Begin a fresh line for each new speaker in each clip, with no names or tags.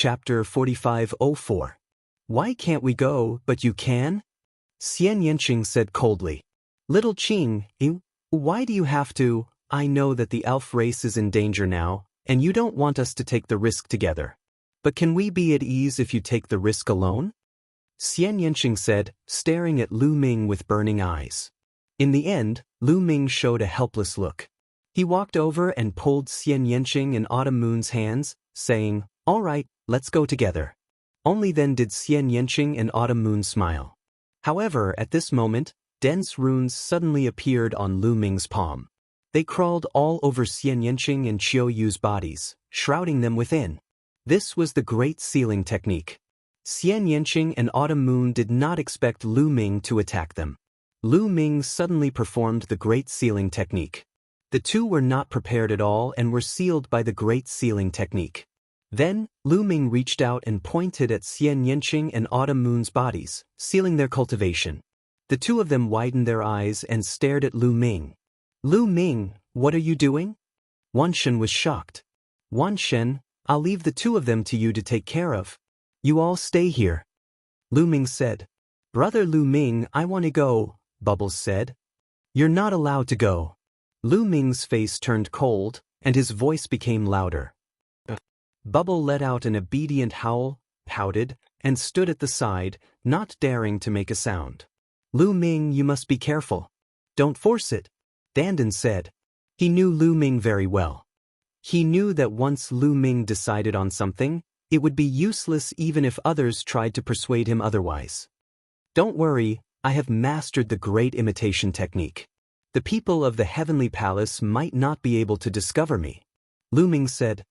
Chapter 4504. Why can't we go, but you can? Xian Yanqing said coldly. Little Qing, why do you have to? I know that the elf race is in danger now, and you don't want us to take the risk together. But can we be at ease if you take the risk alone? Xian Yanqing said, staring at Lu Ming with burning eyes. In the end, Lu Ming showed a helpless look. He walked over and pulled Xian Yanqing and Autumn Moon's hands, saying, "All right, let's go together." Only then did Xian Yanqing and Autumn Moon smile. However, at this moment, dense runes suddenly appeared on Lu Ming's palm. They crawled all over Xian Yanqing and Qiu Yu's bodies, shrouding them within. This was the Great Sealing technique. Xian Yanqing and Autumn Moon did not expect Lu Ming to attack them. Lu Ming suddenly performed the Great Sealing technique. The two were not prepared at all and were sealed by the Great Sealing technique. Then, Lu Ming reached out and pointed at Xian Yanqing and Autumn Moon's bodies, sealing their cultivation. The two of them widened their eyes and stared at Lu Ming. "Lu Ming, what are you doing?" Wan Shen was shocked. "Wan Shen, I'll leave the two of them to you to take care of. You all stay here." Lu Ming said. "Brother Lu Ming, I want to go," Bubbles said. "You're not allowed to go." Lu Ming's face turned cold, and his voice became louder. Bubble let out an obedient howl, pouted, and stood at the side, not daring to make a sound. "Lu Ming, you must be careful. Don't force it," Dandan said. He knew Lu Ming very well. He knew that once Lu Ming decided on something, it would be useless even if others tried to persuade him otherwise. "Don't worry, I have mastered the Great Imitation technique. The people of the Heavenly Palace might not be able to discover me," Lu Ming said.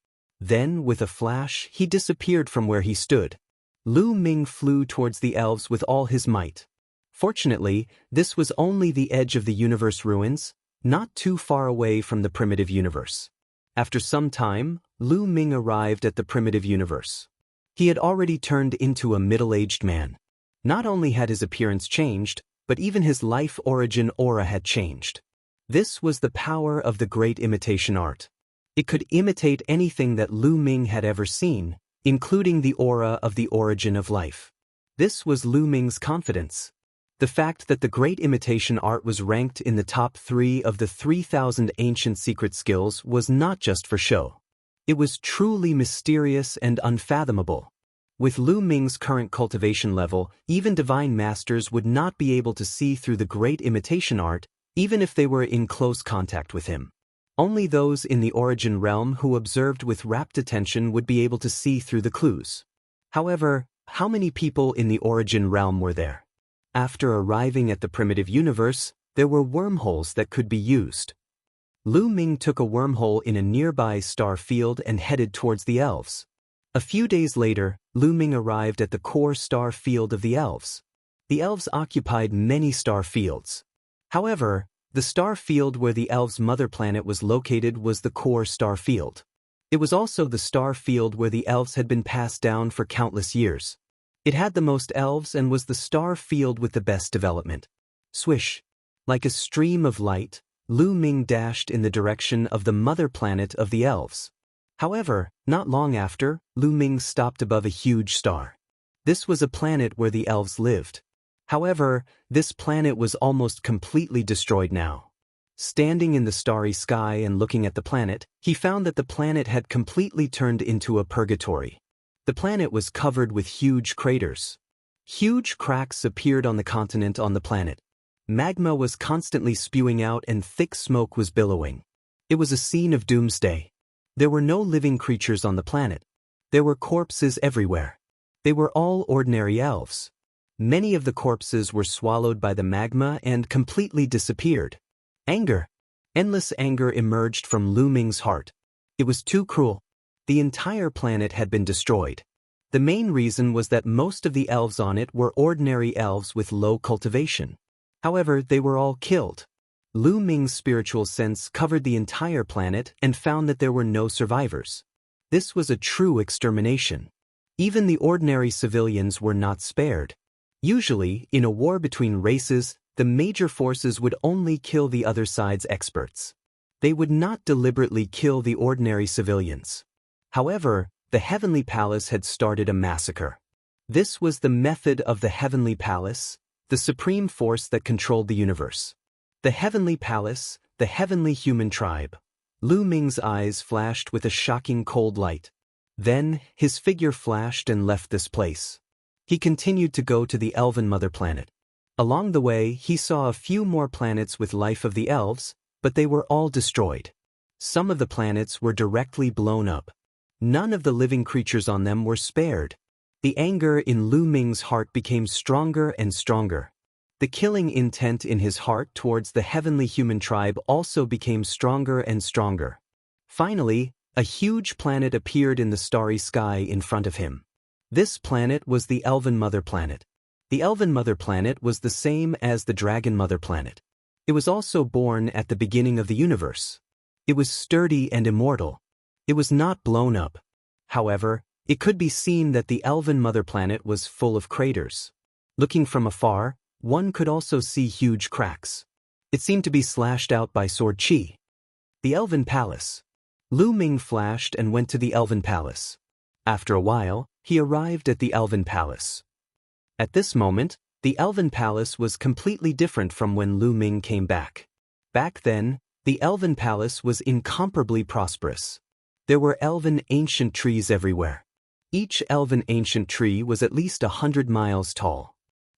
Then, with a flash, he disappeared from where he stood. Lu Ming flew towards the elves with all his might. Fortunately, this was only the edge of the universe ruins, not too far away from the primitive universe. After some time, Lu Ming arrived at the primitive universe. He had already turned into a middle-aged man. Not only had his appearance changed, but even his life origin aura had changed. This was the power of the Great Imitation art. It could imitate anything that Lu Ming had ever seen, including the aura of the origin of life. This was Lu Ming's confidence. The fact that the Great Imitation art was ranked in the top 3 of the 3,000 ancient secret skills was not just for show. It was truly mysterious and unfathomable. With Lu Ming's current cultivation level, even divine masters would not be able to see through the Great Imitation art, even if they were in close contact with him. Only those in the origin realm who observed with rapt attention would be able to see through the clues. However, how many people in the origin realm were there? After arriving at the primitive universe, there were wormholes that could be used. Lu Ming took a wormhole in a nearby star field and headed towards the elves. A few days later, Lu Ming arrived at the core star field of the elves. The elves occupied many star fields. However, the star field where the elves' mother planet was located was the core star field. It was also the star field where the elves had been passed down for countless years. It had the most elves and was the star field with the best development. Swish! Like a stream of light, Lu Ming dashed in the direction of the mother planet of the elves. However, not long after, Lu Ming stopped above a huge star. This was a planet where the elves lived. However, this planet was almost completely destroyed now. Standing in the starry sky and looking at the planet, he found that the planet had completely turned into a purgatory. The planet was covered with huge craters. Huge cracks appeared on the continent on the planet. Magma was constantly spewing out and thick smoke was billowing. It was a scene of doomsday. There were no living creatures on the planet. There were corpses everywhere. They were all ordinary elves. Many of the corpses were swallowed by the magma and completely disappeared. Anger. Endless anger emerged from Lu Ming's heart. It was too cruel. The entire planet had been destroyed. The main reason was that most of the elves on it were ordinary elves with low cultivation. However, they were all killed. Lu Ming's spiritual sense covered the entire planet and found that there were no survivors. This was a true extermination. Even the ordinary civilians were not spared. Usually, in a war between races, the major forces would only kill the other side's experts. They would not deliberately kill the ordinary civilians. However, The Heavenly Palace had started a massacre. This was the method of the Heavenly Palace, the supreme force that controlled the universe. The Heavenly Palace, the heavenly human tribe. Lu Ming's eyes flashed with a shocking cold light. Then, his figure flashed and left this place. He continued to go to the Elven Mother Planet. Along the way, he saw a few more planets with life of the elves, but they were all destroyed. Some of the planets were directly blown up. None of the living creatures on them were spared. The anger in Lu Ming's heart became stronger and stronger. The killing intent in his heart towards the heavenly human tribe also became stronger and stronger. Finally, a huge planet appeared in the starry sky in front of him. This planet was the Elven Mother Planet. The Elven Mother Planet was the same as the Dragon Mother Planet. It was also born at the beginning of the universe. It was sturdy and immortal. It was not blown up. However, it could be seen that the Elven Mother Planet was full of craters. Looking from afar, one could also see huge cracks. It seemed to be slashed out by sword chi. The Elven Palace. Lu Ming flashed and went to the Elven Palace. After a while, he arrived at the Elven Palace. At this moment, the Elven Palace was completely different from when Lu Ming came back. Back then, the Elven Palace was incomparably prosperous. There were elven ancient trees everywhere. Each elven ancient tree was at least 100 miles tall.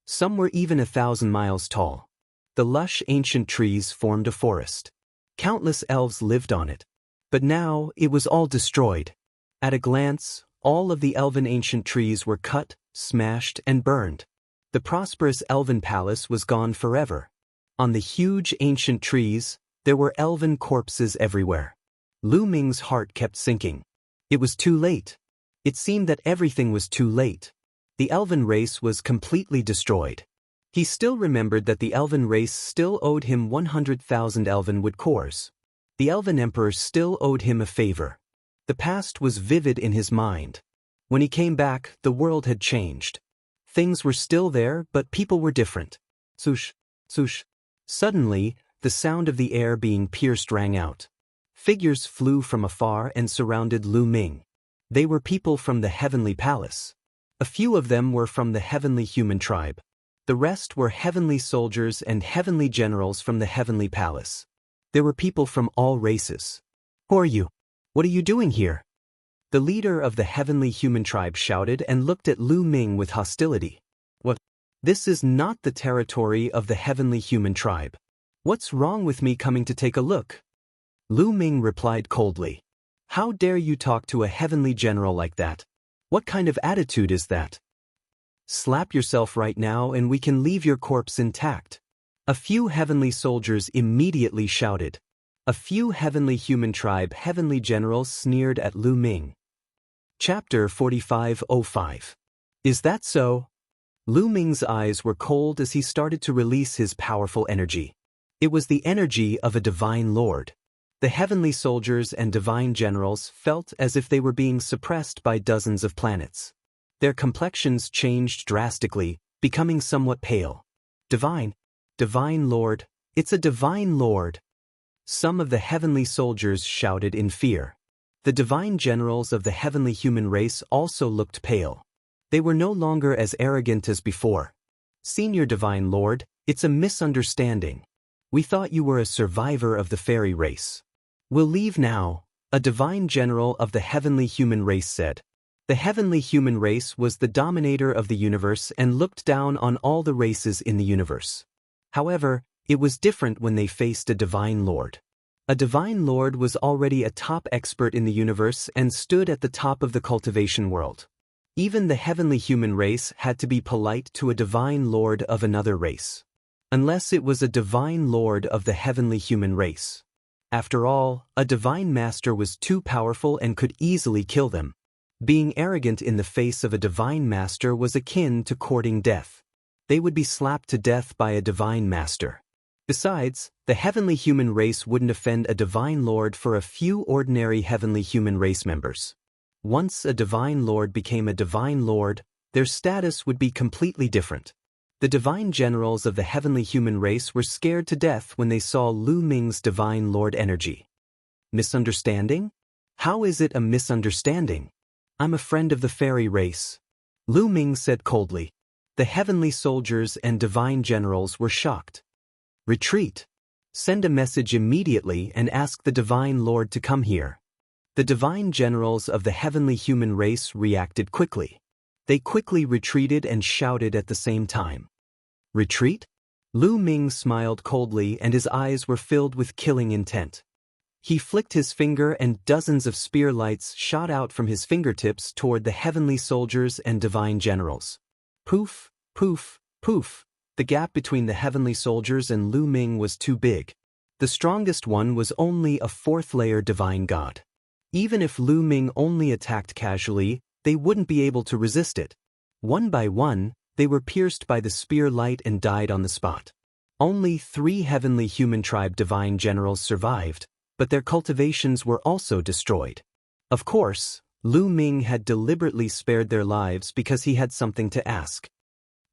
Some were even 1,000 miles tall. The lush ancient trees formed a forest. Countless elves lived on it. But now, it was all destroyed. At a glance, all of the elven ancient trees were cut, smashed, and burned. The prosperous elven palace was gone forever. On the huge ancient trees, there were elven corpses everywhere. Lu Ming's heart kept sinking. It was too late. It seemed that everything was too late. The elven race was completely destroyed. He still remembered that the elven race still owed him 100,000 elven wood cores. The elven emperor still owed him a favor. The past was vivid in his mind. When he came back, the world had changed. Things were still there, but people were different. Swoosh, swoosh. Suddenly, the sound of the air being pierced rang out. Figures flew from afar and surrounded Lu Ming. They were people from the Heavenly Palace. A few of them were from the Heavenly Human Tribe. The rest were heavenly soldiers and heavenly generals from the Heavenly Palace. There were people from all races. Who are you? What are you doing here? The leader of the Heavenly Human Tribe shouted and looked at Lu Ming with hostility. What? This is not the territory of the Heavenly Human Tribe. What's wrong with me coming to take a look? Lu Ming replied coldly. How dare you talk to a heavenly general like that? What kind of attitude is that? Slap yourself right now and we can leave your corpse intact. A few heavenly soldiers immediately shouted. A few heavenly human tribe heavenly generals sneered at Lu Ming. Chapter 4505. Is that so? Lu Ming's eyes were cold as he started to release his powerful energy. It was the energy of a divine lord. The heavenly soldiers and divine generals felt as if they were being suppressed by dozens of planets. Their complexions changed drastically, becoming somewhat pale. Divine Lord, it's a divine lord. Some of the heavenly soldiers shouted in fear. The divine generals of the heavenly human race also looked pale. They were no longer as arrogant as before. Senior Divine Lord, it's a misunderstanding. We thought you were a survivor of the fairy race. We'll leave now, a divine general of the heavenly human race said. The heavenly human race was the dominator of the universe and looked down on all the races in the universe. However, it was different when they faced a divine lord. A divine lord was already a top expert in the universe and stood at the top of the cultivation world. Even the heavenly human race had to be polite to a divine lord of another race. Unless it was a divine lord of the heavenly human race. After all, a divine master was too powerful and could easily kill them. Being arrogant in the face of a divine master was akin to courting death. They would be slapped to death by a divine master. Besides, the heavenly human race wouldn't offend a divine lord for a few ordinary heavenly human race members. Once a divine lord became a divine lord, their status would be completely different. The divine generals of the heavenly human race were scared to death when they saw Lu Ming's divine lord energy. Misunderstanding? How is it a misunderstanding? I'm a friend of the fairy race. Lu Ming said coldly. The heavenly soldiers and divine generals were shocked. Retreat. Send a message immediately and ask the divine lord to come here. The divine generals of the heavenly human race reacted quickly. They quickly retreated and shouted at the same time. Retreat? Lu Ming smiled coldly and his eyes were filled with killing intent. He flicked his finger and dozens of spear lights shot out from his fingertips toward the heavenly soldiers and divine generals. Poof, poof, poof. The gap between the heavenly soldiers and Lu Ming was too big. The strongest one was only a fourth-layer divine god. Even if Lu Ming only attacked casually, they wouldn't be able to resist it. One by one, they were pierced by the spear light and died on the spot. Only 3 heavenly human tribe divine generals survived, but their cultivations were also destroyed. Of course, Lu Ming had deliberately spared their lives because he had something to ask.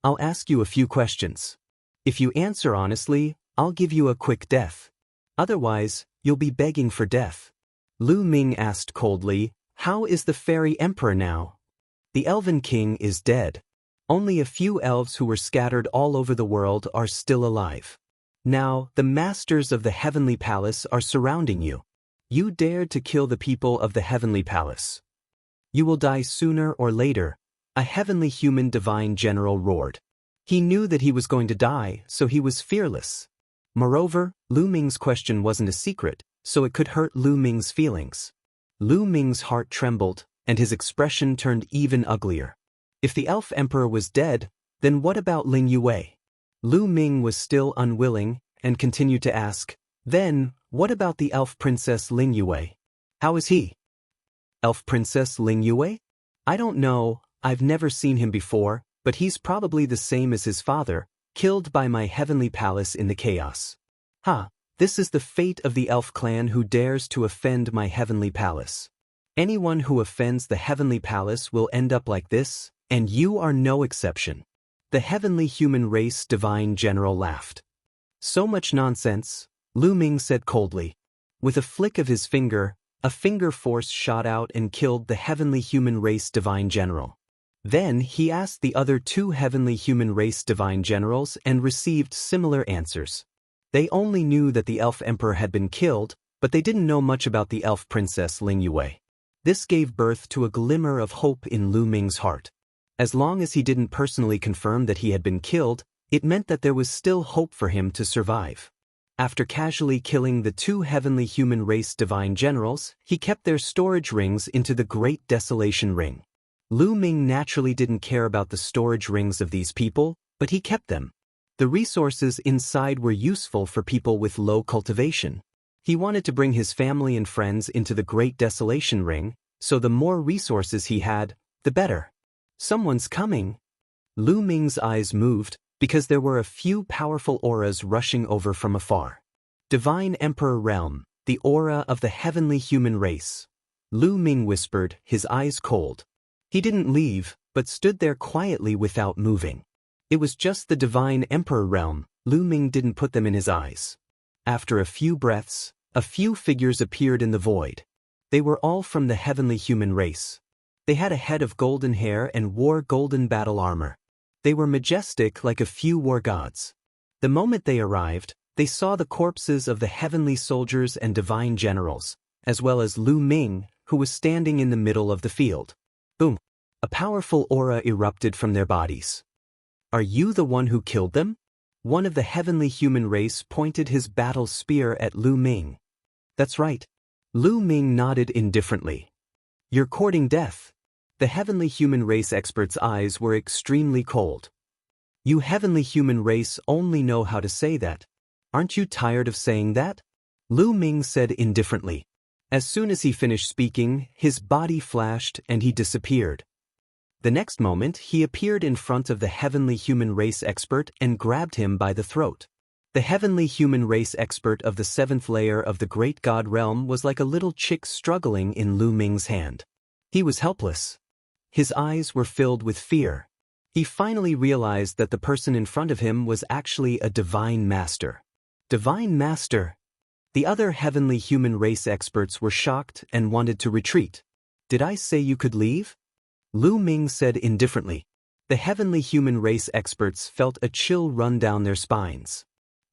I'll ask you a few questions. If you answer honestly, I'll give you a quick death. Otherwise, you'll be begging for death. Lu Ming asked coldly, how is the fairy emperor now? The elven king is dead. Only a few elves who were scattered all over the world are still alive. Now, the masters of the heavenly palace are surrounding you. You dared to kill the people of the heavenly palace. You will die sooner or later, a heavenly human divine general roared. He knew that he was going to die, so he was fearless. Moreover, Lu Ming's question wasn't a secret, so it could hurt Lu Ming's feelings. Lu Ming's heart trembled, and his expression turned even uglier. If the elf emperor was dead, then what about Ling Yue? Lu Ming was still unwilling, and continued to ask, then, what about the elf princess Ling Yue? How is he? Elf princess Ling Yue? I don't know, I've never seen him before, but he's probably the same as his father, killed by my heavenly palace in the chaos. This is the fate of the elf clan who dares to offend my heavenly palace. Anyone who offends the heavenly palace will end up like this, and you are no exception. The heavenly human race divine general laughed. So much nonsense, Lu Ming said coldly. With a flick of his finger, a finger force shot out and killed the heavenly human race divine general. Then he asked the other 2 heavenly human race divine generals and received similar answers. They only knew that the elf emperor had been killed, but they didn't know much about the elf princess Ling Yue. This gave birth to a glimmer of hope in Lu Ming's heart. As long as he didn't personally confirm that he had been killed, it meant that there was still hope for him to survive. After casually killing the 2 heavenly human race divine generals, he kept their storage rings into the Great Desolation Ring. Lu Ming naturally didn't care about the storage rings of these people, but he kept them. The resources inside were useful for people with low cultivation. He wanted to bring his family and friends into the Great Desolation Ring, so the more resources he had, the better. Someone's coming. Lu Ming's eyes moved, because there were a few powerful auras rushing over from afar. Divine Emperor Realm, the aura of the heavenly human race. Lu Ming whispered, his eyes cold. He didn't leave, but stood there quietly without moving. It was just the Divine Emperor Realm. Lu Ming didn't put them in his eyes. After a few breaths, a few figures appeared in the void. They were all from the heavenly human race. They had a head of golden hair and wore golden battle armor. They were majestic like a few war gods. The moment they arrived, they saw the corpses of the heavenly soldiers and divine generals, as well as Lu Ming, who was standing in the middle of the field. Boom! A powerful aura erupted from their bodies. Are you the one who killed them? One of the heavenly human race pointed his battle spear at Lu Ming. That's right. Lu Ming nodded indifferently. You're courting death. The heavenly human race expert's eyes were extremely cold. You heavenly human race only know how to say that. Aren't you tired of saying that? Lu Ming said indifferently. As soon as he finished speaking, his body flashed and he disappeared. The next moment, he appeared in front of the heavenly human race expert and grabbed him by the throat. The heavenly human race expert of the 7th layer of the great god realm was like a little chick struggling in Lu Ming's hand. He was helpless. His eyes were filled with fear. He finally realized that the person in front of him was actually a divine master. Divine master? The other heavenly human race experts were shocked and wanted to retreat. Did I say you could leave? Lu Ming said indifferently. The heavenly human race experts felt a chill run down their spines.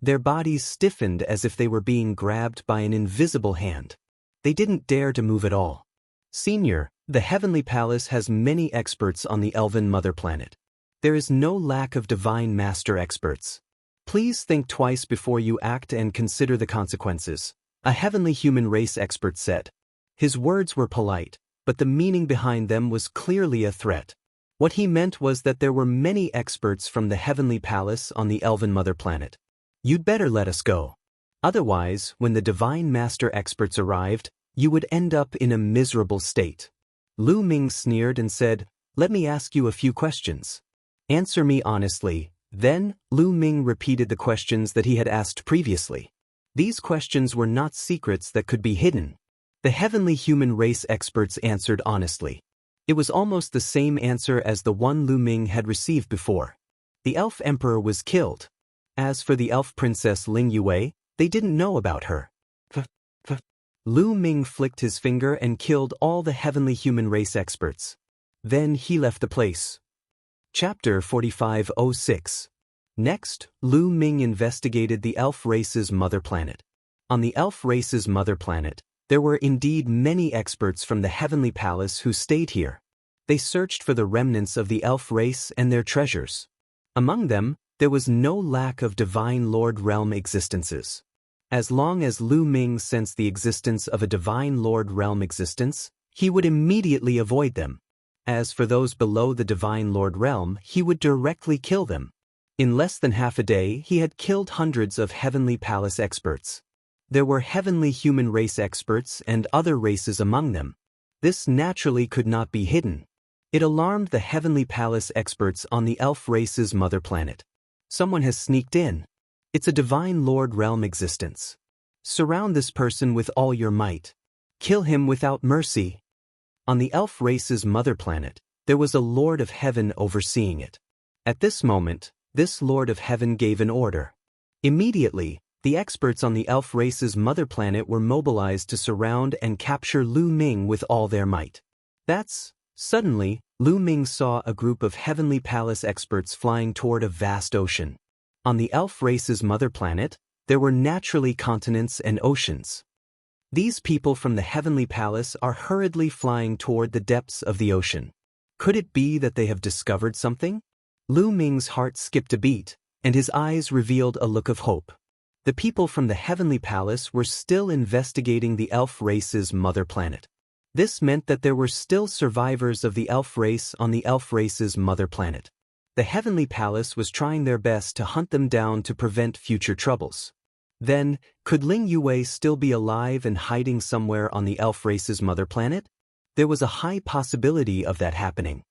Their bodies stiffened as if they were being grabbed by an invisible hand. They didn't dare to move at all. Senior, the Heavenly Palace has many experts on the Elven Mother Planet. There is no lack of Divine Master experts. Please think twice before you act and consider the consequences, a heavenly human race expert said. His words were polite, but the meaning behind them was clearly a threat. What he meant was that there were many experts from the Heavenly Palace on the Elven Mother Planet. You'd better let us go. Otherwise, when the Divine Master experts arrived, you would end up in a miserable state. Lu Ming sneered and said, "Let me ask you a few questions. Answer me honestly." Then, Lu Ming repeated the questions that he had asked previously. These questions were not secrets that could be hidden. The heavenly human race experts answered honestly. It was almost the same answer as the one Lu Ming had received before. The elf emperor was killed. As for the elf princess Ling Yue, they didn't know about her. Lu Ming flicked his finger and killed all the heavenly human race experts. Then he left the place. Chapter 4506. Next, Lu Ming investigated the elf race's mother planet. On the elf race's mother planet, there were indeed many experts from the Heavenly Palace who stayed here. They searched for the remnants of the elf race and their treasures. Among them, there was no lack of Divine Lord Realm existences. As long as Lu Ming sensed the existence of a Divine Lord Realm existence, he would immediately avoid them. As for those below the Divine Lord Realm, he would directly kill them. In less than half a day, he had killed hundreds of Heavenly Palace experts. There were heavenly human race experts and other races among them. This naturally could not be hidden. It alarmed the Heavenly Palace experts on the elf race's mother planet. Someone has sneaked in. It's a Divine Lord Realm existence. Surround this person with all your might. Kill him without mercy. On the elf race's mother planet, there was a Lord of Heaven overseeing it. At this moment, this Lord of Heaven gave an order. Immediately, the experts on the elf race's mother planet were mobilized to surround and capture Lu Ming with all their might. Suddenly, Lu Ming saw a group of Heavenly Palace experts flying toward a vast ocean. On the elf race's mother planet, there were naturally continents and oceans. These people from the Heavenly Palace are hurriedly flying toward the depths of the ocean. Could it be that they have discovered something? Lu Ming's heart skipped a beat, and his eyes revealed a look of hope. The people from the Heavenly Palace were still investigating the elf race's mother planet. This meant that there were still survivors of the elf race on the elf race's mother planet. The Heavenly Palace was trying their best to hunt them down to prevent future troubles. Then, could Ling Yue still be alive and hiding somewhere on the elf race's mother planet? There was a high possibility of that happening.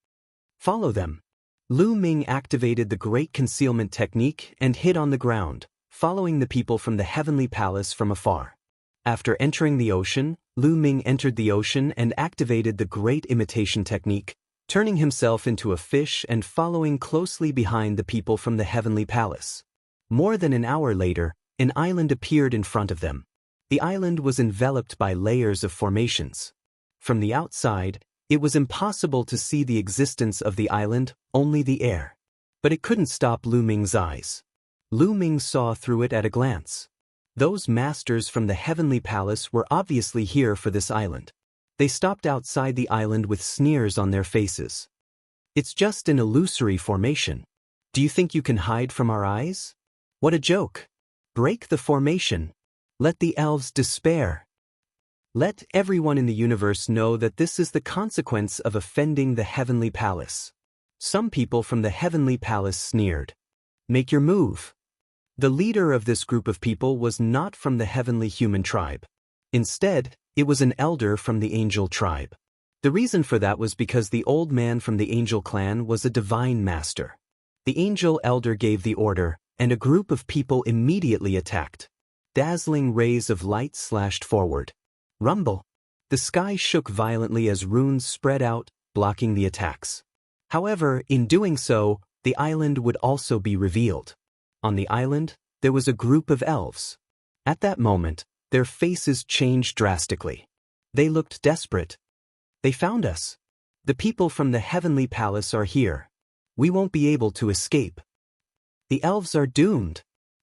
Follow them. Lu Ming activated the Great Concealment Technique and hid on the ground, following the people from the Heavenly Palace from afar. After entering the ocean, Lu Ming entered the ocean and activated the Great Imitation Technique, turning himself into a fish and following closely behind the people from the Heavenly Palace. More than an hour later, an island appeared in front of them. The island was enveloped by layers of formations. From the outside, it was impossible to see the existence of the island, only the air. But it couldn't stop Lu Ming's eyes. Lu Ming saw through it at a glance. Those masters from the Heavenly Palace were obviously here for this island. They stopped outside the island with sneers on their faces. It's just an illusory formation. Do you think you can hide from our eyes? What a joke. Break the formation. Let the elves despair. Let everyone in the universe know that this is the consequence of offending the Heavenly Palace. Some people from the Heavenly Palace sneered. Make your move. The leader of this group of people was not from the Heavenly Human tribe. Instead, it was an elder from the Angel tribe. The reason for that was because the old man from the Angel clan was a divine master. The Angel elder gave the order, and a group of people immediately attacked. Dazzling rays of light slashed forward. Rumble. The sky shook violently as runes spread out, blocking the attacks. However, in doing so, the island would also be revealed. On the island, there was a group of elves. At that moment, their faces changed drastically. They looked desperate. They found us. The people from the heavenly palace are here. We won't be able to escape. The elves are doomed.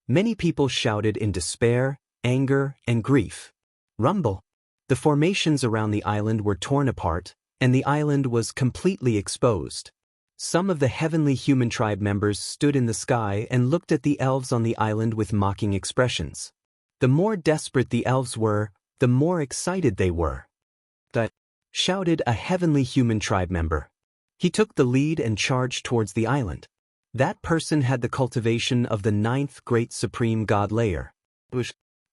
Many people shouted in despair, anger, and grief. Rumble. The formations around the island were torn apart, and the island was completely exposed. Some of the heavenly human tribe members stood in the sky and looked at the elves on the island with mocking expressions. The more desperate the elves were, the more excited they were. That shouted a heavenly human tribe member. He took the lead and charged towards the island. That person had the cultivation of the 9th great supreme god layer.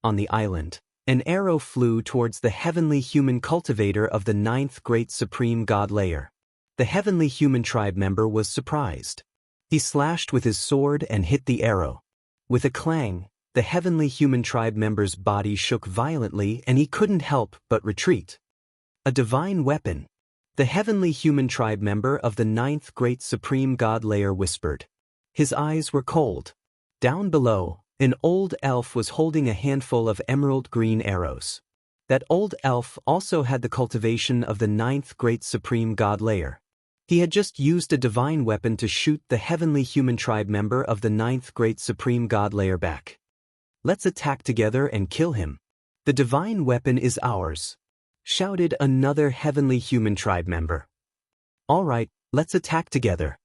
On the island, an arrow flew towards the heavenly human cultivator of the 9th great supreme god layer. The heavenly human tribe member was surprised. He slashed with his sword and hit the arrow. With a clang, the heavenly human tribe member's body shook violently and he couldn't help but retreat. A divine weapon. The heavenly human tribe member of the 9th great supreme god layer whispered. His eyes were cold. Down below, an old elf was holding a handful of emerald green arrows. That old elf also had the cultivation of the 9th great supreme god layer. He had just used a divine weapon to shoot the heavenly human tribe member of the 9th great supreme god layer back. Let's attack together and kill him. The divine weapon is ours, shouted another heavenly human tribe member. All right, let's attack together.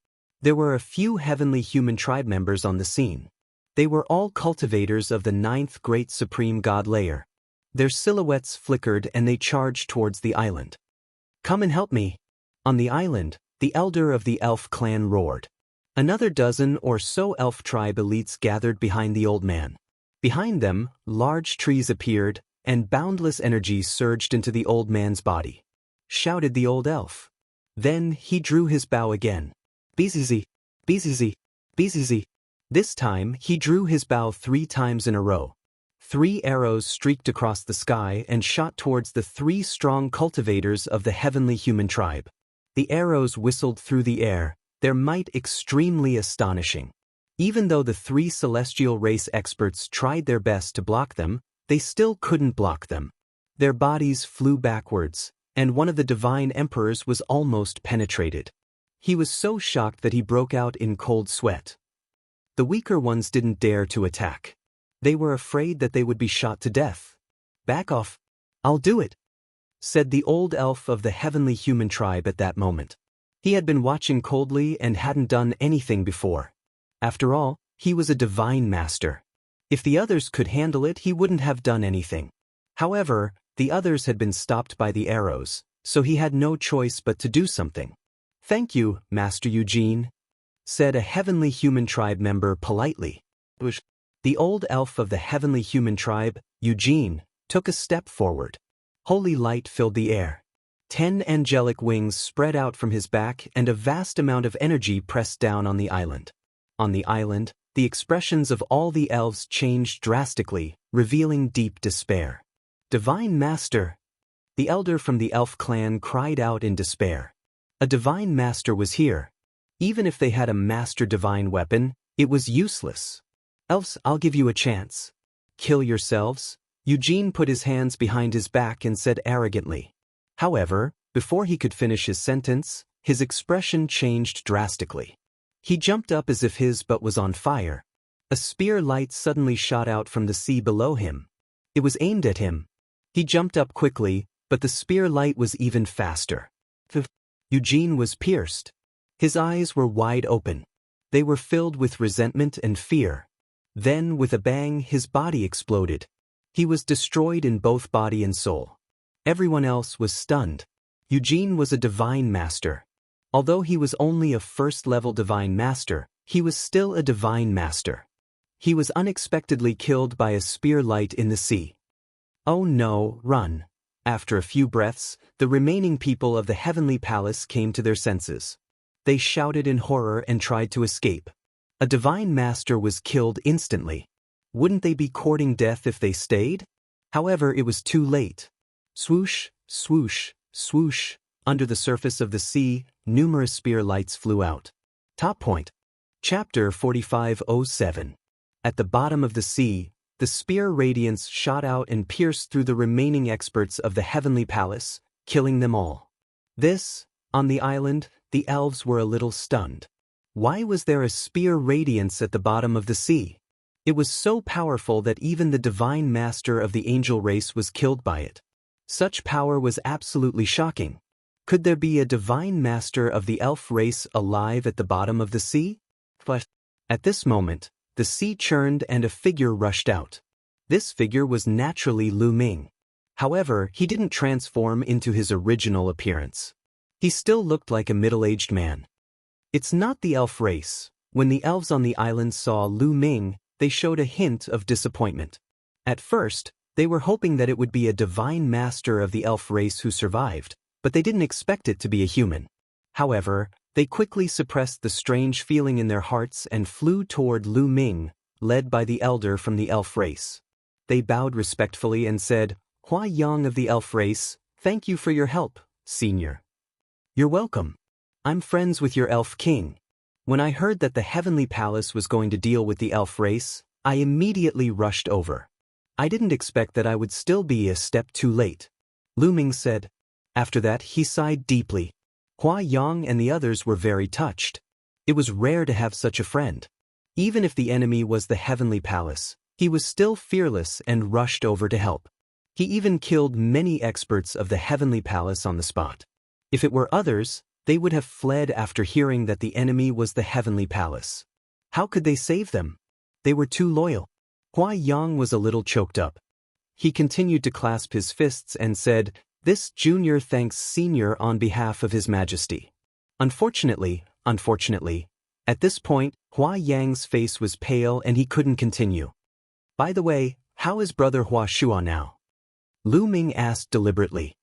There were a few heavenly human tribe members on the scene. They were all cultivators of the 9th great supreme god layer. Their silhouettes flickered and they charged towards the island. Come and help me. On the island, the elder of the elf clan roared. Another dozen or so elf tribe elites gathered behind the old man. Behind them, large trees appeared, and boundless energy surged into the old man's body. Shouted the old elf. Then he drew his bow again. Bizizi, bizizi, bizizi. This time he drew his bow 3 times in a row. 3 arrows streaked across the sky and shot towards the 3 strong cultivators of the heavenly human tribe. The arrows whistled through the air, their might extremely astonishing. Even though the 3 celestial race experts tried their best to block them, they still couldn't block them. Their bodies flew backwards, and one of the divine emperors was almost penetrated. He was so shocked that he broke out in cold sweat. The weaker ones didn't dare to attack. They were afraid that they would be shot to death. Back off. I'll do it, said the old elf of the heavenly human tribe at that moment. He had been watching coldly and hadn't done anything before. After all, he was a divine master. If the others could handle it, he wouldn't have done anything. However, the others had been stopped by the arrows, so he had no choice but to do something. Thank you, Master Eugene, said a heavenly human tribe member politely. The old elf of the heavenly human tribe, Eugene, took a step forward. Holy light filled the air. 10 angelic wings spread out from his back and a vast amount of energy pressed down on the island. On the island, the expressions of all the elves changed drastically, revealing deep despair. Divine Master! The elder from the elf clan cried out in despair. A divine master was here. Even if they had a master divine weapon, it was useless. Elves, I'll give you a chance. Kill yourselves? Eugene put his hands behind his back and said arrogantly. However, before he could finish his sentence, his expression changed drastically. He jumped up as if his butt was on fire. A spear light suddenly shot out from the sea below him. It was aimed at him. He jumped up quickly, but the spear light was even faster. Eugene was pierced. His eyes were wide open. They were filled with resentment and fear. Then, with a bang, his body exploded. He was destroyed in both body and soul. Everyone else was stunned. Eugene was a divine master. Although he was only a first-level divine master, he was still a divine master. He was unexpectedly killed by a spear light in the sea. Oh no, run. After a few breaths, the remaining people of the heavenly palace came to their senses. They shouted in horror and tried to escape. A divine master was killed instantly. Wouldn't they be courting death if they stayed? However, it was too late. Swoosh, swoosh, swoosh. Under the surface of the sea, numerous spear lights flew out. Top point. Chapter 4507. At the bottom of the sea, the spear radiance shot out and pierced through the remaining experts of the heavenly palace, killing them all. On the island, the elves were a little stunned. Why was there a spear radiance at the bottom of the sea? It was so powerful that even the divine master of the angel race was killed by it. Such power was absolutely shocking. Could there be a divine master of the elf race alive at the bottom of the sea? But at this moment, the sea churned and a figure rushed out. This figure was naturally Lu Ming. However, he didn't transform into his original appearance. He still looked like a middle-aged man. It's not the elf race. When the elves on the island saw Lu Ming, they showed a hint of disappointment. At first, they were hoping that it would be a divine master of the elf race who survived, but they didn't expect it to be a human. However, they quickly suppressed the strange feeling in their hearts and flew toward Lu Ming, led by the elder from the elf race. They bowed respectfully and said, "Hua Yang of the elf race, thank you for your help, senior." "You're welcome. I'm friends with your elf king." When I heard that the heavenly palace was going to deal with the elf race, I immediately rushed over. I didn't expect that I would still be a step too late. Lu Ming said. After that, he sighed deeply. Hua Yang and the others were very touched. It was rare to have such a friend. Even if the enemy was the heavenly palace, he was still fearless and rushed over to help. He even killed many experts of the heavenly palace on the spot. If it were others, they would have fled after hearing that the enemy was the heavenly palace. How could they save them? They were too loyal. Hua Yang was a little choked up. He continued to clasp his fists and said, "This junior thanks senior on behalf of His Majesty." Unfortunately, at this point, Hua Yang's face was pale and he couldn't continue. "By the way, how is brother Hua Shua now?" Lu Ming asked deliberately.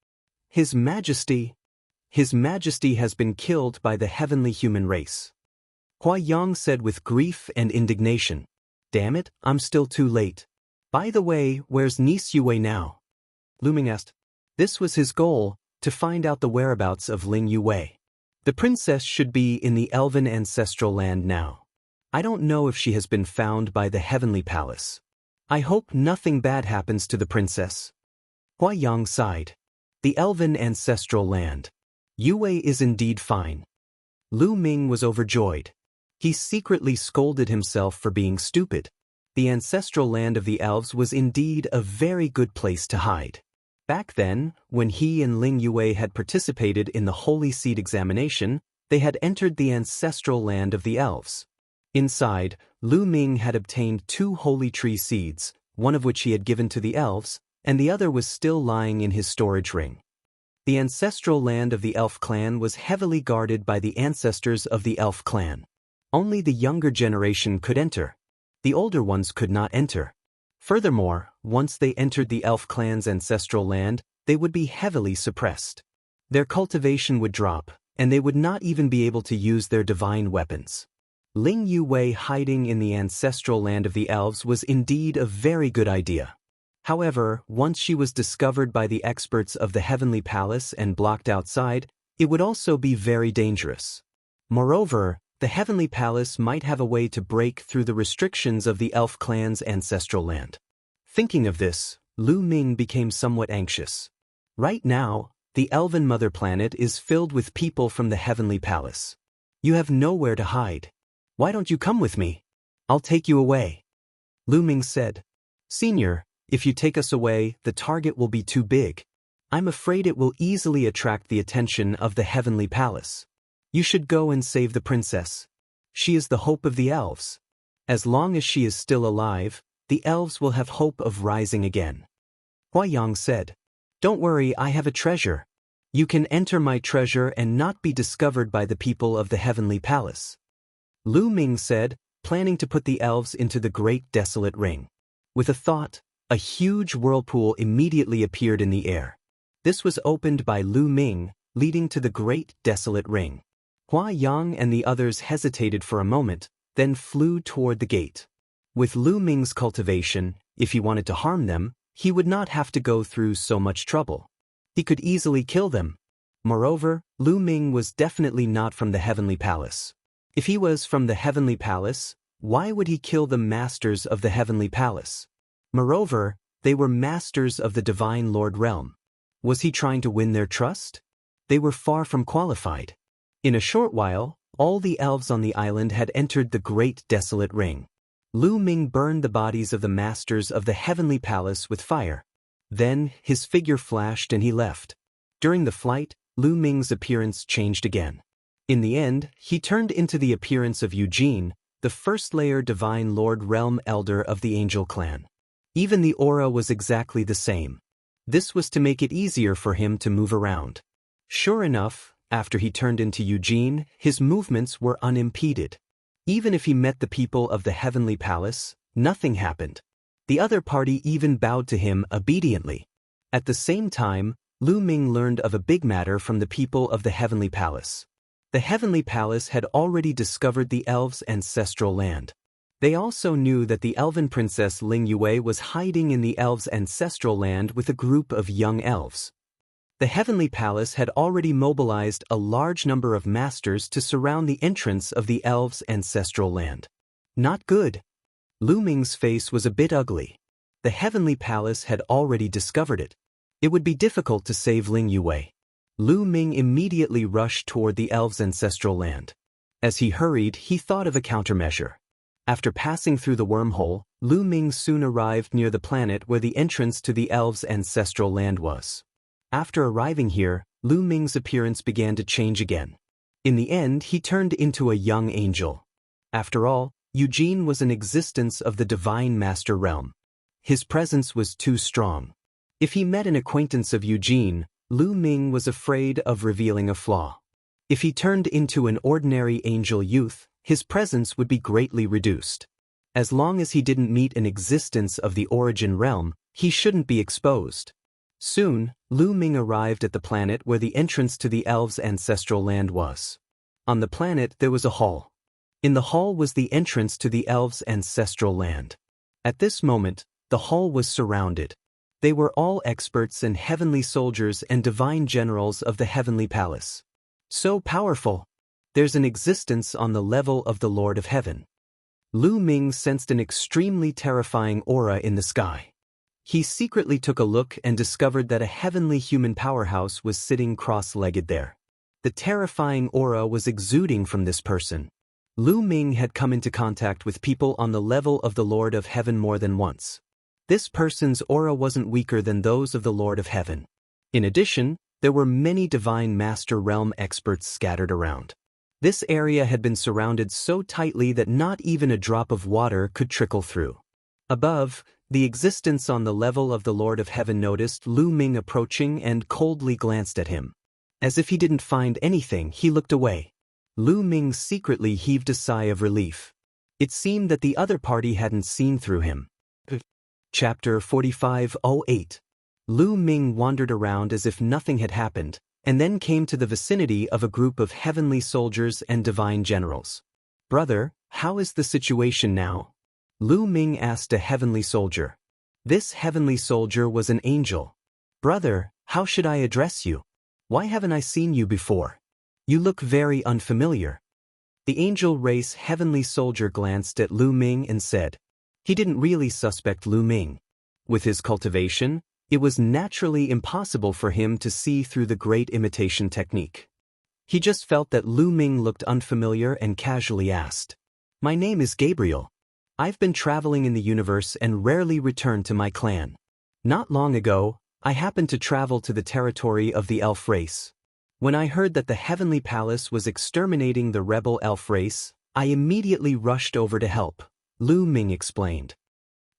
His Majesty has been killed by the heavenly human race." Hua Yang said with grief and indignation. "Damn it, I'm still too late. By the way, where's niece Yue now?" Lu Ming asked. This was his goal, to find out the whereabouts of Ling Yue. The princess should be in the elven ancestral land now. I don't know if she has been found by the heavenly palace. I hope nothing bad happens to the princess. Hua Yang sighed. The elven ancestral land. Yue is indeed fine. Lu Ming was overjoyed. He secretly scolded himself for being stupid. The ancestral land of the elves was indeed a very good place to hide. Back then, when he and Ling Yue had participated in the Holy Seed examination, they had entered the ancestral land of the elves. Inside, Lu Ming had obtained 2 holy tree seeds, one of which he had given to the elves, and the other was still lying in his storage ring. The ancestral land of the elf clan was heavily guarded by the ancestors of the elf clan. Only the younger generation could enter. The older ones could not enter. Furthermore, once they entered the elf clan's ancestral land, they would be heavily suppressed. Their cultivation would drop, and they would not even be able to use their divine weapons. Ling Yue hiding in the ancestral land of the elves was indeed a very good idea. However, once she was discovered by the experts of the heavenly palace and blocked outside, it would also be very dangerous. Moreover, the heavenly palace might have a way to break through the restrictions of the elf clan's ancestral land. Thinking of this, Lu Ming became somewhat anxious. Right now, the elven mother planet is filled with people from the heavenly palace. You have nowhere to hide. Why don't you come with me? I'll take you away. Lu Ming said. Senior, if you take us away, the target will be too big. I'm afraid it will easily attract the attention of the heavenly palace. You should go and save the princess. She is the hope of the elves. As long as she is still alive, the elves will have hope of rising again. Hua Yang said, Don't worry, I have a treasure. You can enter my treasure and not be discovered by the people of the heavenly palace. Lu Ming said, planning to put the elves into the great desolate ring. With a thought, a huge whirlpool immediately appeared in the air. This was opened by Lu Ming, leading to the great desolate ring. Hua Yang and the others hesitated for a moment, then flew toward the gate. With Lu Ming's cultivation, if he wanted to harm them, he would not have to go through so much trouble. He could easily kill them. Moreover, Lu Ming was definitely not from the heavenly palace. If he was from the heavenly palace, why would he kill the masters of the heavenly palace? Moreover, they were masters of the divine Lord realm. Was he trying to win their trust? They were far from qualified. In a short while, all the elves on the island had entered the great desolate ring. Lu Ming burned the bodies of the masters of the heavenly palace with fire. Then, his figure flashed and he left. During the flight, Lu Ming's appearance changed again. In the end, he turned into the appearance of Eugene, the first-layer Divine Lord Realm Elder of the Angel Clan. Even the aura was exactly the same. This was to make it easier for him to move around. Sure enough, after he turned into Eugene, his movements were unimpeded. Even if he met the people of the Heavenly Palace, nothing happened. The other party even bowed to him obediently. At the same time, Lu Ming learned of a big matter from the people of the Heavenly Palace. The Heavenly Palace had already discovered the elves' ancestral land. They also knew that the elven princess Ling Yue was hiding in the elves' ancestral land with a group of young elves. The Heavenly Palace had already mobilized a large number of masters to surround the entrance of the elves' ancestral land. Not good. Lu Ming's face was a bit ugly. The Heavenly Palace had already discovered it. It would be difficult to save Ling Yue. Lu Ming immediately rushed toward the elves' ancestral land. As he hurried, he thought of a countermeasure. After passing through the wormhole, Lu Ming soon arrived near the planet where the entrance to the elves' ancestral land was. After arriving here, Lu Ming's appearance began to change again. In the end, he turned into a young angel. After all, Eugene was an existence of the Divine Master Realm. His presence was too strong. If he met an acquaintance of Eugene, Lu Ming was afraid of revealing a flaw. If he turned into an ordinary angel youth, his presence would be greatly reduced. As long as he didn't meet an existence of the origin realm, he shouldn't be exposed. Soon, Lu Ming arrived at the planet where the entrance to the elves' ancestral land was. On the planet there was a hall. In the hall was the entrance to the elves' ancestral land. At this moment, the hall was surrounded. They were all experts and heavenly soldiers and divine generals of the Heavenly Palace. So powerful! There's an existence on the level of the Lord of Heaven. Lu Ming sensed an extremely terrifying aura in the sky. He secretly took a look and discovered that a heavenly human powerhouse was sitting cross-legged there. The terrifying aura was exuding from this person. Lu Ming had come into contact with people on the level of the Lord of Heaven more than once. This person's aura wasn't weaker than those of the Lord of Heaven. In addition, there were many Divine Master Realm experts scattered around. This area had been surrounded so tightly that not even a drop of water could trickle through. Above, the existence on the level of the Lord of Heaven noticed Lu Ming approaching and coldly glanced at him. As if he didn't find anything, he looked away. Lu Ming secretly heaved a sigh of relief. It seemed that the other party hadn't seen through him. Chapter 45:08. Lu Ming wandered around as if nothing had happened, and then came to the vicinity of a group of heavenly soldiers and divine generals. "Brother, how is the situation now?" Lu Ming asked a heavenly soldier. This heavenly soldier was an angel. "Brother, how should I address you? Why haven't I seen you before? You look very unfamiliar." The angel race heavenly soldier glanced at Lu Ming and said. He didn't really suspect Lu Ming. With his cultivation, it was naturally impossible for him to see through the great imitation technique. He just felt that Lu Ming looked unfamiliar and casually asked, "My name is Gabriel. I've been traveling in the universe and rarely return to my clan. Not long ago, I happened to travel to the territory of the elf race. When I heard that the Heavenly Palace was exterminating the rebel elf race, I immediately rushed over to help," Lu Ming explained.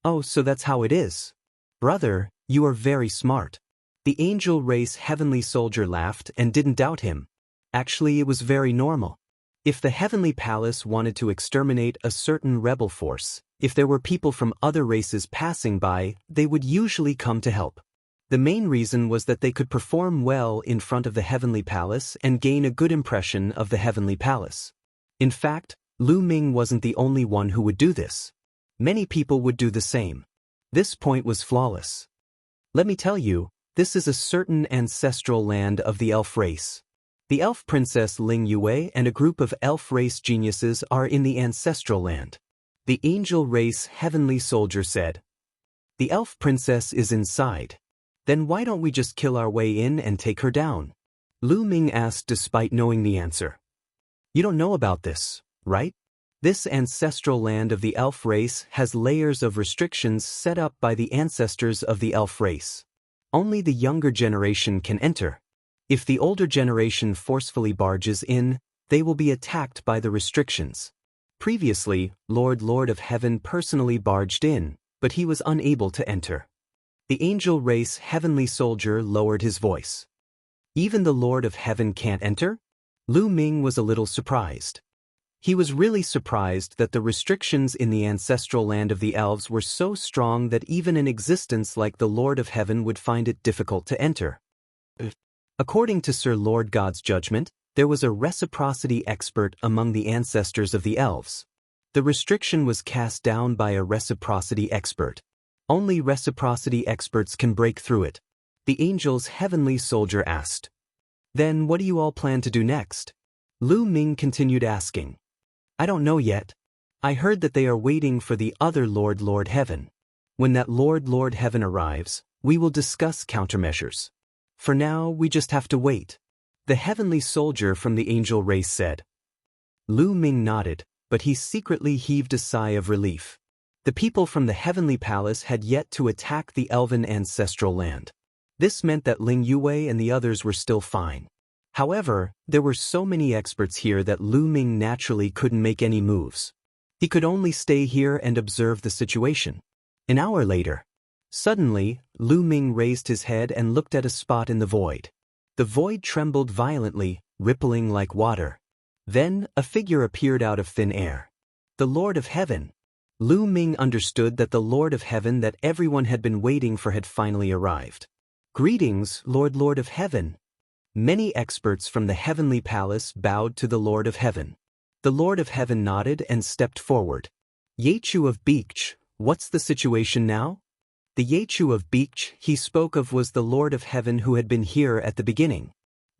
"Oh, so that's how it is. Brother, you are very smart." The angel race heavenly soldier laughed and didn't doubt him. Actually, it was very normal. If the Heavenly Palace wanted to exterminate a certain rebel force, if there were people from other races passing by, they would usually come to help. The main reason was that they could perform well in front of the Heavenly Palace and gain a good impression of the Heavenly Palace. In fact, Lu Ming wasn't the only one who would do this. Many people would do the same. This point was flawless. "Let me tell you, this is a certain ancestral land of the elf race. The elf princess Ling Yue and a group of elf race geniuses are in the ancestral land," the angel race heavenly soldier said. "The elf princess is inside. Then why don't we just kill our way in and take her down?" Lu Ming asked despite knowing the answer. You don't know about this, right? This ancestral land of the elf race has layers of restrictions set up by the ancestors of the elf race. Only the younger generation can enter. If the older generation forcefully barges in, they will be attacked by the restrictions. Previously, Lord of Heaven personally barged in, but he was unable to enter. The angel race heavenly soldier lowered his voice. Even the Lord of Heaven can't enter? Lu Ming was a little surprised. He was really surprised that the restrictions in the ancestral land of the elves were so strong that even an existence like the Lord of Heaven would find it difficult to enter. According to Sir Lord God's judgment, there was a reciprocity expert among the ancestors of the elves. The restriction was cast down by a reciprocity expert. Only reciprocity experts can break through it. The angel's heavenly soldier asked. Then what do you all plan to do next? Lu Ming continued asking. I don't know yet. I heard that they are waiting for the other Lord Heaven. When that Lord Heaven arrives, we will discuss countermeasures. For now, we just have to wait. The heavenly soldier from the angel race said. Lu Ming nodded, but he secretly heaved a sigh of relief. The people from the heavenly palace had yet to attack the elven ancestral land. This meant that Ling Yue and the others were still fine. However, there were so many experts here that Lu Ming naturally couldn't make any moves. He could only stay here and observe the situation. An hour later. Suddenly, Lu Ming raised his head and looked at a spot in the void. The void trembled violently, rippling like water. Then, a figure appeared out of thin air. The Lord of Heaven. Lu Ming understood that the Lord of Heaven that everyone had been waiting for had finally arrived. Greetings, Lord of Heaven. Many experts from the heavenly palace bowed to the Lord of Heaven. The Lord of Heaven nodded and stepped forward. Yechu of Beach, what's the situation now? The Yechu of Beach he spoke of was the Lord of Heaven who had been here at the beginning.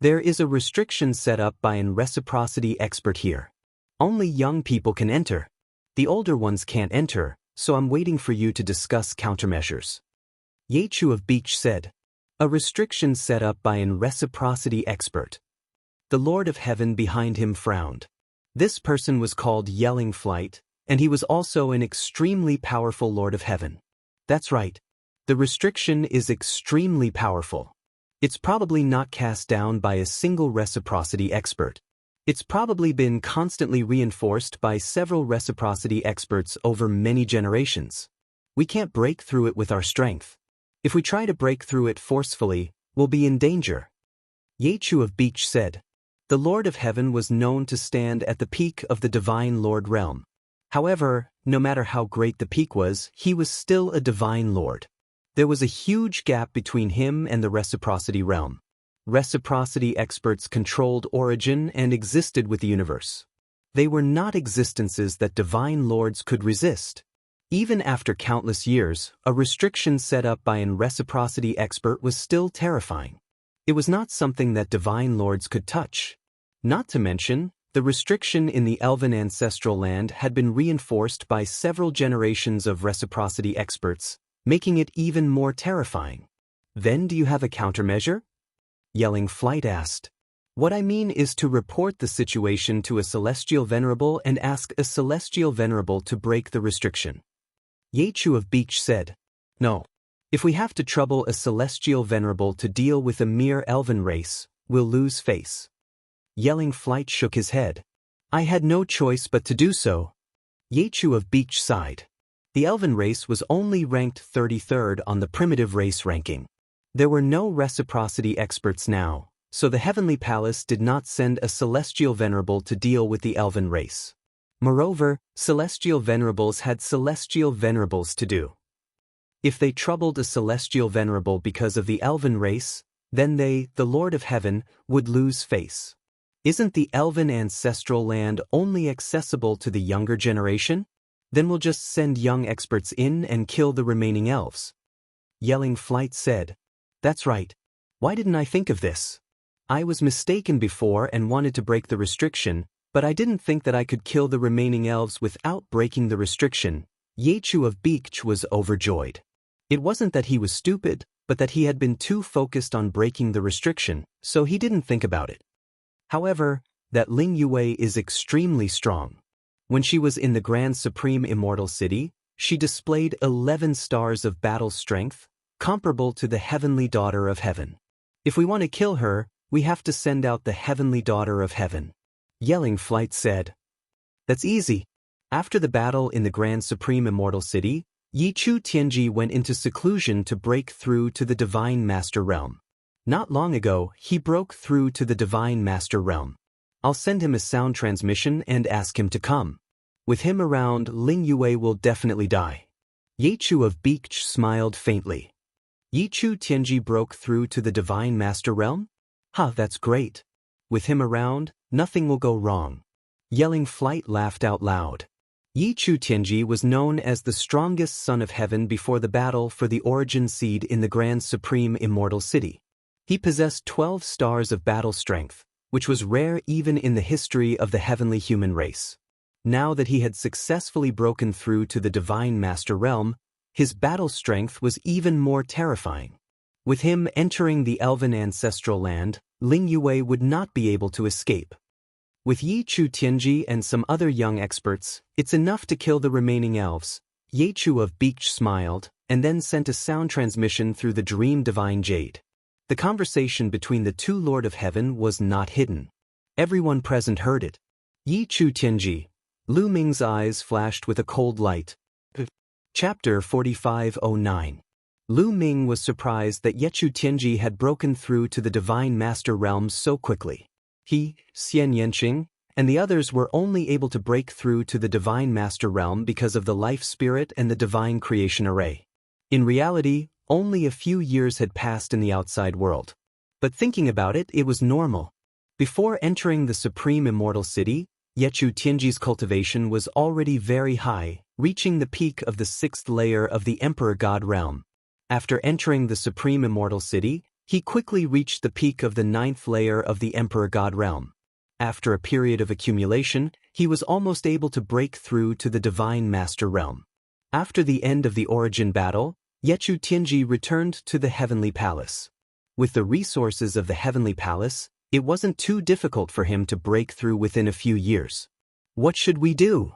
There is a restriction set up by an reciprocity expert here. Only young people can enter. The older ones can't enter, so I'm waiting for you to discuss countermeasures. Yechu of Beach said. A restriction set up by an reciprocity expert. The Lord of Heaven behind him frowned. This person was called Yelling Flight, and he was also an extremely powerful Lord of Heaven. That's right. The restriction is extremely powerful. It's probably not cast down by a single reciprocity expert. It's probably been constantly reinforced by several reciprocity experts over many generations. We can't break through it with our strength. If we try to break through it forcefully, we'll be in danger. Yechu of Beach said. The Lord of Heaven was known to stand at the peak of the Divine Lord realm. However, no matter how great the peak was, he was still a Divine Lord. There was a huge gap between him and the reciprocity realm. Reciprocity experts controlled origin and existed with the universe. They were not existences that Divine Lords could resist. Even after countless years, a restriction set up by an reciprocity expert was still terrifying. It was not something that Divine Lords could touch. Not to mention, the restriction in the elven ancestral land had been reinforced by several generations of reciprocity experts, making it even more terrifying. Then do you have a countermeasure? Yelling Flight asked. What I mean is to report the situation to a celestial venerable and ask a celestial venerable to break the restriction. Yechu of Beach said. No. If we have to trouble a celestial venerable to deal with a mere elven race, we'll lose face. Yelling Flight shook his head. I had no choice but to do so. Yechu of Beach sighed. The elven race was only ranked 33rd on the primitive race ranking. There were no reciprocity experts now, so the heavenly palace did not send a celestial venerable to deal with the elven race. Moreover, celestial venerables had celestial venerables to do. If they troubled a celestial venerable because of the elven race, then they, the Lord of Heaven, would lose face. Isn't the elven ancestral land only accessible to the younger generation? Then we'll just send young experts in and kill the remaining elves. Yelling Flight said. That's right. Why didn't I think of this? I was mistaken before and wanted to break the restriction, but I didn't think that I could kill the remaining elves without breaking the restriction. Yechu of Beach was overjoyed. It wasn't that he was stupid, but that he had been too focused on breaking the restriction, so he didn't think about it. However, that Ling Yue is extremely strong. When she was in the Grand Supreme Immortal City, she displayed 11 stars of battle strength, comparable to the Heavenly Daughter of Heaven. If we want to kill her, we have to send out the Heavenly Daughter of Heaven. Yelling Flight said. That's easy. After the battle in the Grand Supreme Immortal City, Yichu Tianji went into seclusion to break through to the Divine Master Realm. Not long ago, he broke through to the Divine Master Realm. I'll send him a sound transmission and ask him to come. With him around, Ling Yue will definitely die. Yichu of Beach smiled faintly. Yichu Tianji broke through to the Divine Master Realm? That's great. With him around, nothing will go wrong. Yelling Flight laughed out loud. Yichu Tianji was known as the strongest son of heaven before the battle for the origin seed in the Grand Supreme Immortal City. He possessed 12 stars of battle strength, which was rare even in the history of the heavenly human race. Now that he had successfully broken through to the Divine Master Realm, his battle strength was even more terrifying. With him entering the elven ancestral land, Ling Yue would not be able to escape. With Yichu Tianji and some other young experts, it's enough to kill the remaining elves. Yichu of Beach smiled, and then sent a sound transmission through the Dream Divine Jade. The conversation between the two Lord of Heaven was not hidden. Everyone present heard it. Yichu Tianji. Lu Ming's eyes flashed with a cold light. Chapter 4509. Lu Ming was surprised that Yichu Tianji had broken through to the Divine Master Realms so quickly. He, Xian Yanqing, and the others were only able to break through to the Divine Master Realm because of the Life Spirit and the Divine Creation Array. In reality, only a few years had passed in the outside world. But thinking about it, it was normal. Before entering the Supreme Immortal City, Yichu Tianji's cultivation was already very high, reaching the peak of the 6th layer of the Emperor God realm. After entering the Supreme Immortal City, he quickly reached the peak of the 9th layer of the Emperor God realm. After a period of accumulation, he was almost able to break through to the Divine Master Realm. After the end of the origin battle, Yichu Tianji returned to the Heavenly Palace. With the resources of the Heavenly Palace, it wasn't too difficult for him to break through within a few years. What should we do?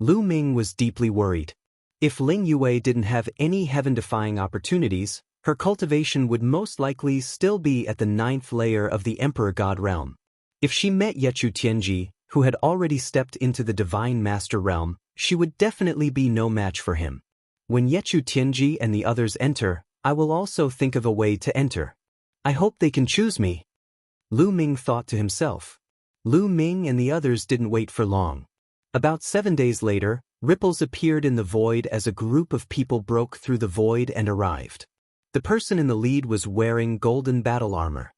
Lu Ming was deeply worried. If Ling Yue didn't have any heaven-defying opportunities, her cultivation would most likely still be at the 9th layer of the Emperor God realm. If she met Yichu Tianji, who had already stepped into the Divine Master realm, she would definitely be no match for him. When Yichu Tianji and the others enter, I will also think of a way to enter. I hope they can choose me. Lu Ming thought to himself. Lu Ming and the others didn't wait for long. About 7 days later, ripples appeared in the void as a group of people broke through the void and arrived. The person in the lead was wearing golden battle armor.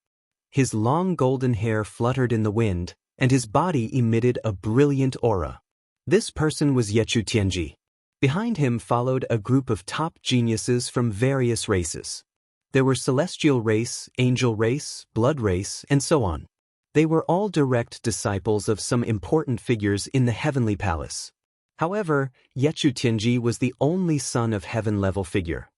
His long golden hair fluttered in the wind, and his body emitted a brilliant aura. This person was Yichu Tianji. Behind him followed a group of top geniuses from various races. There were celestial race, angel race, blood race, and so on. They were all direct disciples of some important figures in the Heavenly Palace. However, Yichu Tianji was the only son of heaven-level figure.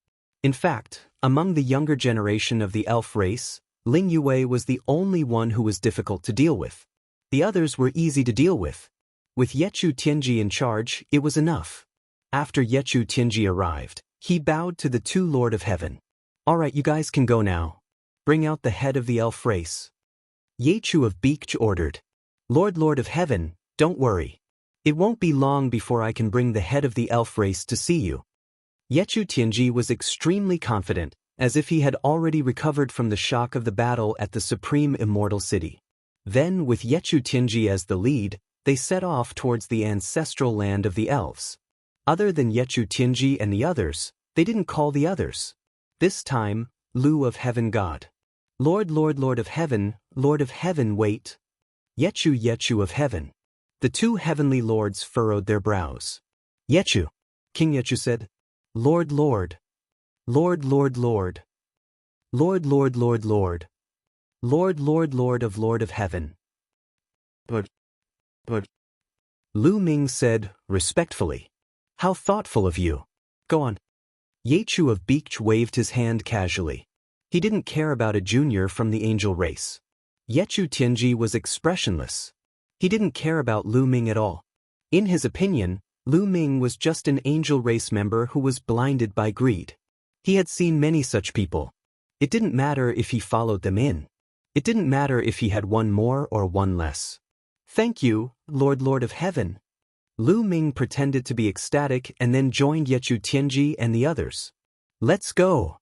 In fact, among the younger generation of the elf race, Ling Yue was the only one who was difficult to deal with. The others were easy to deal with. With Yichu Tianji in charge, it was enough. After Yichu Tianji arrived, he bowed to the two Lord of Heaven. All right, you guys can go now. Bring out the head of the elf race. Yichu of Beach ordered. Lord of Heaven, don't worry. It won't be long before I can bring the head of the elf race to see you. Yichu Tianji was extremely confident, as if he had already recovered from the shock of the battle at the Supreme Immortal City. Then, with Yichu Tianji as the lead, they set off towards the ancestral land of the elves. Other than Yichu Tianji and the others, they didn't call the others. This time, Lu of Heaven God. Lord of Heaven, wait. Yichu of Heaven. The two heavenly lords furrowed their brows. Yichu. King Yichu said. Lord. Lord of Lord of Heaven. But. Lu Ming said, respectfully. How thoughtful of you. Go on. Yichu of Beach waved his hand casually. He didn't care about a junior from the angel race. Yechu Tianji was expressionless. He didn't care about Lu Ming at all. In his opinion, Lu Ming was just an angel race member who was blinded by greed. He had seen many such people. It didn't matter if he followed them in. It didn't matter if he had one more or one less. Thank you, Lord of Heaven. Lu Ming pretended to be ecstatic and then joined Yechu Tianji and the others. Let's go.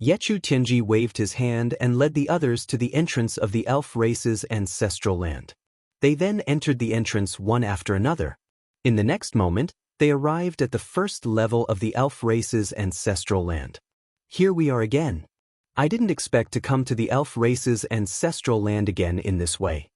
Yechu Tianji waved his hand and led the others to the entrance of the elf race's ancestral land. They then entered the entrance one after another. In the next moment, they arrived at the first level of the elf race's ancestral land. Here we are again. I didn't expect to come to the elf race's ancestral land again in this way.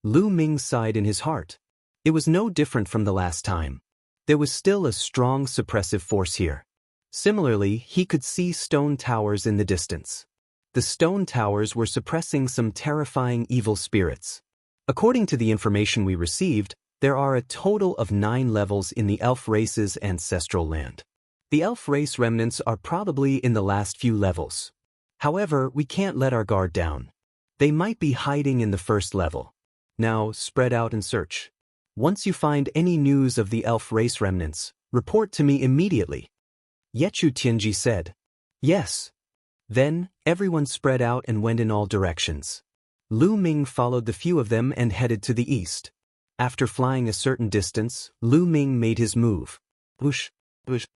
Lu Ming sighed in his heart. It was no different from the last time. There was still a strong suppressive force here. Similarly, he could see stone towers in the distance. The stone towers were suppressing some terrifying evil spirits. According to the information we received, there are a total of 9 levels in the elf race's ancestral land. The elf race remnants are probably in the last few levels. However, we can't let our guard down. They might be hiding in the first level. Now, spread out and search. Once you find any news of the elf race remnants, report to me immediately. Yechu Tianji said. Yes. Then, everyone spread out and went in all directions. Lu Ming followed the few of them and headed to the east. After flying a certain distance, Lu Ming made his move. Whoosh, whoosh.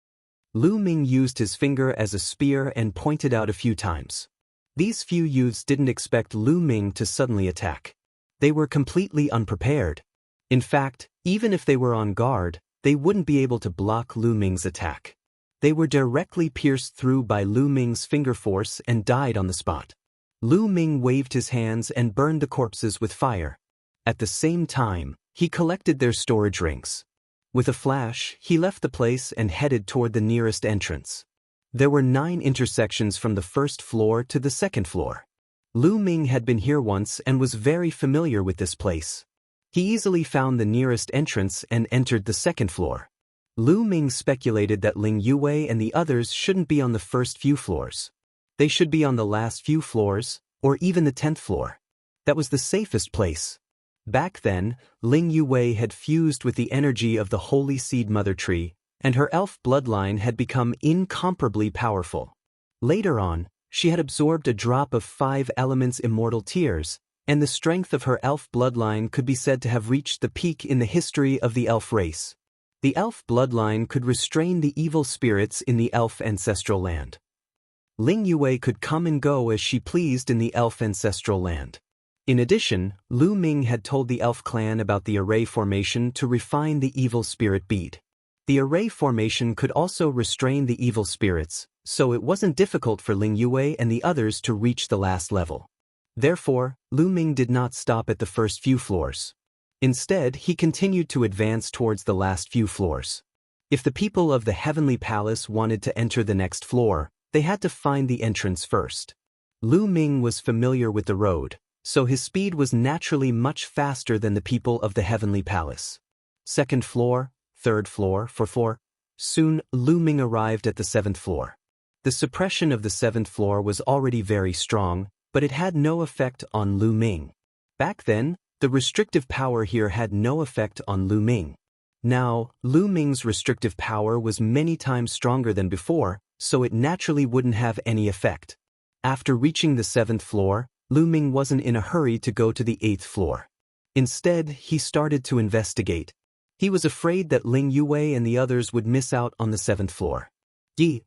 Lu Ming used his finger as a spear and pointed out a few times. These few youths didn't expect Lu Ming to suddenly attack. They were completely unprepared. In fact, even if they were on guard, they wouldn't be able to block Lu Ming's attack. They were directly pierced through by Lu Ming's finger force and died on the spot. Lu Ming waved his hands and burned the corpses with fire. At the same time, he collected their storage rings. With a flash, he left the place and headed toward the nearest entrance. There were 9 intersections from the first floor to the second floor. Lu Ming had been here once and was very familiar with this place. He easily found the nearest entrance and entered the second floor. Lu Ming speculated that Ling Yue and the others shouldn't be on the first few floors. They should be on the last few floors, or even the 10th floor. That was the safest place. Back then, Ling Yue had fused with the energy of the Holy Seed Mother Tree, and her elf bloodline had become incomparably powerful. Later on, she had absorbed a drop of 5 elements immortal tears, and the strength of her elf bloodline could be said to have reached the peak in the history of the elf race. The elf bloodline could restrain the evil spirits in the elf ancestral land. Ling Yue could come and go as she pleased in the elf ancestral land. In addition, Lu Ming had told the elf clan about the array formation to refine the evil spirit bead. The array formation could also restrain the evil spirits, so it wasn't difficult for Ling Yue and the others to reach the last level. Therefore, Lu Ming did not stop at the first few floors. Instead, he continued to advance towards the last few floors. If the people of the Heavenly Palace wanted to enter the next floor, they had to find the entrance first. Lu Ming was familiar with the road, so his speed was naturally much faster than the people of the Heavenly Palace. Second floor, third floor, fourth floor. Soon, Lu Ming arrived at the 7th floor. The suppression of the 7th floor was already very strong, but it had no effect on Lu Ming. Back then, the restrictive power here had no effect on Lu Ming. Now, Lu Ming's restrictive power was many times stronger than before, so it naturally wouldn't have any effect. After reaching the 7th floor, Lu Ming wasn't in a hurry to go to the 8th floor. Instead, he started to investigate. He was afraid that Ling Yue and the others would miss out on the 7th floor. Yi!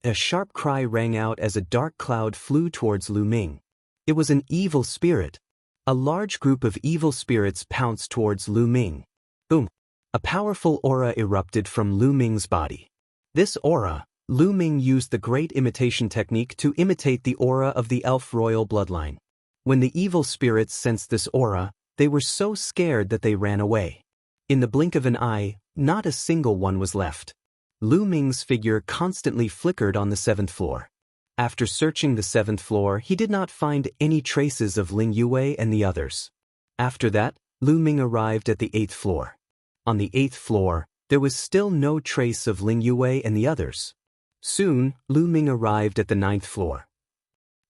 A sharp cry rang out as a dark cloud flew towards Lu Ming. It was an evil spirit. A large group of evil spirits pounced towards Lu Ming. Boom! A powerful aura erupted from Lu Ming's body. This aura, Lu Ming used the Great Imitation technique to imitate the aura of the elf royal bloodline. When the evil spirits sensed this aura, they were so scared that they ran away. In the blink of an eye, not a single one was left. Lu Ming's figure constantly flickered on the 7th floor. After searching the 7th floor, he did not find any traces of Ling Yue and the others. After that, Lu Ming arrived at the 8th floor. On the 8th floor, there was still no trace of Ling Yue and the others. Soon, Lu Ming arrived at the 9th floor.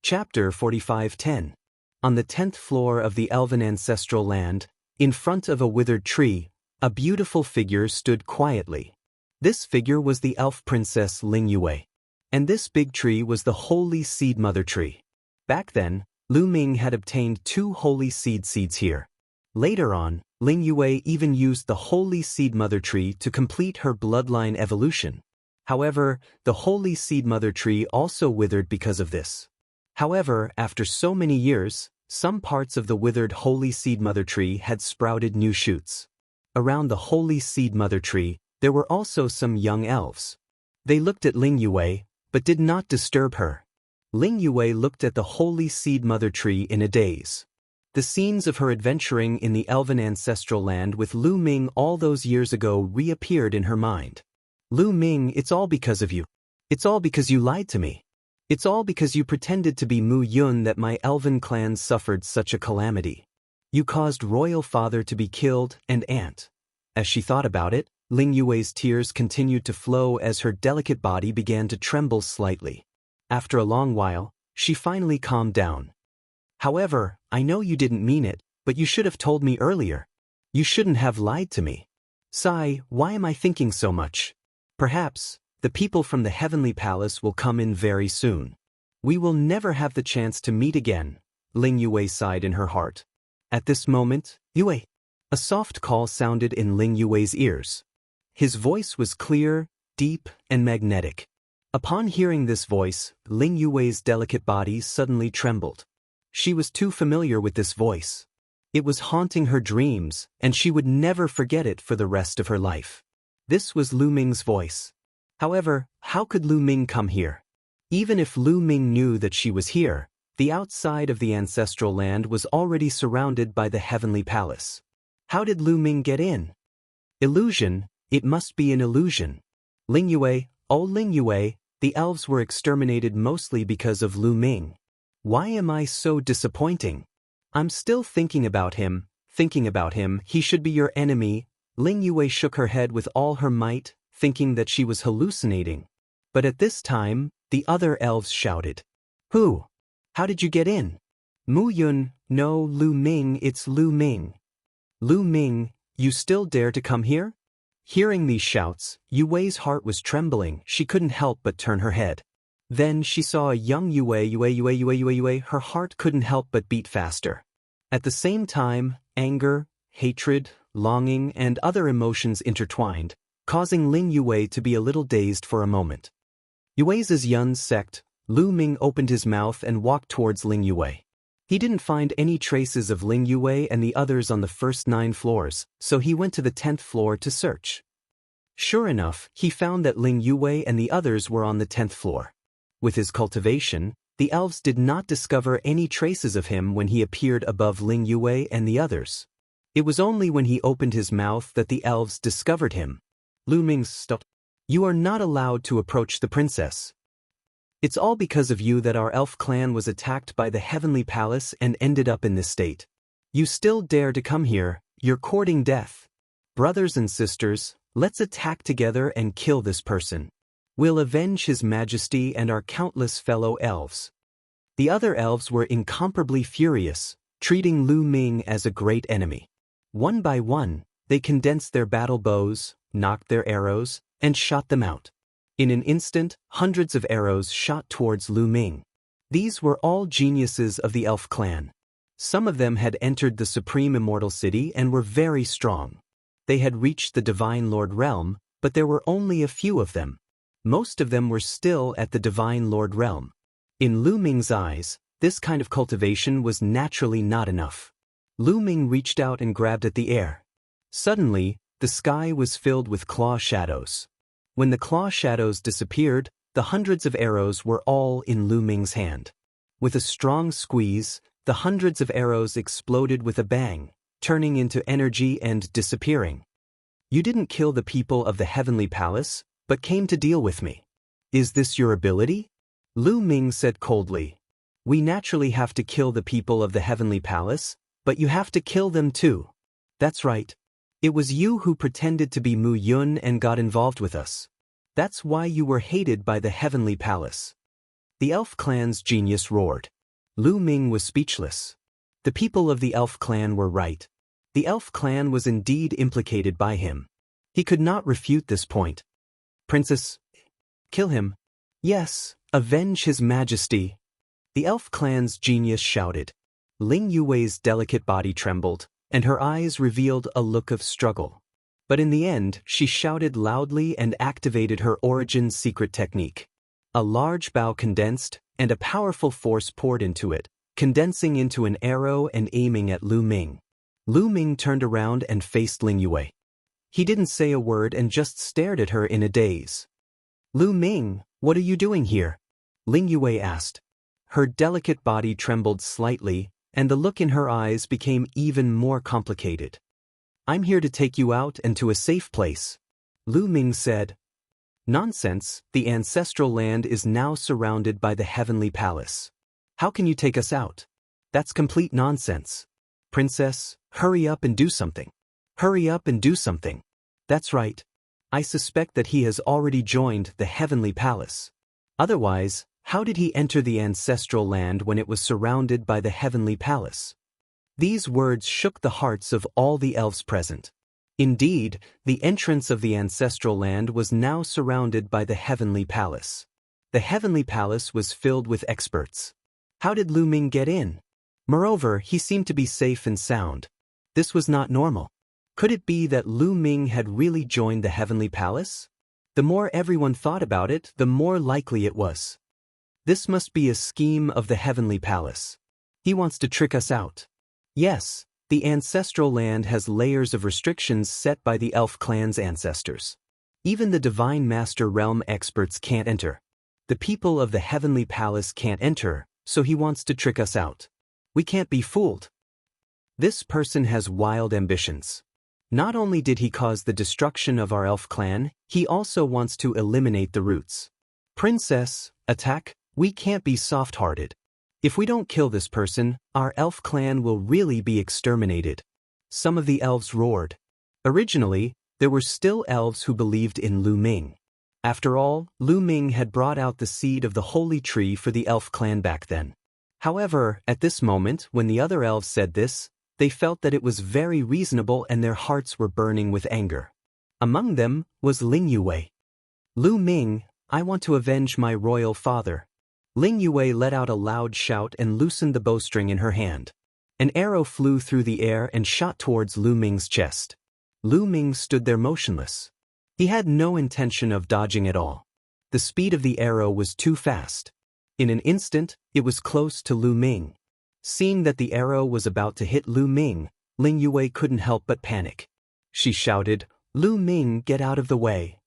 Chapter 45:10. On the 10th floor of the elven ancestral land, in front of a withered tree, a beautiful figure stood quietly. This figure was the elf princess Lingyue. And this big tree was the holy seed mother tree. Back then, Lu Ming had obtained 2 holy seeds here. Later on, Lingyue even used the holy seed mother tree to complete her bloodline evolution. However, the holy seed mother tree also withered because of this. However, after so many years, some parts of the withered holy seed mother tree had sprouted new shoots. Around the holy seed mother tree, there were also some young elves. They looked at Lingyue, but did not disturb her. Lingyue looked at the holy seed mother tree in a daze. The scenes of her adventuring in the elven ancestral land with Lu Ming all those years ago reappeared in her mind. Lu Ming, it's all because of you. It's all because you lied to me. It's all because you pretended to be Mu Yun that my elven clan suffered such a calamity. You caused royal father to be killed and aunt. As she thought about it, Lingyue's tears continued to flow as her delicate body began to tremble slightly. After a long while, she finally calmed down. However, I know you didn't mean it, but you should have told me earlier. You shouldn't have lied to me. Sigh, why am I thinking so much? Perhaps, the people from the heavenly palace will come in very soon. We will never have the chance to meet again, Lingyue sighed in her heart. At this moment, Yue. A soft call sounded in Lingyue's ears. His voice was clear, deep, and magnetic. Upon hearing this voice, Lingyue's delicate body suddenly trembled. She was too familiar with this voice. It was haunting her dreams, and she would never forget it for the rest of her life. This was Lu Ming's voice. However, how could Lu Ming come here? Even if Lu Ming knew that she was here, the outside of the ancestral land was already surrounded by the heavenly palace. How did Lu Ming get in? Illusion, it must be an illusion. Lingyue, oh Lingyue, the elves were exterminated mostly because of Lu Ming. Why am I so disappointing? I'm still thinking about him, he should be your enemy. Lingyue shook her head with all her might, thinking that she was hallucinating. But at this time, the other elves shouted. Who? How did you get in? Mu Yun, no, Lu Ming, it's Lu Ming. Lu Ming, you still dare to come here? Hearing these shouts, Yue's heart was trembling, she couldn't help but turn her head. Then she saw a young Yue, her heart couldn't help but beat faster. At the same time, anger, hatred, longing, and other emotions intertwined, causing Lingyue to be a little dazed for a moment. Yue's Yun's sect, Lu Ming opened his mouth and walked towards Lingyue. He didn't find any traces of Lingyue and the others on the first 9 floors, so he went to the 10th floor to search. Sure enough, he found that Lingyue and the others were on the 10th floor. With his cultivation, the elves did not discover any traces of him when he appeared above Lingyue and the others. It was only when he opened his mouth that the elves discovered him. Lu Ming stopped. You are not allowed to approach the princess. It's all because of you that our elf clan was attacked by the heavenly palace and ended up in this state. You still dare to come here, you're courting death. Brothers and sisters, let's attack together and kill this person. We'll avenge his majesty and our countless fellow elves. The other elves were incomparably furious, treating Lu Ming as a great enemy. One by one, they condensed their battle bows, knocked their arrows, and shot them out. In an instant, hundreds of arrows shot towards Lu Ming. These were all geniuses of the elf clan. Some of them had entered the supreme immortal city and were very strong. They had reached the Divine Lord realm, but there were only a few of them. Most of them were still at the Divine Lord realm. In Lu Ming's eyes, this kind of cultivation was naturally not enough. Lu Ming reached out and grabbed at the air. Suddenly, the sky was filled with claw shadows. When the claw shadows disappeared, the hundreds of arrows were all in Lu Ming's hand. With a strong squeeze, the hundreds of arrows exploded with a bang, turning into energy and disappearing. You didn't kill the people of the heavenly palace, but came to deal with me. Is this your ability? Lu Ming said coldly. We naturally have to kill the people of the heavenly palace, but you have to kill them too. That's right. It was you who pretended to be Mu Yun and got involved with us. That's why you were hated by the heavenly palace. The elf clan's genius roared. Lu Ming was speechless. The people of the elf clan were right. The elf clan was indeed implicated by him. He could not refute this point. Princess, kill him. Yes, avenge his majesty. The elf clan's genius shouted. Ling Yuwei's delicate body trembled, and her eyes revealed a look of struggle. But in the end, she shouted loudly and activated her origin's secret technique. A large bow condensed, and a powerful force poured into it, condensing into an arrow and aiming at Lu Ming. Lu Ming turned around and faced Ling Yue. He didn't say a word and just stared at her in a daze. Lu Ming, what are you doing here? Ling Yue asked. Her delicate body trembled slightly, and the look in her eyes became even more complicated. I'm here to take you out and to a safe place. Lu Ming said. Nonsense, the ancestral land is now surrounded by the heavenly palace. How can you take us out? That's complete nonsense. Princess, hurry up and do something. Hurry up and do something. That's right. I suspect that he has already joined the heavenly palace. Otherwise, how did he enter the ancestral land when it was surrounded by the heavenly palace? These words shook the hearts of all the elves present. Indeed, the entrance of the ancestral land was now surrounded by the heavenly palace. The heavenly palace was filled with experts. How did Lu Ming get in? Moreover, he seemed to be safe and sound. This was not normal. Could it be that Lu Ming had really joined the heavenly palace? The more everyone thought about it, the more likely it was. This must be a scheme of the heavenly palace. He wants to trick us out. Yes, the ancestral land has layers of restrictions set by the elf clan's ancestors. Even the divine master realm experts can't enter. The people of the heavenly palace can't enter, so he wants to trick us out. We can't be fooled. This person has wild ambitions. Not only did he cause the destruction of our elf clan, he also wants to eliminate the roots. Princess, attack, we can't be soft-hearted. If we don't kill this person, our elf clan will really be exterminated. Some of the elves roared. Originally, there were still elves who believed in Lu Ming. After all, Lu Ming had brought out the seed of the holy tree for the elf clan back then. However, at this moment, when the other elves said this, they felt that it was very reasonable and their hearts were burning with anger. Among them was Ling Yue. Lu Ming, I want to avenge my royal father. Ling Yue let out a loud shout and loosened the bowstring in her hand. An arrow flew through the air and shot towards Lu Ming's chest. Lu Ming stood there motionless. He had no intention of dodging at all. The speed of the arrow was too fast. In an instant, it was close to Lu Ming. Seeing that the arrow was about to hit Lu Ming, Ling Yue couldn't help but panic. She shouted, Lu Ming, get out of the way.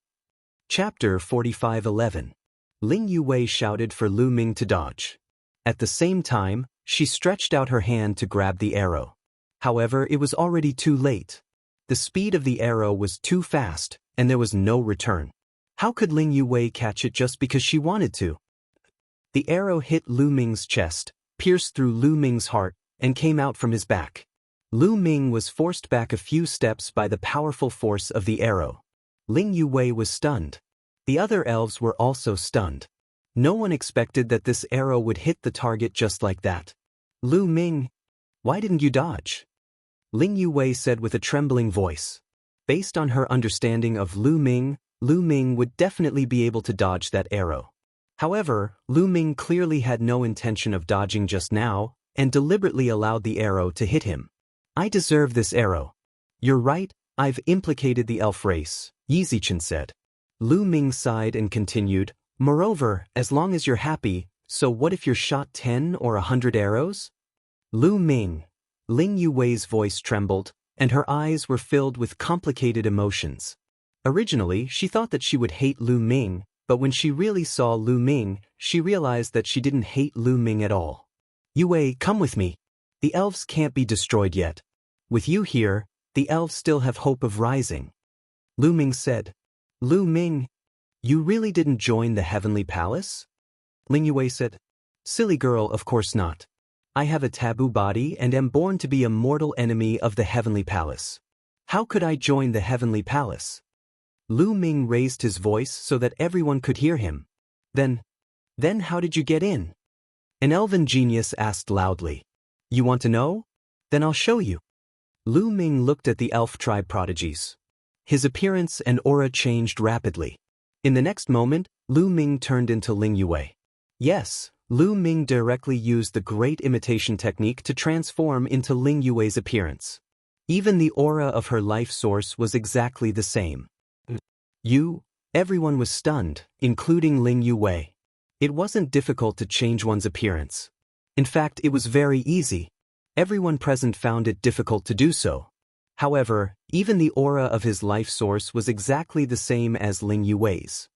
Chapter 45:11. Ling Yue shouted for Lu Ming to dodge. At the same time, she stretched out her hand to grab the arrow. However, it was already too late. The speed of the arrow was too fast, and there was no return. How could Ling Yue catch it just because she wanted to? The arrow hit Lu Ming's chest, pierced through Lu Ming's heart, and came out from his back. Lu Ming was forced back a few steps by the powerful force of the arrow. Ling Yue was stunned. The other elves were also stunned. No one expected that this arrow would hit the target just like that. Lu Ming, why didn't you dodge? Ling Yue said with a trembling voice. Based on her understanding of Lu Ming would definitely be able to dodge that arrow. However, Lu Ming clearly had no intention of dodging just now, and deliberately allowed the arrow to hit him. I deserve this arrow. You're right, I've implicated the elf race, Yizichen said. Lu Ming sighed and continued, moreover, as long as you're happy, so what if you're shot 10 or 100 arrows? Lu Ming. Ling Yue's voice trembled, and her eyes were filled with complicated emotions. Originally, she thought that she would hate Lu Ming, but when she really saw Lu Ming, she realized that she didn't hate Lu Ming at all. Yue, come with me. The elves can't be destroyed yet. With you here, the elves still have hope of rising. Lu Ming said. Lu Ming, you really didn't join the heavenly palace? Ling Yue said. Silly girl, of course not. I have a taboo body and am born to be a mortal enemy of the heavenly palace. How could I join the heavenly palace? Lu Ming raised his voice so that everyone could hear him. Then how did you get in? An elven genius asked loudly. You want to know? Then I'll show you. Lu Ming looked at the elf tribe prodigies. His appearance and aura changed rapidly. In the next moment, Lu Ming turned into Ling Yue. Yes, Lu Ming directly used the great imitation technique to transform into Ling Yue's appearance. Even the aura of her life source was exactly the same. Everyone was stunned, including Ling Yue. It wasn't difficult to change one's appearance. In fact, it was very easy. Everyone present found it difficult to do so. However, even the aura of his life source was exactly the same as Ling Yue's.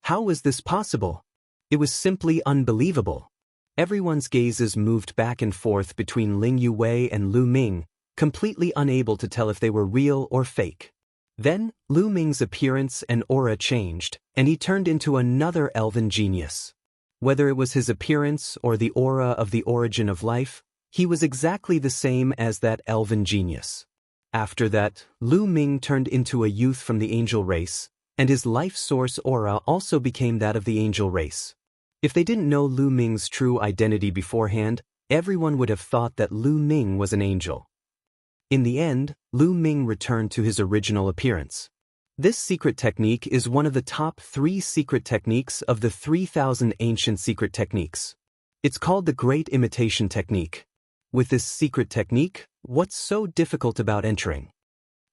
How was this possible? It was simply unbelievable. Everyone's gazes moved back and forth between Ling Yue and Lu Ming, completely unable to tell if they were real or fake. Then, Lu Ming's appearance and aura changed, and he turned into another elven genius. Whether it was his appearance or the aura of the origin of life, he was exactly the same as that elven genius. After that, Lu Ming turned into a youth from the angel race, and his life source aura also became that of the angel race. If they didn't know Lu Ming's true identity beforehand, everyone would have thought that Lu Ming was an angel. In the end, Lu Ming returned to his original appearance. This secret technique is one of the top 3 secret techniques of the 3,000 ancient secret techniques. It's called the Great Imitation Technique. With this secret technique, what's so difficult about entering?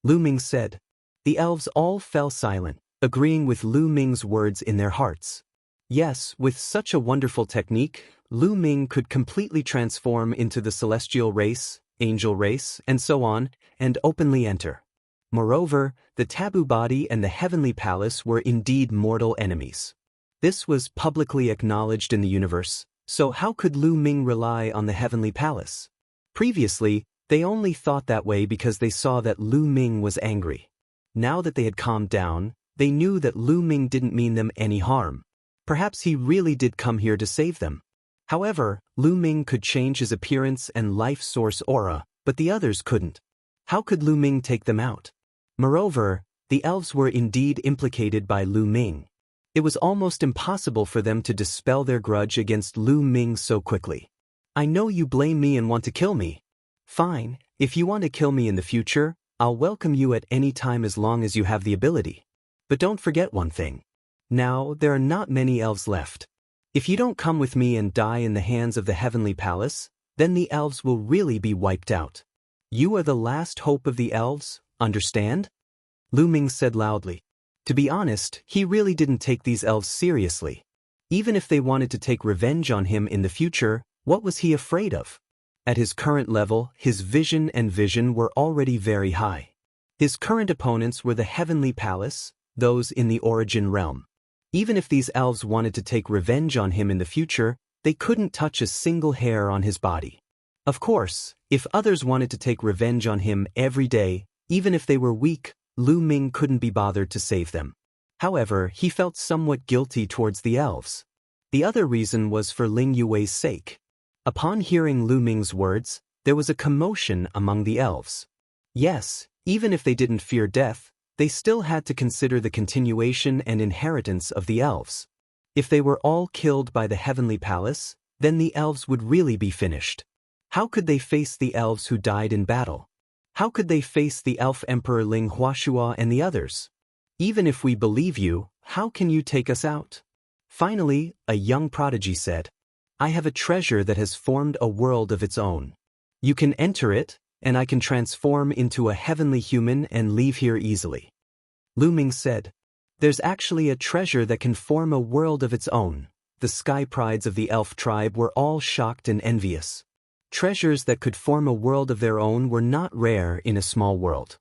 Lu Ming said. The elves all fell silent, agreeing with Lu Ming's words in their hearts. Yes, with such a wonderful technique, Lu Ming could completely transform into the celestial race, angel race, and so on, and openly enter. Moreover, the taboo body and the heavenly palace were indeed mortal enemies. This was publicly acknowledged in the universe, so how could Lu Ming rely on the heavenly palace? Previously, they only thought that way because they saw that Lu Ming was angry. Now that they had calmed down, they knew that Lu Ming didn't mean them any harm. Perhaps he really did come here to save them. However, Lu Ming could change his appearance and life source aura, but the others couldn't. How could Lu Ming take them out? Moreover, the elves were indeed implicated by Lu Ming. It was almost impossible for them to dispel their grudge against Lu Ming so quickly. I know you blame me and want to kill me. Fine, if you want to kill me in the future, I'll welcome you at any time as long as you have the ability. But don't forget one thing. Now, there are not many elves left. If you don't come with me and die in the hands of the heavenly palace, then the elves will really be wiped out. You are the last hope of the elves, understand? Lu Ming said loudly. To be honest, he really didn't take these elves seriously. Even if they wanted to take revenge on him in the future, what was he afraid of? At his current level, his vision and vision were already very high. His current opponents were the heavenly palace, those in the origin realm. Even if these elves wanted to take revenge on him in the future, they couldn't touch a single hair on his body. Of course, if others wanted to take revenge on him every day, even if they were weak, Lu Ming couldn't be bothered to save them. However, he felt somewhat guilty towards the elves. The other reason was for Ling Yue's sake. Upon hearing Lu Ming's words, there was a commotion among the elves. Yes, even if they didn't fear death, they still had to consider the continuation and inheritance of the elves. If they were all killed by the heavenly palace, then the elves would really be finished. How could they face the elves who died in battle? How could they face the elf emperor Ling Huashua and the others? Even if we believe you, how can you take us out? Finally, a young prodigy said, I have a treasure that has formed a world of its own. You can enter it, and I can transform into a heavenly human and leave here easily. Lu Ming said, There's actually a treasure that can form a world of its own. The sky prides of the elf tribe were all shocked and envious. Treasures that could form a world of their own were not rare in a small world.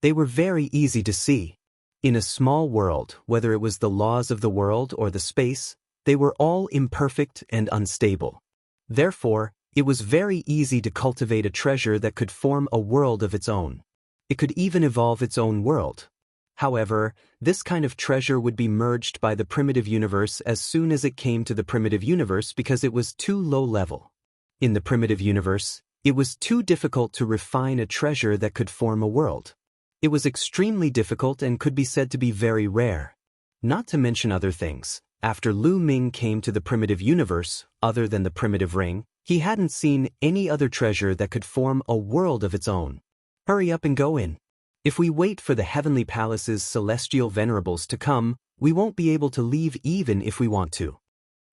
They were very easy to see. In a small world, whether it was the laws of the world or the space, they were all imperfect and unstable. Therefore, it was very easy to cultivate a treasure that could form a world of its own. It could even evolve its own world. However, this kind of treasure would be merged by the primitive universe as soon as it came to the primitive universe because it was too low level. In the primitive universe, it was too difficult to refine a treasure that could form a world. It was extremely difficult and could be said to be very rare. Not to mention other things, after Lu Ming came to the primitive universe, other than the primitive ring, he hadn't seen any other treasure that could form a world of its own. Hurry up and go in. If we wait for the heavenly palace's celestial venerables to come, we won't be able to leave even if we want to.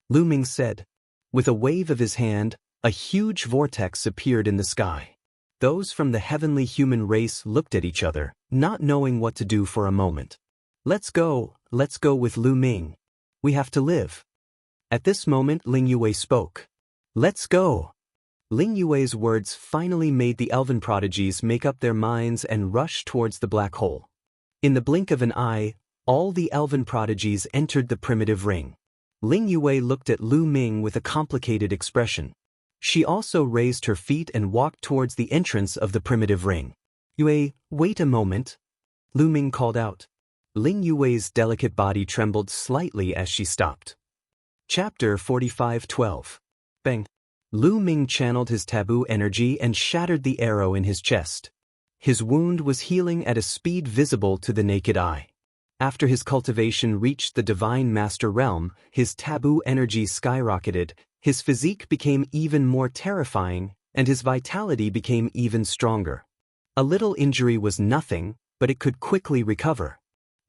Lu Ming said. With a wave of his hand, a huge vortex appeared in the sky. Those from the heavenly human race looked at each other, not knowing what to do for a moment. Let's go with Lu Ming. We have to live. At this moment Ling Yue spoke. Let's go. Ling Yue's words finally made the elven prodigies make up their minds and rush towards the black hole. In the blink of an eye, all the elven prodigies entered the primitive ring. Ling Yue looked at Lu Ming with a complicated expression. She also raised her feet and walked towards the entrance of the primitive ring. Yue, wait a moment. Lu Ming called out. Ling Yue's delicate body trembled slightly as she stopped. Chapter 45:12. Bang. Lu Ming channeled his taboo energy and shattered the arrow in his chest. His wound was healing at a speed visible to the naked eye. After his cultivation reached the Divine Master Realm, his taboo energy skyrocketed, his physique became even more terrifying, and his vitality became even stronger. A little injury was nothing, but it could quickly recover.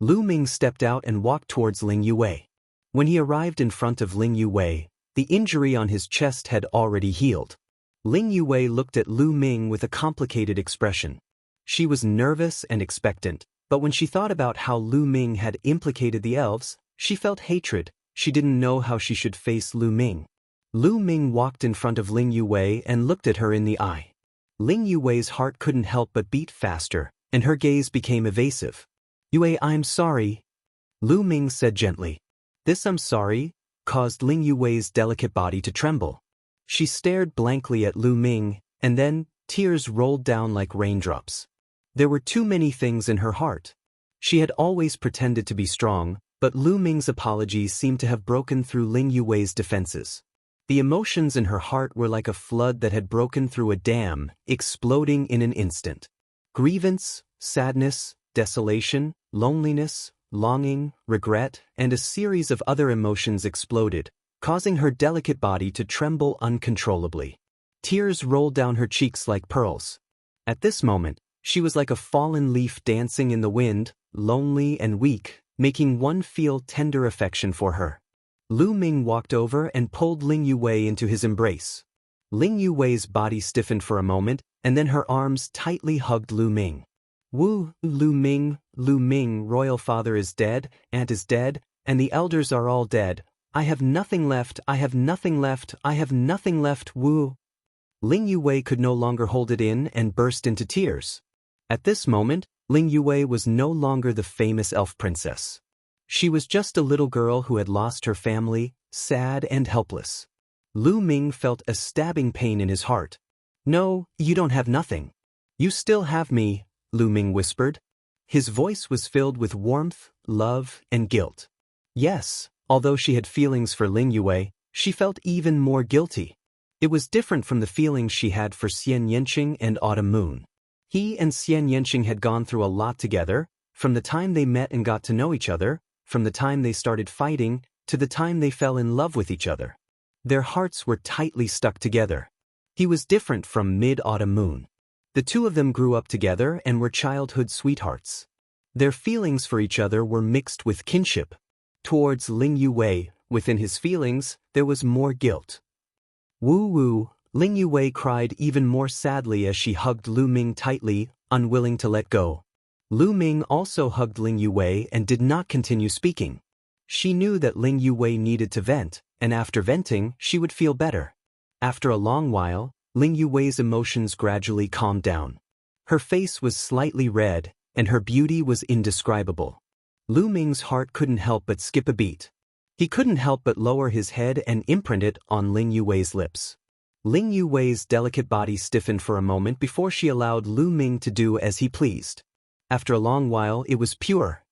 Lu Ming stepped out and walked towards Ling Yue. When he arrived in front of Ling Yue, the injury on his chest had already healed. Ling Yue looked at Lu Ming with a complicated expression. She was nervous and expectant, but when she thought about how Lu Ming had implicated the elves, she felt hatred. She didn't know how she should face Lu Ming. Lu Ming walked in front of Ling Yue and looked at her in the eye. Ling Yue's heart couldn't help but beat faster, and her gaze became evasive. Yue, I'm sorry. Lu Ming said gently. This I'm sorry caused Ling Yue's delicate body to tremble. She stared blankly at Lu Ming, and then tears rolled down like raindrops. There were too many things in her heart. She had always pretended to be strong, but Lu Ming's apologies seemed to have broken through Ling Yue's defenses. The emotions in her heart were like a flood that had broken through a dam, exploding in an instant. Grievance, sadness, desolation, loneliness, longing, regret, and a series of other emotions exploded, causing her delicate body to tremble uncontrollably. Tears rolled down her cheeks like pearls. At this moment, she was like a fallen leaf dancing in the wind, lonely and weak, making one feel tender affection for her. Lu Ming walked over and pulled Ling Yue into his embrace. Ling Yue's body stiffened for a moment, and then her arms tightly hugged Lu Ming. Lu Ming, royal father is dead, aunt is dead, and the elders are all dead. I have nothing left, I have nothing left, I have nothing left, woo. Ling Yue could no longer hold it in and burst into tears. At this moment, Ling Yue was no longer the famous elf princess. She was just a little girl who had lost her family, sad and helpless. Lu Ming felt a stabbing pain in his heart. No, you don't have nothing. You still have me, Lu Ming whispered. His voice was filled with warmth, love, and guilt. Yes, although she had feelings for Ling Yue, she felt even more guilty. It was different from the feelings she had for Xian Yanqing and Autumn Moon. He and Xian Yanqing had gone through a lot together, from the time they met and got to know each other, from the time they started fighting, to the time they fell in love with each other. Their hearts were tightly stuck together. He was different from Mid-Autumn Moon. The two of them grew up together and were childhood sweethearts. Their feelings for each other were mixed with kinship. Towards Ling Yue, within his feelings, there was more guilt. Woo, Ling Yue cried even more sadly as she hugged Lu Ming tightly, unwilling to let go. Lu Ming also hugged Ling Yue and did not continue speaking. She knew that Ling Yue needed to vent, and after venting, she would feel better. After a long while, Ling Yue's emotions gradually calmed down. Her face was slightly red, and her beauty was indescribable. Lu Ming's heart couldn't help but skip a beat. He couldn't help but lower his head and imprint it on Ling Yue's lips. Ling Yue's delicate body stiffened for a moment before she allowed Lu Ming to do as he pleased. After a long while, it was pure.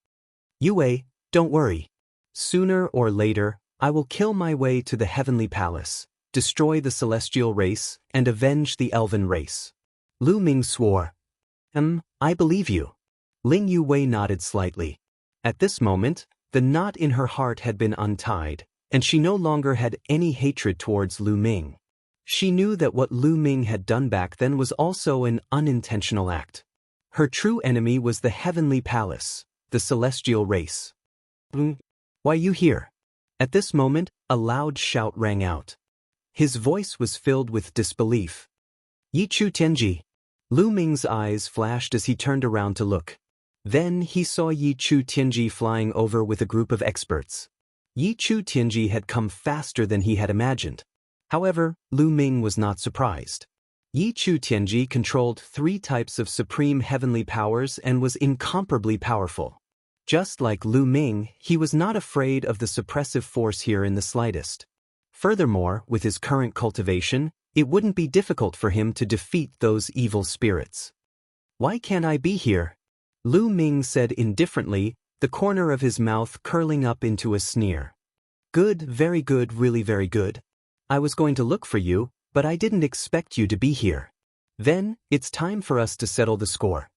Yue, don't worry. Sooner or later, I will kill my way to the heavenly palace, destroy the celestial race, and avenge the elven race. Lu Ming swore. I believe you. Ling Yue nodded slightly. At this moment, the knot in her heart had been untied, and she no longer had any hatred towards Lu Ming. She knew that what Lu Ming had done back then was also an unintentional act. Her true enemy was the heavenly palace, the celestial race. Why you here? At this moment, a loud shout rang out. His voice was filled with disbelief. Yi Chu Tianji. Lu Ming's eyes flashed as he turned around to look. Then he saw Yi Chu Tianji flying over with a group of experts. Yi Chu Tianji had come faster than he had imagined. However, Lu Ming was not surprised. Yi Chu Tianji controlled 3 types of supreme heavenly powers and was incomparably powerful. Just like Lu Ming, he was not afraid of the suppressive force here in the slightest. Furthermore, with his current cultivation, it wouldn't be difficult for him to defeat those evil spirits. Why can't I be here? Lu Ming said indifferently, the corner of his mouth curling up into a sneer. Good, very good, really very good. I was going to look for you, but I didn't expect you to be here. Then, it's time for us to settle the score.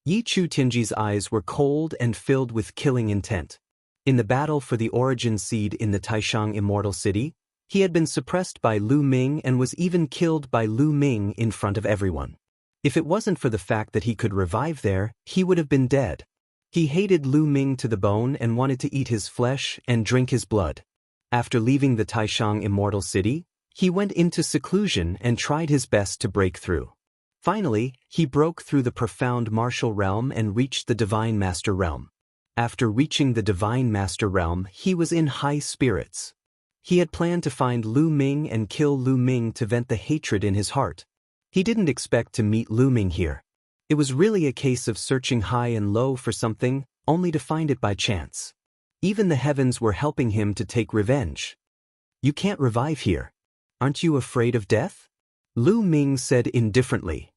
Yi Chu Tianji's eyes were cold and filled with killing intent. In the battle for the origin seed in the Taishang Immortal City, he had been suppressed by Lu Ming and was even killed by Lu Ming in front of everyone. If it wasn't for the fact that he could revive there, he would have been dead. He hated Lu Ming to the bone and wanted to eat his flesh and drink his blood. After leaving the Taishang Immortal City, he went into seclusion and tried his best to break through. Finally, he broke through the profound martial realm and reached the Divine Master Realm. After reaching the Divine Master Realm, he was in high spirits. He had planned to find Lu Ming and kill Lu Ming to vent the hatred in his heart. He didn't expect to meet Lu Ming here. It was really a case of searching high and low for something, only to find it by chance. Even the heavens were helping him to take revenge. You can't revive here. Aren't you afraid of death? Lu Ming said indifferently.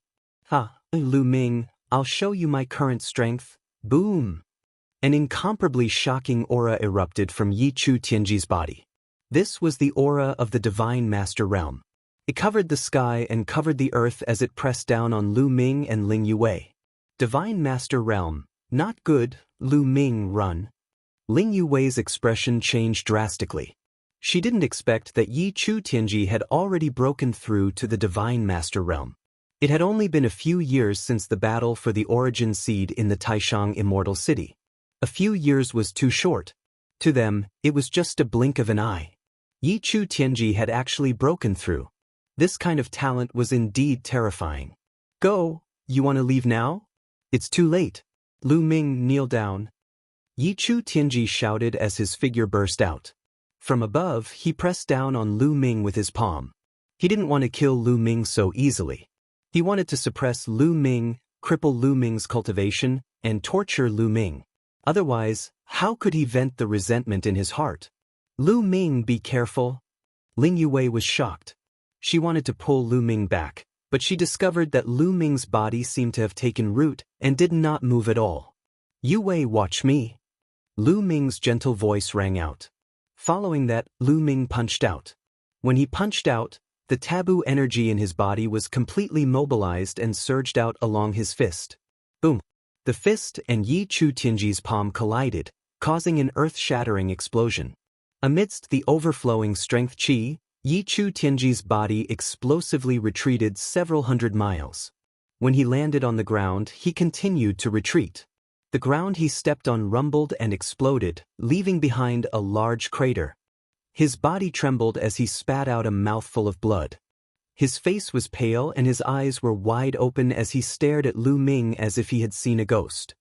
Lu Ming, I'll show you my current strength. Boom! An incomparably shocking aura erupted from Yi Chu Tianji's body. This was the aura of the Divine Master Realm. It covered the sky and covered the earth as it pressed down on Lu Ming and Ling Yue. Divine Master Realm, not good, Lu Ming run. Ling Yue's expression changed drastically. She didn't expect that Yi Chu Tianji had already broken through to the Divine Master Realm. It had only been a few years since the battle for the origin seed in the Taishang Immortal City. A few years was too short. To them, it was just a blink of an eye. Yi Chu Tianji had actually broken through. This kind of talent was indeed terrifying. Go, you want to leave now? It's too late. Lu Ming, kneel down. Yi Chu Tianji shouted as his figure burst out. From above, he pressed down on Lu Ming with his palm. He didn't want to kill Lu Ming so easily. He wanted to suppress Lu Ming, cripple Lu Ming's cultivation, and torture Lu Ming. Otherwise, how could he vent the resentment in his heart? Lu Ming, be careful. Ling Yue was shocked. She wanted to pull Lu Ming back, but she discovered that Lu Ming's body seemed to have taken root and did not move at all. Yue, watch me. Lu Ming's gentle voice rang out. Following that, Lu Ming punched out. When he punched out, the taboo energy in his body was completely mobilized and surged out along his fist. Boom! The fist and Yi Chu Tianji's palm collided, causing an earth-shattering explosion. Amidst the overflowing strength qi, Yi Chu Tianji's body explosively retreated several hundred miles. When he landed on the ground, he continued to retreat. The ground he stepped on rumbled and exploded, leaving behind a large crater. His body trembled as he spat out a mouthful of blood. His face was pale and his eyes were wide open as he stared at Lu Ming as if he had seen a ghost.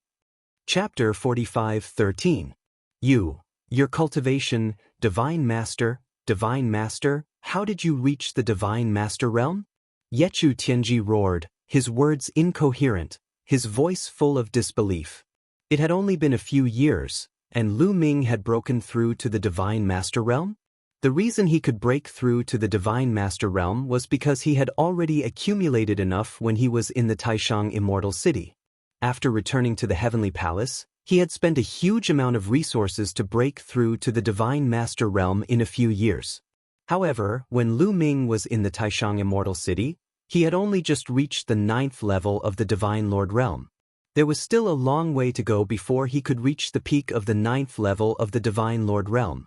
Chapter 45:13. Your cultivation, Divine Master, how did you reach the Divine Master Realm? Yi Chu Tianji roared, his words incoherent, his voice full of disbelief. It had only been a few years, and Lu Ming had broken through to the Divine Master Realm? The reason he could break through to the Divine Master Realm was because he had already accumulated enough when he was in the Taishang Immortal City. After returning to the Heavenly Palace, he had spent a huge amount of resources to break through to the Divine Master Realm in a few years. However, when Lu Ming was in the Taishang Immortal City, he had only just reached the 9th level of the Divine Lord Realm. There was still a long way to go before he could reach the peak of the 9th level of the Divine Lord Realm.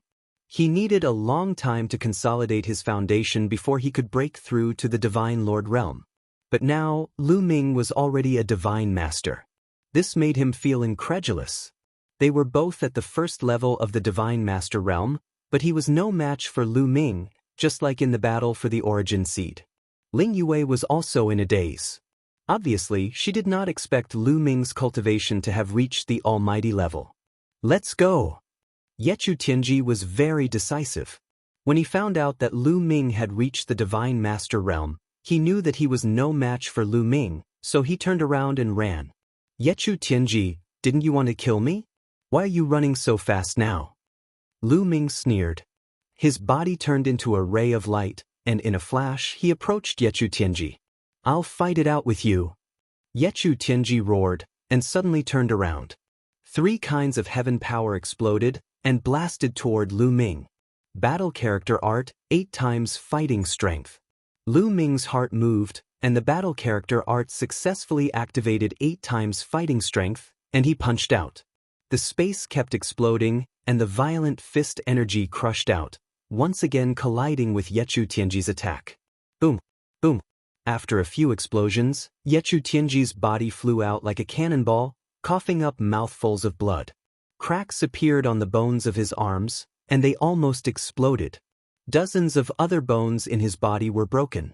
He needed a long time to consolidate his foundation before he could break through to the Divine Lord realm. But now, Lu Ming was already a divine master. This made him feel incredulous. They were both at the first level of the Divine Master realm, but he was no match for Lu Ming, just like in the battle for the origin seed. Ling Yue was also in a daze. Obviously, she did not expect Lu Ming's cultivation to have reached the almighty level. Let's go! Yechu Tianji was very decisive. When he found out that Lu Ming had reached the Divine Master realm, he knew that he was no match for Lu Ming, so he turned around and ran. Yechu Tianji, didn't you want to kill me? Why are you running so fast now? Lu Ming sneered. His body turned into a ray of light, and in a flash he approached Yechu Tianji. I'll fight it out with you. Yechu Tianji roared, and suddenly turned around. 3 kinds of heaven power exploded, and blasted toward Lu Ming. Battle character art, 8 times fighting strength. Lu Ming's heart moved, and the battle character art successfully activated 8 times fighting strength, and he punched out. The space kept exploding, and the violent fist energy crushed out, once again colliding with Yechu Tianji's attack. Boom! Boom! After a few explosions, Yechu Tianji's body flew out like a cannonball, coughing up mouthfuls of blood. Cracks appeared on the bones of his arms, and they almost exploded. Dozens of other bones in his body were broken.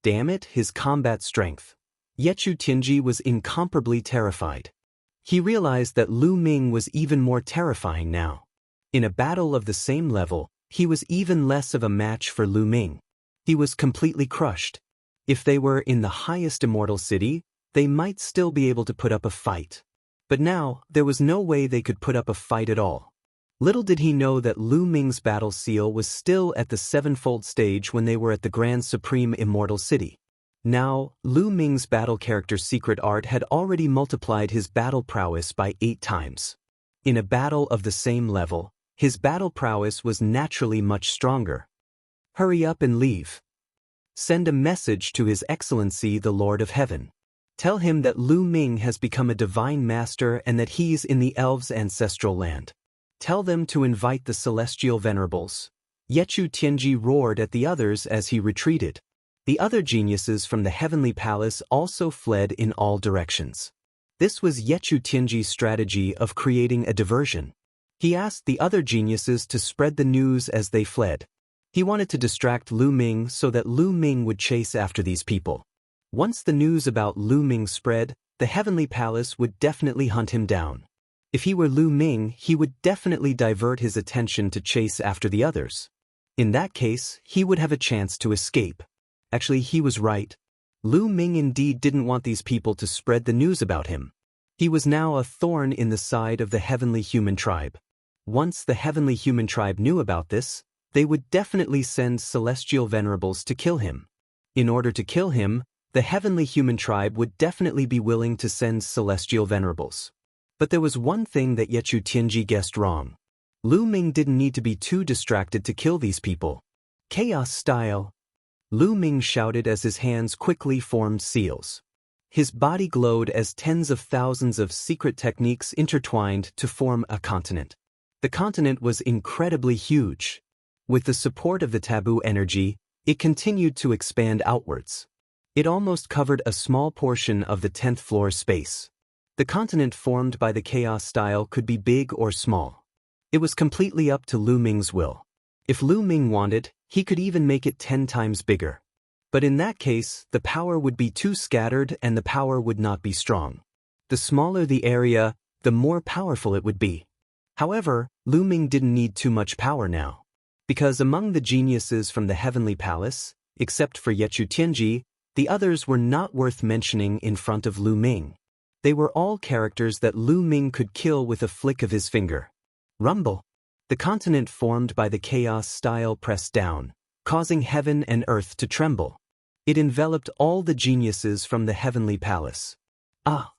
Damn it, his combat strength. Yechu Tianji was incomparably terrified. He realized that Lu Ming was even more terrifying now. In a battle of the same level, he was even less of a match for Lu Ming. He was completely crushed. If they were in the highest immortal city, they might still be able to put up a fight. But now, there was no way they could put up a fight at all. Little did he know that Lu Ming's battle seal was still at the 7-fold stage when they were at the Grand Supreme Immortal City. Now, Lu Ming's battle character secret art had already multiplied his battle prowess by 8 times. In a battle of the same level, his battle prowess was naturally much stronger. Hurry up and leave. Send a message to His Excellency the Lord of Heaven. Tell him that Lu Ming has become a divine master and that he's in the elves' ancestral land. Tell them to invite the celestial venerables. Yechu Tianji roared at the others as he retreated. The other geniuses from the heavenly palace also fled in all directions. This was Yechu Tianji's strategy of creating a diversion. He asked the other geniuses to spread the news as they fled. He wanted to distract Lu Ming so that Lu Ming would chase after these people. Once the news about Lu Ming spread, the heavenly palace would definitely hunt him down. If he were Lu Ming, he would definitely divert his attention to chase after the others. In that case, he would have a chance to escape. Actually, he was right. Lu Ming indeed didn't want these people to spread the news about him. He was now a thorn in the side of the heavenly human tribe. Once the heavenly human tribe knew about this, they would definitely send celestial venerables to kill him. In order to kill him, the heavenly human tribe would definitely be willing to send celestial venerables. But there was one thing that Yechu Tianji guessed wrong. Lu Ming didn't need to be too distracted to kill these people. Chaos style. Lu Ming shouted as his hands quickly formed seals. His body glowed as tens of thousands of secret techniques intertwined to form a continent. The continent was incredibly huge. With the support of the taboo energy, it continued to expand outwards. It almost covered a small portion of the 10th floor space. The continent formed by the chaos style could be big or small. It was completely up to Lu Ming's will. If Lu Ming wanted, he could even make it 10 times bigger. But in that case, the power would be too scattered and the power would not be strong. The smaller the area, the more powerful it would be. However, Lu Ming didn't need too much power now. Because among the geniuses from the heavenly palace, except for Yechu Tianji, the others were not worth mentioning in front of Lu Ming. They were all characters that Lu Ming could kill with a flick of his finger. Rumble. The continent formed by the chaos style pressed down, causing heaven and earth to tremble. It enveloped all the geniuses from the heavenly palace. Ah!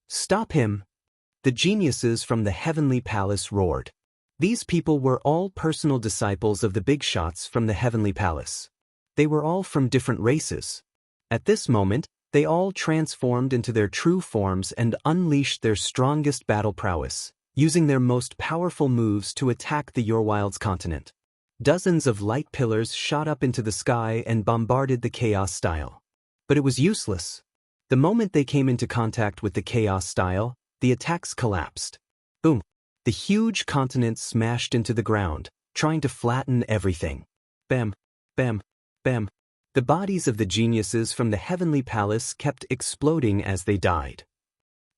Stop him! The geniuses from the heavenly palace roared. These people were all personal disciples of the big shots from the heavenly palace. They were all from different races. At this moment, they all transformed into their true forms and unleashed their strongest battle prowess, using their most powerful moves to attack the Yorwild's continent. Dozens of light pillars shot up into the sky and bombarded the Chaos Style. But it was useless. The moment they came into contact with the Chaos Style, the attacks collapsed. Boom! The huge continent smashed into the ground, trying to flatten everything. Bam! Bam! Bam! The bodies of the geniuses from the Heavenly Palace kept exploding as they died.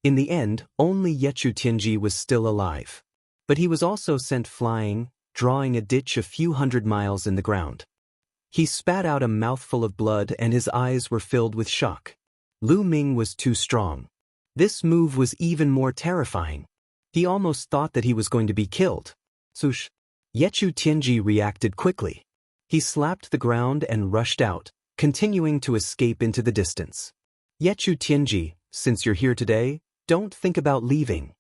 In the end, only Yechu Tianji was still alive. But he was also sent flying, drawing a ditch a few hundred miles in the ground. He spat out a mouthful of blood and his eyes were filled with shock. Lu Ming was too strong. This move was even more terrifying. He almost thought that he was going to be killed. Swoosh! Yechu Tianji reacted quickly. He slapped the ground and rushed out, continuing to escape into the distance. Yechu Tianji, since you're here today, don't think about leaving,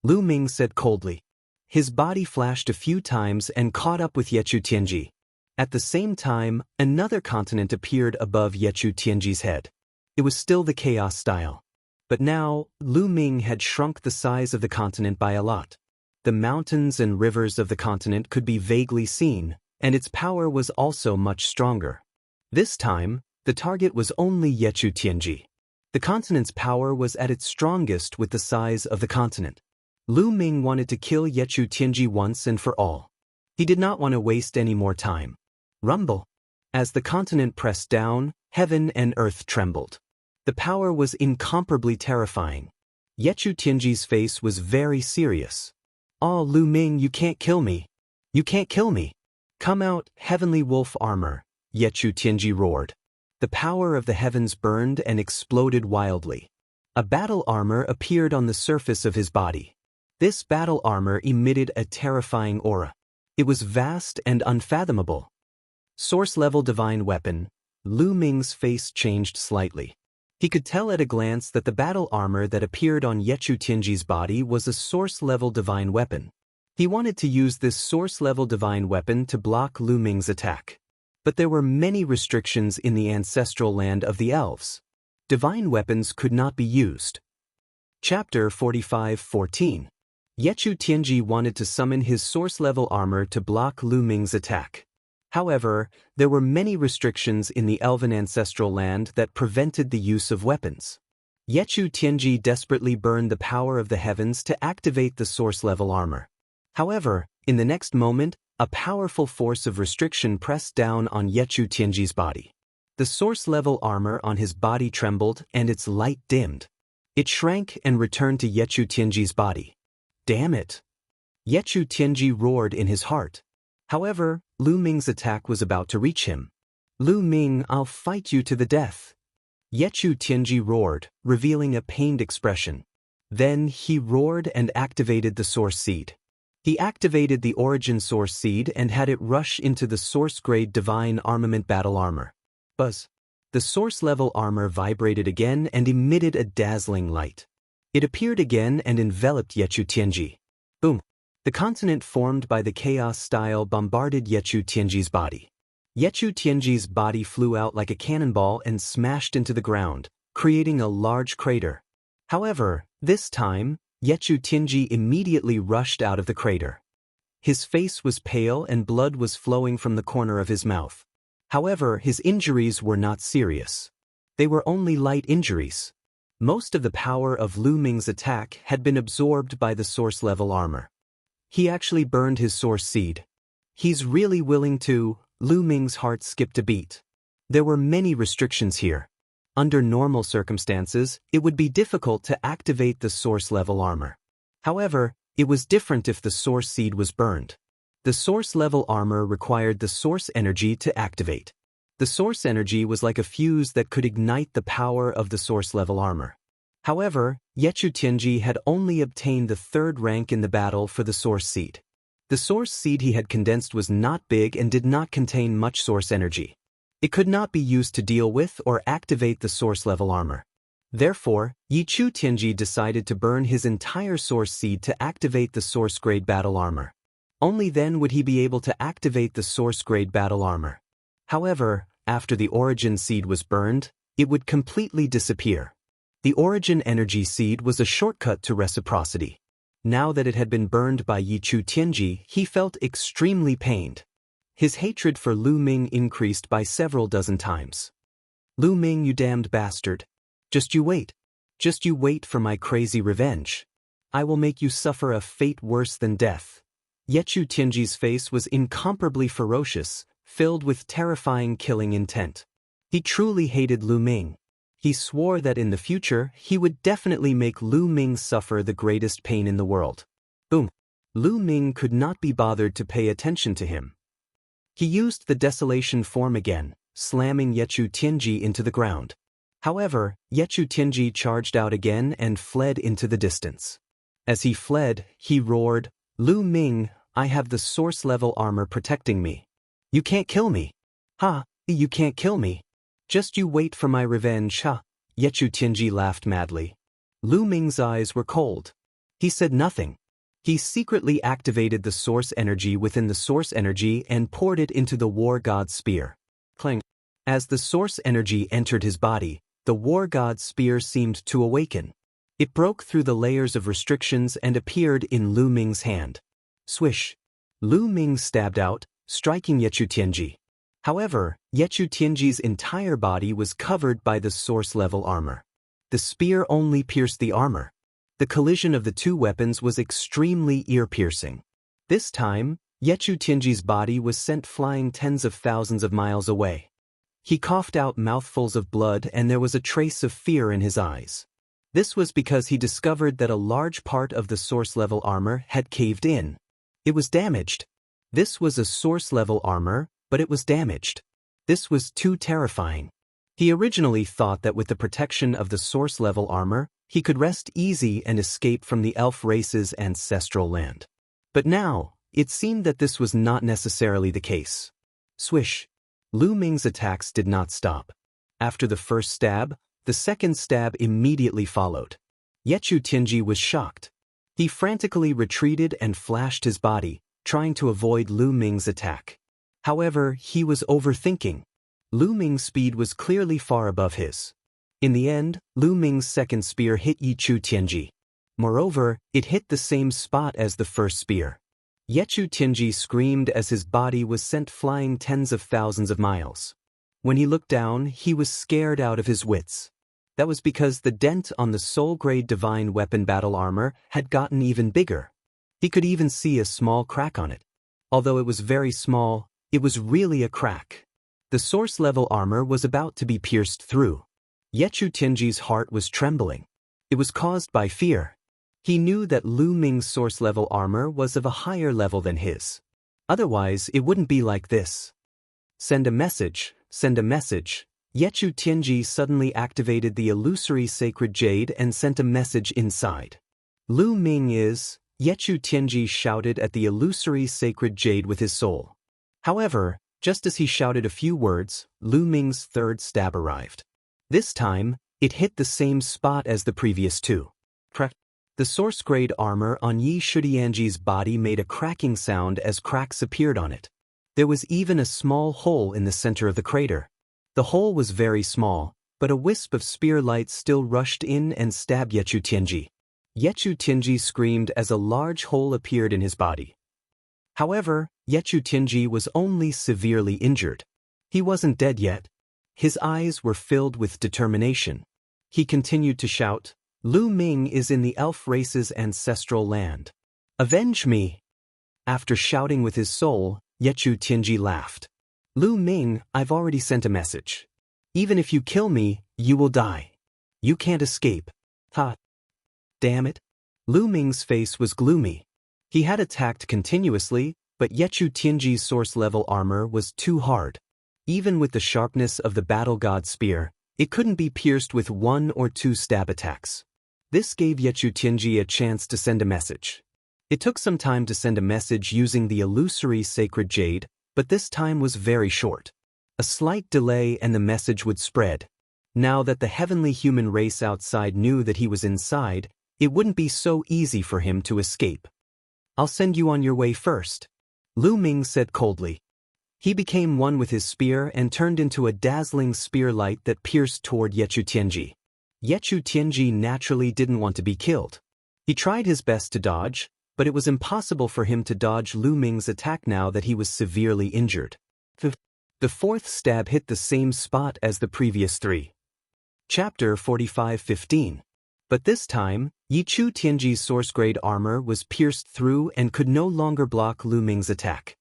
Lu Ming said coldly. His body flashed a few times and caught up with Yechu Tianji. At the same time, another continent appeared above Yechu Tianji's head. It was still the Chaos Style. But now, Lu Ming had shrunk the size of the continent by a lot. The mountains and rivers of the continent could be vaguely seen, and its power was also much stronger. This time, the target was only Yechu Tianji. The continent's power was at its strongest with the size of the continent. Lu Ming wanted to kill Yechu Tianji once and for all. He did not want to waste any more time. Rumble! As the continent pressed down, heaven and earth trembled. The power was incomparably terrifying. Yechu Tianji's face was very serious. "Oh, Lu Ming, you can't kill me. You can't kill me. Come out, heavenly wolf armor," Yechu Tianji roared. The power of the heavens burned and exploded wildly. A battle armor appeared on the surface of his body. This battle armor emitted a terrifying aura. It was vast and unfathomable. Source-level divine weapon. Lu Ming's face changed slightly. He could tell at a glance that the battle armor that appeared on Yechu Tianji's body was a source-level divine weapon. He wanted to use this source-level divine weapon to block Lu Ming's attack. But there were many restrictions in the ancestral land of the elves. Divine weapons could not be used. Chapter 45:14. Yechu Tianji wanted to summon his source-level armor to block Lu Ming's attack. However, there were many restrictions in the elven ancestral land that prevented the use of weapons. Yechu Tianji desperately burned the power of the heavens to activate the source-level armor. However, in the next moment, a powerful force of restriction pressed down on Yechu Tianji's body. The source-level armor on his body trembled and its light dimmed. It shrank and returned to Yechu Tianji's body. Damn it! Yechu Tianji roared in his heart. However, Lu Ming's attack was about to reach him. "Lu Ming, I'll fight you to the death," Yechu Tianji roared, revealing a pained expression. Then he roared and activated the Source Seed. He activated the Origin Source Seed and had it rush into the Source-grade Divine Armament battle armor. Buzz! The Source-level armor vibrated again and emitted a dazzling light. It appeared again and enveloped Yechu Tianji. Boom! The continent formed by the Chaos Style bombarded Yechu Tianji's body. Yechu Tianji's body flew out like a cannonball and smashed into the ground, creating a large crater. However, this time, Yechu Tianji immediately rushed out of the crater. His face was pale and blood was flowing from the corner of his mouth. However, his injuries were not serious. They were only light injuries. Most of the power of Lu Ming's attack had been absorbed by the source-level armor. He actually burned his Source Seed. He's really willing to. Lu Ming's heart skipped a beat. There were many restrictions here. Under normal circumstances, it would be difficult to activate the source-level armor. However, it was different if the Source Seed was burned. The source-level armor required the source energy to activate. The source energy was like a fuse that could ignite the power of the source-level armor. However, Yechu Tianji had only obtained the 3rd rank in the battle for the Source Seed. The Source Seed he had condensed was not big and did not contain much source energy. It could not be used to deal with or activate the source-level armor. Therefore, Yechu Tianji decided to burn his entire Source Seed to activate the Source-grade battle armor. Only then would he be able to activate the Source-grade battle armor. However, after the Origin Seed was burned, it would completely disappear. The Origin Energy Seed was a shortcut to reciprocity. Now that it had been burned by Yichu Tianji, he felt extremely pained. His hatred for Lu Ming increased by several dozen times. Lu Ming, you damned bastard. Just you wait. Just you wait for my crazy revenge. I will make you suffer a fate worse than death. Yichu Tianji's face was incomparably ferocious, filled with terrifying killing intent. He truly hated Lu Ming. He swore that in the future he would definitely make Lu Ming suffer the greatest pain in the world. Boom. Lu Ming could not be bothered to pay attention to him. He used the desolation form again, slamming Yichu Tianji into the ground. However, Yichu Tianji charged out again and fled into the distance. As he fled, he roared, Lu Ming, I have the source-level armor protecting me. You can't kill me. Ha, you can't kill me. Just you wait for my revenge, ha. Yichu Tianji laughed madly. Lu Ming's eyes were cold. He said nothing. He secretly activated the source energy within the source energy and poured it into the war god's spear. Clang. As the source energy entered his body, the war god's spear seemed to awaken. It broke through the layers of restrictions and appeared in Lu Ming's hand. Swish. Lu Ming stabbed out, striking Yichu Tianji. However, Yichu Tianji's entire body was covered by the source-level armor. The spear only pierced the armor. The collision of the two weapons was extremely ear-piercing. This time, Yichu Tianji's body was sent flying tens of thousands of miles away. He coughed out mouthfuls of blood and there was a trace of fear in his eyes. This was because he discovered that a large part of the source-level armor had caved in. It was damaged. This was a source-level armor, but it was damaged. This was too terrifying. He originally thought that with the protection of the source-level armor, he could rest easy and escape from the elf race's ancestral land. But now, it seemed that this was not necessarily the case. Swish. Lu Ming's attacks did not stop. After the first stab, the second stab immediately followed. Yichu Tianji was shocked. He frantically retreated and flashed his body, trying to avoid Lu Ming's attack. However, he was overthinking. Lu Ming's speed was clearly far above his. In the end, Lu Ming's second spear hit Yichu Tianji. Moreover, it hit the same spot as the first spear. Yichu Tianji screamed as his body was sent flying tens of thousands of miles. When he looked down, he was scared out of his wits. That was because the dent on the soul-grade divine weapon battle armor had gotten even bigger. He could even see a small crack on it. Although it was very small, it was really a crack. The source-level armor was about to be pierced through. Yichu Tianji's heart was trembling. It was caused by fear. He knew that Lu Ming's source-level armor was of a higher level than his. Otherwise, it wouldn't be like this. Send a message, send a message. Yichu Tianji suddenly activated the illusory sacred jade and sent a message inside. Lu Ming is... Yichu Tianji shouted at the illusory sacred jade with his soul. However, just as he shouted a few words, Lu Ming's third stab arrived. This time, it hit the same spot as the previous two. Crack. The source-grade armor on Yi Shudianji's body made a cracking sound as cracks appeared on it. There was even a small hole in the center of the crater. The hole was very small, but a wisp of spear light still rushed in and stabbed Yichu Tianji. Yichu Tianji screamed as a large hole appeared in his body. However, Yichu Tianji was only severely injured. He wasn't dead yet. His eyes were filled with determination. He continued to shout, Lu Ming is in the elf race's ancestral land. Avenge me! After shouting with his soul, Yichu Tianji laughed. Lu Ming, I've already sent a message. Even if you kill me, you will die. You can't escape. Ha! Damn it! Lu Ming's face was gloomy. He had attacked continuously, but Yichu Tianji's source-level armor was too hard. Even with the sharpness of the battle god's spear, it couldn't be pierced with 1 or 2 stab attacks. This gave Yichu Tianji a chance to send a message. It took some time to send a message using the illusory sacred jade, but this time was very short. A slight delay and the message would spread. Now that the heavenly human race outside knew that he was inside, it wouldn't be so easy for him to escape. I'll send you on your way first, Lu Ming said coldly. He became one with his spear and turned into a dazzling spear light that pierced toward Yichu Tianji. Yichu Tianji naturally didn't want to be killed. He tried his best to dodge, but it was impossible for him to dodge Lu Ming's attack now that he was severely injured. The fourth stab hit the same spot as the previous three. Chapter 45:15. But this time, Yi Chu Tianji's source-grade armor was pierced through and could no longer block Lu Ming's attack.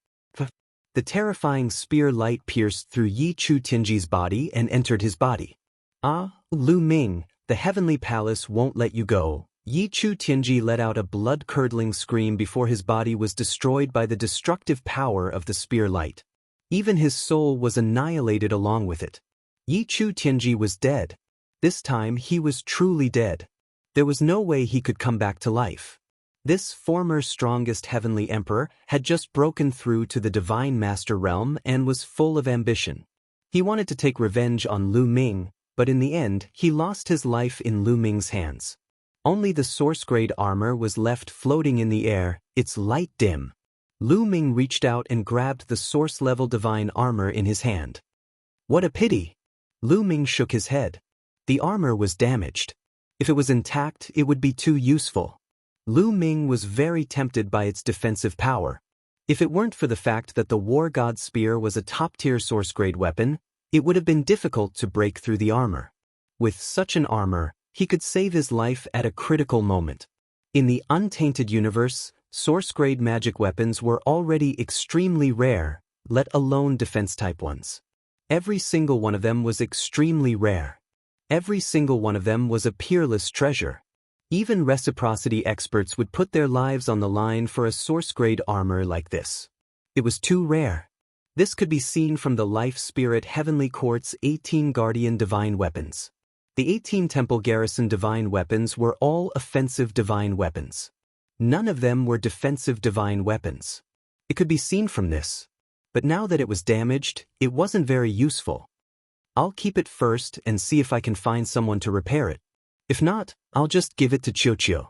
The terrifying spear light pierced through Yi Chu Tianji's body and entered his body. "Ah, Lu Ming, the heavenly palace won't let you go." Yi Chu Tianji let out a blood-curdling scream before his body was destroyed by the destructive power of the spear light. Even his soul was annihilated along with it. Yi Chu Tianji was dead. This time he was truly dead. There was no way he could come back to life. This former strongest heavenly emperor had just broken through to the divine master realm and was full of ambition. He wanted to take revenge on Lu Ming, but in the end he lost his life in Lu Ming's hands. Only the source-grade armor was left floating in the air, its light dim. Lu Ming reached out and grabbed the source-level divine armor in his hand. "What a pity!" Lu Ming shook his head. The armor was damaged. If it was intact, it would be too useful. Lu Ming was very tempted by its defensive power. If it weren't for the fact that the War God Spear was a top-tier source-grade weapon, it would have been difficult to break through the armor. With such an armor, he could save his life at a critical moment. In the untainted universe, source-grade magic weapons were already extremely rare, let alone defense-type ones. Every single one of them was extremely rare. Every single one of them was a peerless treasure. Even reciprocity experts would put their lives on the line for a source-grade armor like this. It was too rare. This could be seen from the Life Spirit Heavenly Court's 18 Guardian Divine Weapons. The 18 Temple Garrison Divine Weapons were all offensive divine weapons. None of them were defensive divine weapons. It could be seen from this. But now that it was damaged, it wasn't very useful. I'll keep it first and see if I can find someone to repair it. If not, I'll just give it to Qiuqiu.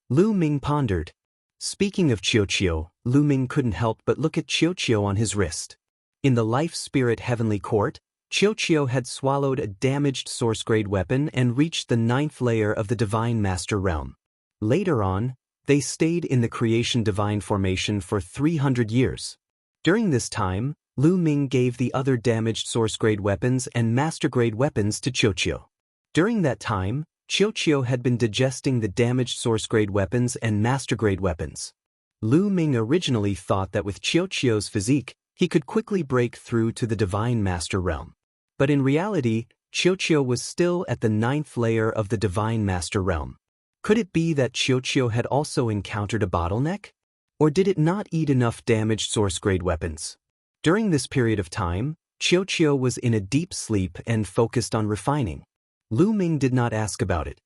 Lu Ming pondered. Speaking of Qiuqiu, Lu Ming couldn't help but look at Qiuqiu on his wrist. In the Life Spirit Heavenly Court, Qiuqiu had swallowed a damaged source-grade weapon and reached the 9th layer of the Divine Master Realm. Later on, they stayed in the Creation Divine Formation for 300 years. During this time, Lu Ming gave the other damaged source-grade weapons and master-grade weapons to Qiuqiu. During that time, Qiuqiu had been digesting the damaged source-grade weapons and master-grade weapons. Lu Ming originally thought that with Qiuqiu's physique, he could quickly break through to the Divine Master Realm. But in reality, Qiuqiu was still at the 9th layer of the Divine Master Realm. Could it be that Qiuqiu had also encountered a bottleneck? Or did it not eat enough damaged source-grade weapons? During this period of time, Qiuqiu was in a deep sleep and focused on refining. Lu Ming did not ask about it.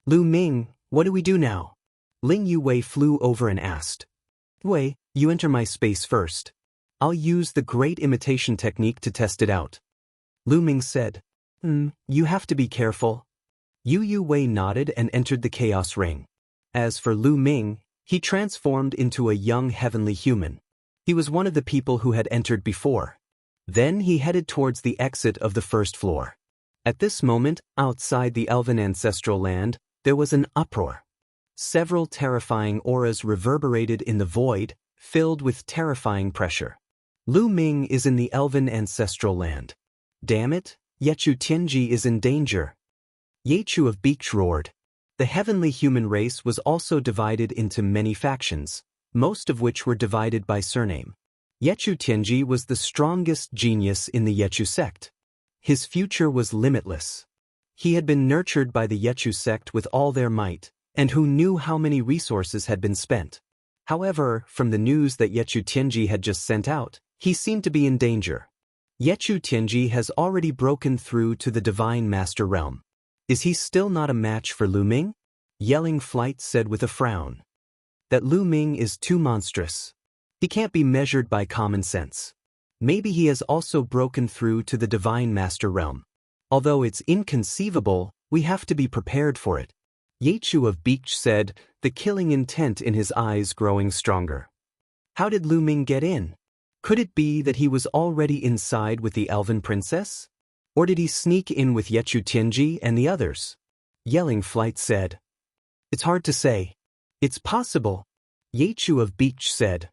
"Lu Ming, what do we do now?" Ling Yuwei flew over and asked. "Wei, you enter my space first. I'll use the great imitation technique to test it out." Lu Ming said. You have to be careful." Yu Wei nodded and entered the Chaos Ring. As for Lu Ming, he transformed into a young heavenly human. He was one of the people who had entered before. Then he headed towards the exit of the first floor. At this moment, outside the elven ancestral land, there was an uproar. Several terrifying auras reverberated in the void, filled with terrifying pressure. Lu Ming is in the elven ancestral land. Damn it, Yechu Tianji is in danger. Yechu of Beach roared. The heavenly human race was also divided into many factions, most of which were divided by surname. Yechu Tianji was the strongest genius in the Yechu sect. His future was limitless. He had been nurtured by the Yechu sect with all their might, and who knew how many resources had been spent. However, from the news that Yechu Tianji had just sent out, he seemed to be in danger. Yechu Tianji has already broken through to the Divine Master Realm. Is he still not a match for Lu Ming? Yelling Flight said with a frown. That Lu Ming is too monstrous. He can't be measured by common sense. Maybe he has also broken through to the Divine Master Realm. Although it's inconceivable, we have to be prepared for it. Yechu of Beach said, the killing intent in his eyes growing stronger. How did Lu Ming get in? Could it be that he was already inside with the Elven Princess? Or did he sneak in with Yechu Tianji and the others? Yelling Flight said. It's hard to say. It's possible, Yechu of Beach said.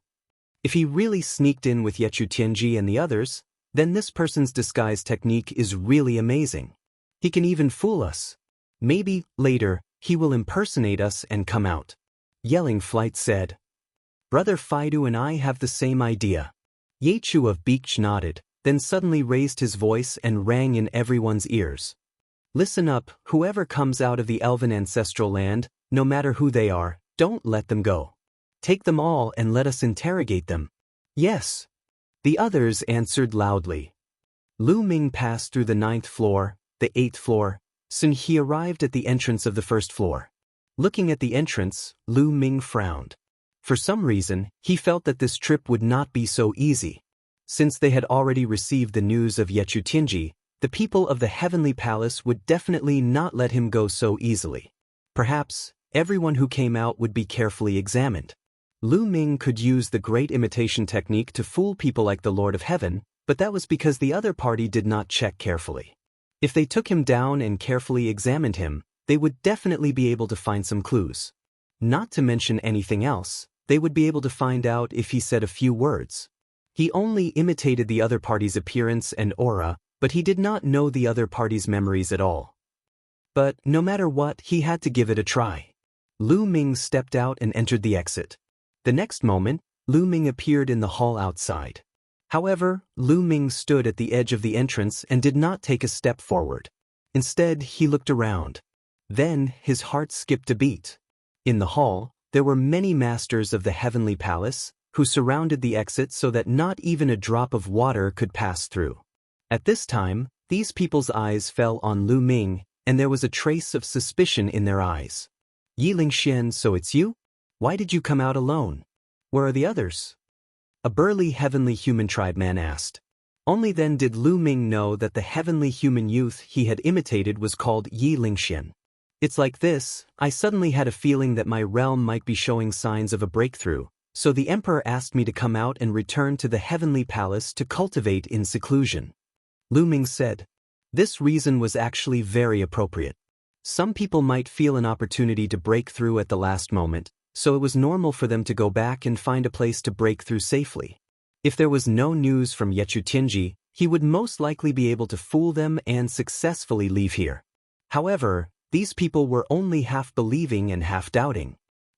If he really sneaked in with Yechu Tianji and the others, then this person's disguise technique is really amazing. He can even fool us. Maybe, later, he will impersonate us and come out. Yelling Flight said. Brother Fidu and I have the same idea. Yechu of Beach nodded, then suddenly raised his voice and rang in everyone's ears. Listen up, whoever comes out of the elven ancestral land, no matter who they are, don't let them go. Take them all and let us interrogate them. Yes. The others answered loudly. Lu Ming passed through the 9th floor, the 8th floor. Soon he arrived at the entrance of the 1st floor. Looking at the entrance, Lu Ming frowned. For some reason, he felt that this trip would not be so easy. Since they had already received the news of Yechu Tianji, the people of the Heavenly Palace would definitely not let him go so easily. Perhaps, everyone who came out would be carefully examined. Lu Ming could use the great imitation technique to fool people like the Lord of Heaven, but that was because the other party did not check carefully. If they took him down and carefully examined him, they would definitely be able to find some clues. Not to mention anything else, they would be able to find out if he said a few words. He only imitated the other party's appearance and aura, but he did not know the other party's memories at all. But no matter what, he had to give it a try. Lu Ming stepped out and entered the exit. The next moment, Lu Ming appeared in the hall outside. However, Lu Ming stood at the edge of the entrance and did not take a step forward. Instead, he looked around. Then, his heart skipped a beat. In the hall, there were many masters of the Heavenly Palace, who surrounded the exit so that not even a drop of water could pass through. At this time, these people's eyes fell on Lu Ming, and there was a trace of suspicion in their eyes. Yi Lingxian, so it's you? Why did you come out alone? Where are the others? A burly heavenly human tribeman asked. Only then did Lu Ming know that the heavenly human youth he had imitated was called Yi Lingxian. It's like this, I suddenly had a feeling that my realm might be showing signs of a breakthrough, so the emperor asked me to come out and return to the heavenly palace to cultivate in seclusion. Lu Ming said. This reason was actually very appropriate. Some people might feel an opportunity to break through at the last moment, so it was normal for them to go back and find a place to break through safely. If there was no news from Yechu Tianji, he would most likely be able to fool them and successfully leave here. However, these people were only half believing and half doubting.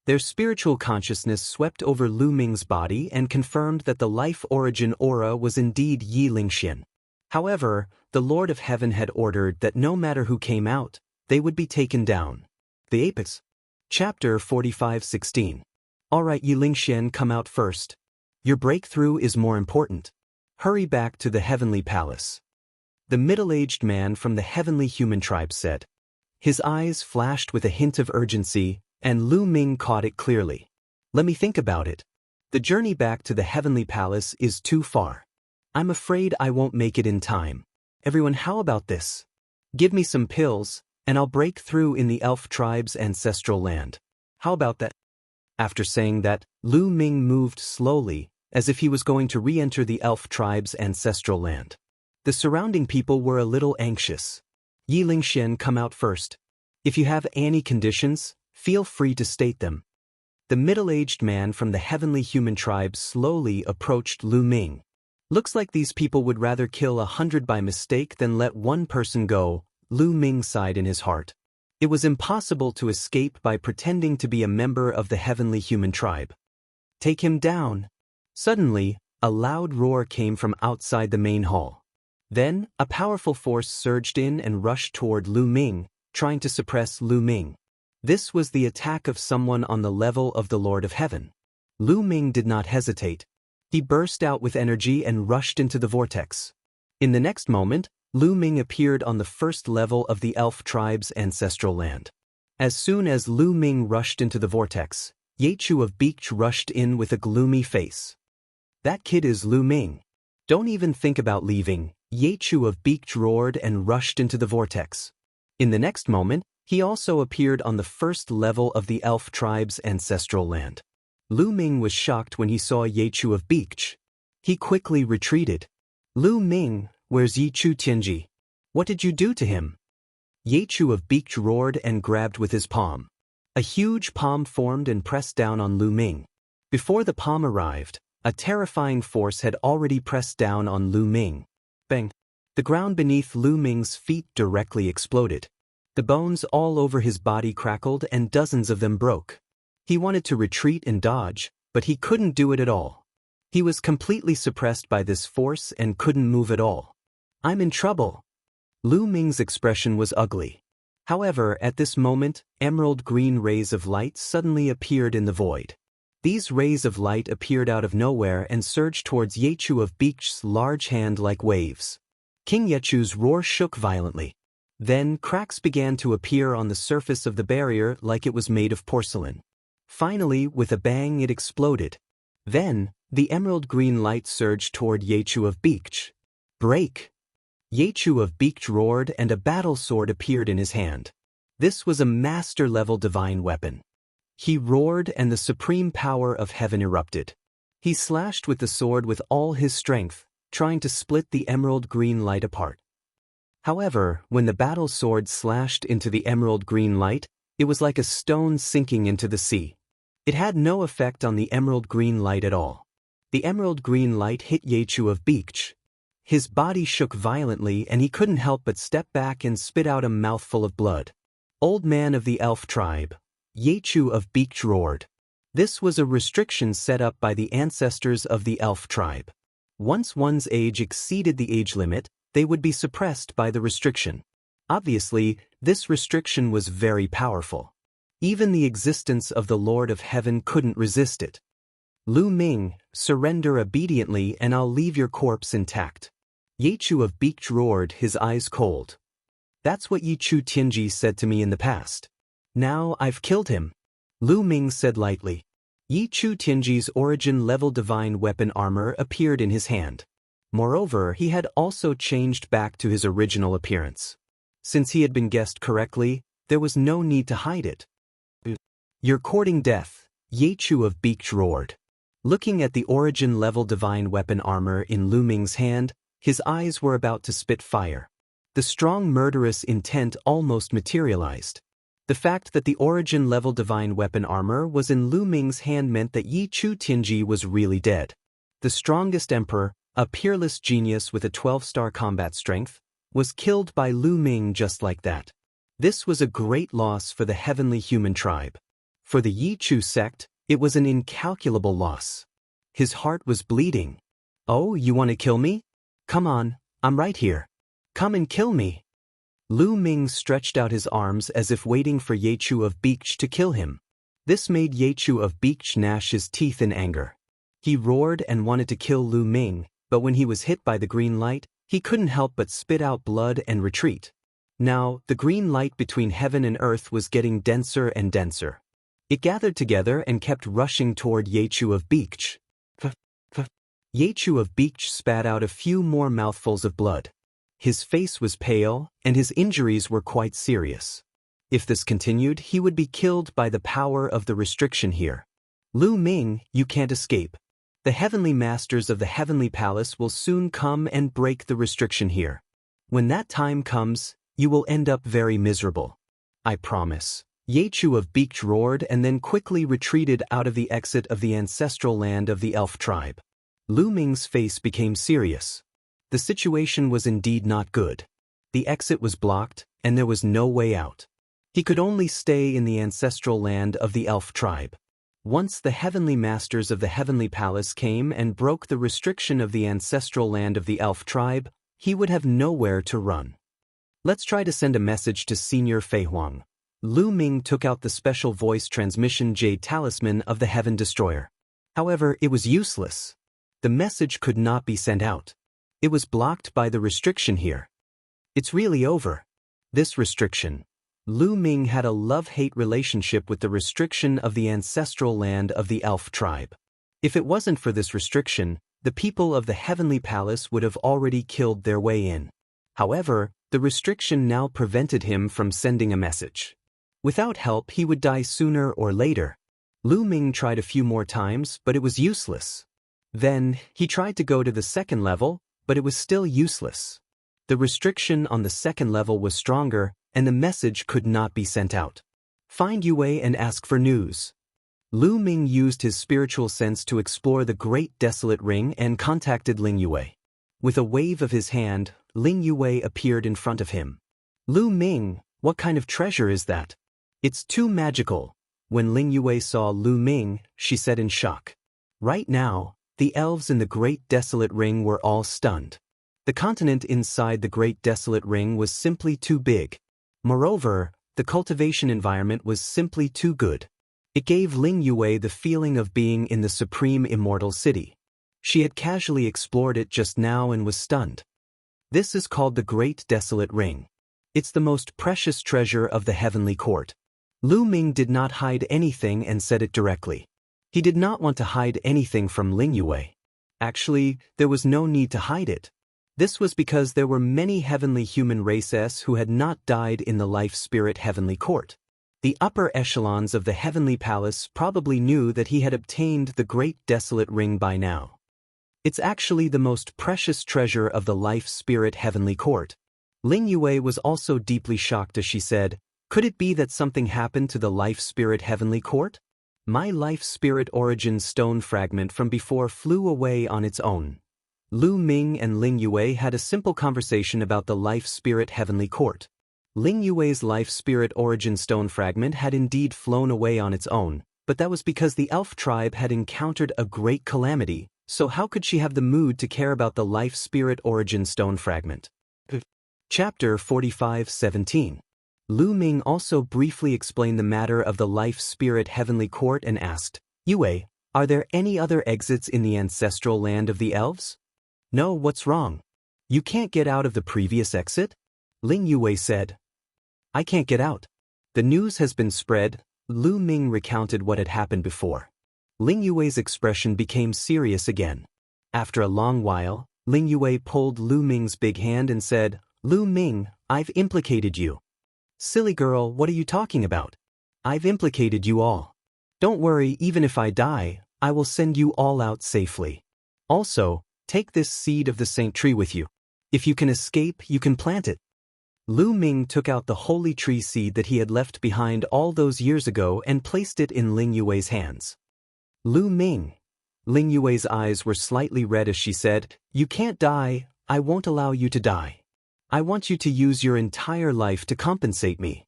Their spiritual consciousness swept over Lu Ming's body and confirmed that the life origin aura was indeed Yi Lingxian. However, the Lord of Heaven had ordered that no matter who came out, they would be taken down. The Apex. Chapter 45:16. Alright, Yi Lingxian, come out first. Your breakthrough is more important. Hurry back to the Heavenly Palace. The middle-aged man from the Heavenly Human Tribe said. His eyes flashed with a hint of urgency, and Lu Ming caught it clearly. Let me think about it. The journey back to the Heavenly Palace is too far. I'm afraid I won't make it in time. Everyone, how about this? Give me some pills, and I'll break through in the elf tribe's ancestral land. How about that? After saying that, Lu Ming moved slowly, as if he was going to re-enter the elf tribe's ancestral land. The surrounding people were a little anxious. Yi Lingxian, come out first. If you have any conditions, feel free to state them. The middle-aged man from the Heavenly Human Tribe slowly approached Lu Ming. Looks like these people would rather kill 100 by mistake than let one person go, Lu Ming sighed in his heart. It was impossible to escape by pretending to be a member of the Heavenly Human Tribe. Take him down. Suddenly, a loud roar came from outside the main hall. Then, a powerful force surged in and rushed toward Lu Ming, trying to suppress Lu Ming. This was the attack of someone on the level of the Lord of Heaven. Lu Ming did not hesitate. He burst out with energy and rushed into the vortex. In the next moment, Lu Ming appeared on the first level of the elf tribe's ancestral land. As soon as Lu Ming rushed into the vortex, Yechu of Beach rushed in with a gloomy face. That kid is Lu Ming. Don't even think about leaving, Yechu of Beach roared and rushed into the vortex. In the next moment, he also appeared on the first level of the elf tribe's ancestral land. Lu Ming was shocked when he saw Yechu of Beach. He quickly retreated. Lu Ming, where's Yechu Tianji? What did you do to him? Yechu of Beach roared and grabbed with his palm. A huge palm formed and pressed down on Lu Ming. Before the palm arrived, a terrifying force had already pressed down on Lu Ming. Bang! The ground beneath Lu Ming's feet directly exploded. The bones all over his body crackled and dozens of them broke. He wanted to retreat and dodge, but he couldn't do it at all. He was completely suppressed by this force and couldn't move at all. I'm in trouble. Lu Ming's expression was ugly. However, at this moment, emerald green rays of light suddenly appeared in the void. These rays of light appeared out of nowhere and surged towards Yechu of Bich's large hand like waves. King Yechu's roar shook violently. Then cracks began to appear on the surface of the barrier like it was made of porcelain. Finally, with a bang, it exploded. Then, the emerald green light surged toward Yechu of Bich. Break! Yechu of Bich roared and a battle sword appeared in his hand. This was a master-level divine weapon. He roared and the supreme power of heaven erupted. He slashed with the sword with all his strength, trying to split the emerald green light apart. However, when the battle sword slashed into the emerald green light, it was like a stone sinking into the sea. It had no effect on the emerald green light at all. The emerald green light hit Yechu of Bich. His body shook violently and he couldn't help but step back and spit out a mouthful of blood. Old man of the elf tribe, Yechu of Bich roared. This was a restriction set up by the ancestors of the elf tribe. Once one's age exceeded the age limit, they would be suppressed by the restriction. Obviously, this restriction was very powerful. Even the existence of the Lord of Heaven couldn't resist it. Lu Ming, surrender obediently and I'll leave your corpse intact. Yechu of Bich roared, his eyes cold. That's what Yichu Tianji said to me in the past. Now I've killed him. Lu Ming said lightly. Yichu Tianji's origin-level divine weapon armor appeared in his hand. Moreover, he had also changed back to his original appearance. Since he had been guessed correctly, there was no need to hide it. You're courting death, Yechu of Bich roared. Looking at the origin-level divine weapon armor in Lu Ming's hand, his eyes were about to spit fire. The strong murderous intent almost materialized. The fact that the origin-level divine weapon armor was in Lu Ming's hand meant that Yichu Tianji was really dead. The strongest emperor, a peerless genius with a 12-star combat strength, was killed by Lu Ming just like that. This was a great loss for the heavenly human tribe. For the Yichu sect, it was an incalculable loss. His heart was bleeding. Oh, you want to kill me? Come on, I'm right here. Come and kill me. Lu Ming stretched out his arms as if waiting for Yechu of Bich to kill him. This made Yechu of Bich gnash his teeth in anger. He roared and wanted to kill Lu Ming, but when he was hit by the green light, he couldn't help but spit out blood and retreat. Now, the green light between heaven and earth was getting denser and denser. It gathered together and kept rushing toward Yechu of Bich. Yechu of Bich spat out a few more mouthfuls of blood. His face was pale, and his injuries were quite serious. If this continued, he would be killed by the power of the restriction here. Lu Ming, you can't escape. The heavenly masters of the heavenly palace will soon come and break the restriction here. When that time comes, you will end up very miserable. I promise. Yechu of Bich roared and then quickly retreated out of the exit of the ancestral land of the elf tribe. Lu Ming's face became serious. The situation was indeed not good. The exit was blocked, and there was no way out. He could only stay in the ancestral land of the elf tribe. Once the heavenly masters of the heavenly palace came and broke the restriction of the ancestral land of the elf tribe, he would have nowhere to run. Let's try to send a message to Senior Fei Huang. Lu Ming took out the special voice transmission jade talisman of the Heaven Destroyer. However, it was useless. The message could not be sent out. It was blocked by the restriction here. It's really over. This restriction. Lu Ming had a love-hate relationship with the restriction of the ancestral land of the elf tribe. If it wasn't for this restriction, the people of the heavenly palace would have already killed their way in. However, the restriction now prevented him from sending a message. Without help, he would die sooner or later. Lu Ming tried a few more times, but it was useless. Then, he tried to go to the second level, but it was still useless. The restriction on the second level was stronger, and the message could not be sent out. Find Yue and ask for news. Lu Ming used his spiritual sense to explore the great desolate ring and contacted Ling Yue. With a wave of his hand, Ling Yue appeared in front of him. Lu Ming, what kind of treasure is that? It's too magical. When Ling Yue saw Lu Ming, she said in shock. Right now, the elves in the great desolate ring were all stunned. The continent inside the great desolate ring was simply too big. Moreover, the cultivation environment was simply too good. It gave Ling Yue the feeling of being in the supreme immortal city. She had casually explored it just now and was stunned. This is called the Great Desolate Ring. It's the most precious treasure of the heavenly court. Lu Ming did not hide anything and said it directly. He did not want to hide anything from Ling Yue. Actually, there was no need to hide it. This was because there were many heavenly human races who had not died in the life-spirit heavenly court. The upper echelons of the heavenly palace probably knew that he had obtained the Great Desolate Ring by now. It's actually the most precious treasure of the life-spirit heavenly court. Ling Yue was also deeply shocked as she said, "Could it be that something happened to the life-spirit heavenly court? My life-spirit origin stone fragment from before flew away on its own." Lu Ming and Ling Yue had a simple conversation about the life-spirit heavenly court. Ling Yue's life-spirit origin stone fragment had indeed flown away on its own, but that was because the elf tribe had encountered a great calamity, so how could she have the mood to care about the life-spirit origin stone fragment? Chapter 45:17. Lu Ming also briefly explained the matter of the life-spirit heavenly court and asked, "Yue, are there any other exits in the ancestral land of the elves?" "No, what's wrong? You can't get out of the previous exit?" Ling Yue said. "I can't get out. The news has been spread." Lu Ming recounted what had happened before. Ling Yue's expression became serious again. After a long while, Ling Yue pulled Lu Ming's big hand and said, "Lu Ming, I've implicated you." "Silly girl, what are you talking about? I've implicated you all. Don't worry, even if I die, I will send you all out safely. Also, take this seed of the saint tree with you. If you can escape, you can plant it." Lu Ming took out the holy tree seed that he had left behind all those years ago and placed it in Ling Yue's hands. "Lu Ming." Ling Yue's eyes were slightly red as she said, "You can't die, I won't allow you to die. I want you to use your entire life to compensate me."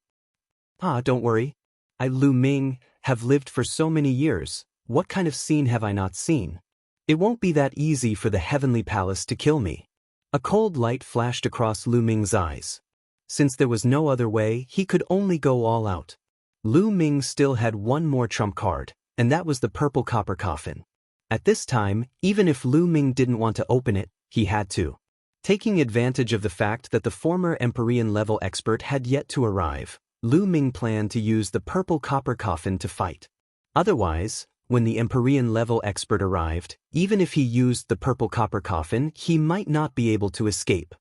Don't worry. I, Lu Ming, have lived for so many years, what kind of scene have I not seen? It won't be that easy for the heavenly palace to kill me. A cold light flashed across Lu Ming's eyes. Since there was no other way, he could only go all out. Lu Ming still had one more trump card, and that was the purple copper coffin. At this time, even if Lu Ming didn't want to open it, he had to. Taking advantage of the fact that the former Empyrean level expert had yet to arrive, Lu Ming planned to use the purple copper coffin to fight. Otherwise, when the Empyrean level expert arrived, even if he used the purple copper coffin, he might not be able to escape.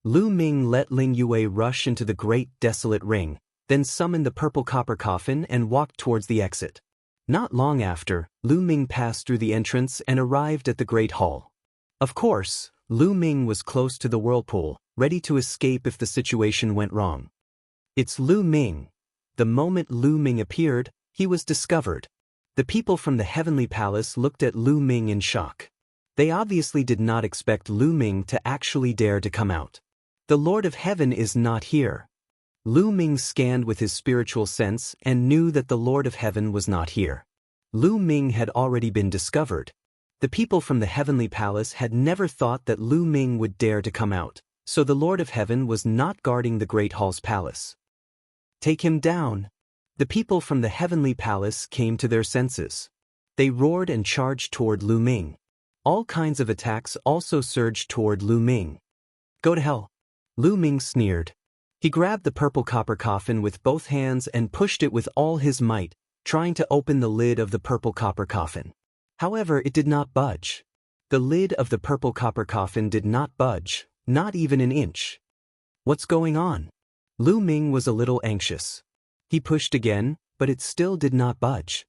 Lu Ming let Ling Yue rush into the great desolate ring, then summoned the purple copper coffin and walked towards the exit. Not long after, Lu Ming passed through the entrance and arrived at the Great Hall. Of course, Lu Ming was close to the whirlpool, ready to escape if the situation went wrong. It's Lu Ming. The moment Lu Ming appeared, he was discovered. The people from the heavenly palace looked at Lu Ming in shock. They obviously did not expect Lu Ming to actually dare to come out. The Lord of Heaven is not here. Lu Ming scanned with his spiritual sense and knew that the Lord of Heaven was not here. Lu Ming had already been discovered. The people from the heavenly palace had never thought that Lu Ming would dare to come out, so the Lord of Heaven was not guarding the Great Hall's palace. "Take him down." The people from the heavenly palace came to their senses. They roared and charged toward Lu Ming. All kinds of attacks also surged toward Lu Ming. "Go to hell." Lu Ming sneered. He grabbed the purple copper coffin with both hands and pushed it with all his might, trying to open the lid of the purple copper coffin. However, it did not budge. The lid of the purple copper coffin did not budge, not even an inch. What's going on? Lu Ming was a little anxious. He pushed again, but it still did not budge.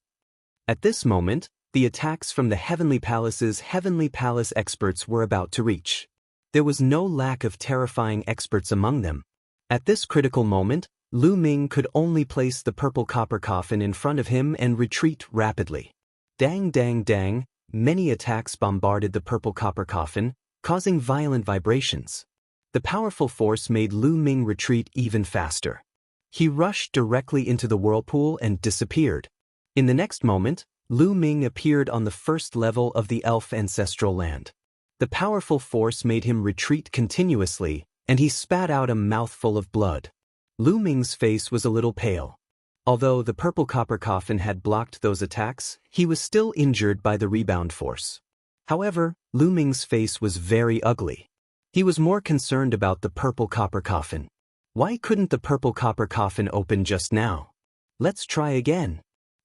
At this moment, the attacks from the heavenly palace's heavenly palace experts were about to reach. There was no lack of terrifying experts among them. At this critical moment, Lu Ming could only place the purple copper coffin in front of him and retreat rapidly. Dang dang dang, many attacks bombarded the purple copper coffin, causing violent vibrations. The powerful force made Lu Ming retreat even faster. He rushed directly into the whirlpool and disappeared. In the next moment, Lu Ming appeared on the first level of the elf ancestral land. The powerful force made him retreat continuously, and he spat out a mouthful of blood. Lu Ming's face was a little pale. Although the purple copper coffin had blocked those attacks, he was still injured by the rebound force. However, Lu Ming's face was very ugly. He was more concerned about the purple copper coffin. Why couldn't the purple copper coffin open just now? Let's try again.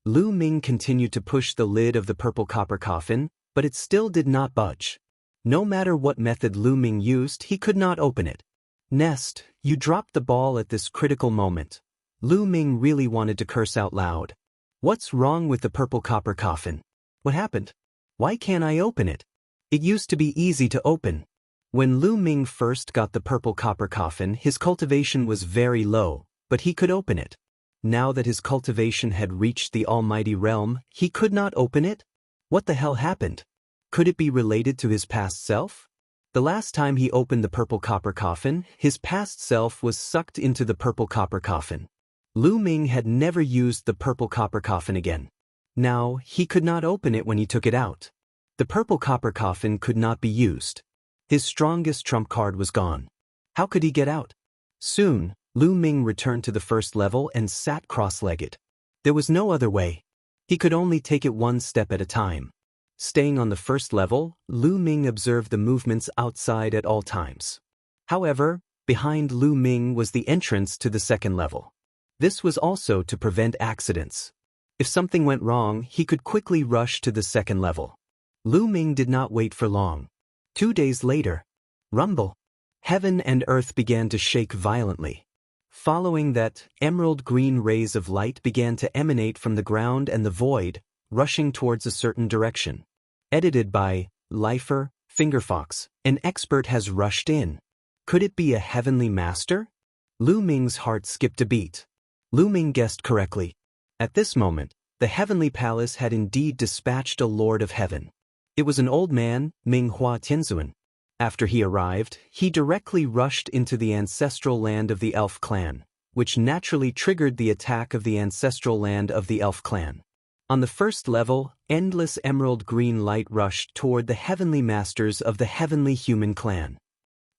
Lu Ming continued to push the lid of the purple copper coffin, but it still did not budge. No matter what method Lu Ming used, he could not open it. Nest, you dropped the ball at this critical moment. Lu Ming really wanted to curse out loud. What's wrong with the purple copper coffin? What happened? Why can't I open it? It used to be easy to open. When Lu Ming first got the purple copper coffin, his cultivation was very low, but he could open it. Now that his cultivation had reached the almighty realm, he could not open it? What the hell happened? Could it be related to his past self? The last time he opened the purple copper coffin, his past self was sucked into the purple copper coffin. Lu Ming had never used the purple copper coffin again. Now, he could not open it when he took it out. The purple copper coffin could not be used. His strongest trump card was gone. How could he get out? Soon, Lu Ming returned to the first level and sat cross-legged. There was no other way. He could only take it one step at a time. Staying on the first level, Lu Ming observed the movements outside at all times. However, behind Lu Ming was the entrance to the second level. This was also to prevent accidents. If something went wrong, he could quickly rush to the second level. Lu Ming did not wait for long. 2 days later, rumble. Heaven and earth began to shake violently. Following that, emerald green rays of light began to emanate from the ground and the void, rushing towards a certain direction. Edited by Lifer, Fingerfox, an expert has rushed in. Could it be a heavenly master? Lu Ming's heart skipped a beat. Lu Ming guessed correctly. At this moment, the heavenly palace had indeed dispatched a lord of heaven. It was an old man, Minghua Tianzuan. After he arrived, he directly rushed into the ancestral land of the elf clan, which naturally triggered the attack of the ancestral land of the elf clan. On the first level, endless emerald green light rushed toward the heavenly masters of the heavenly human clan.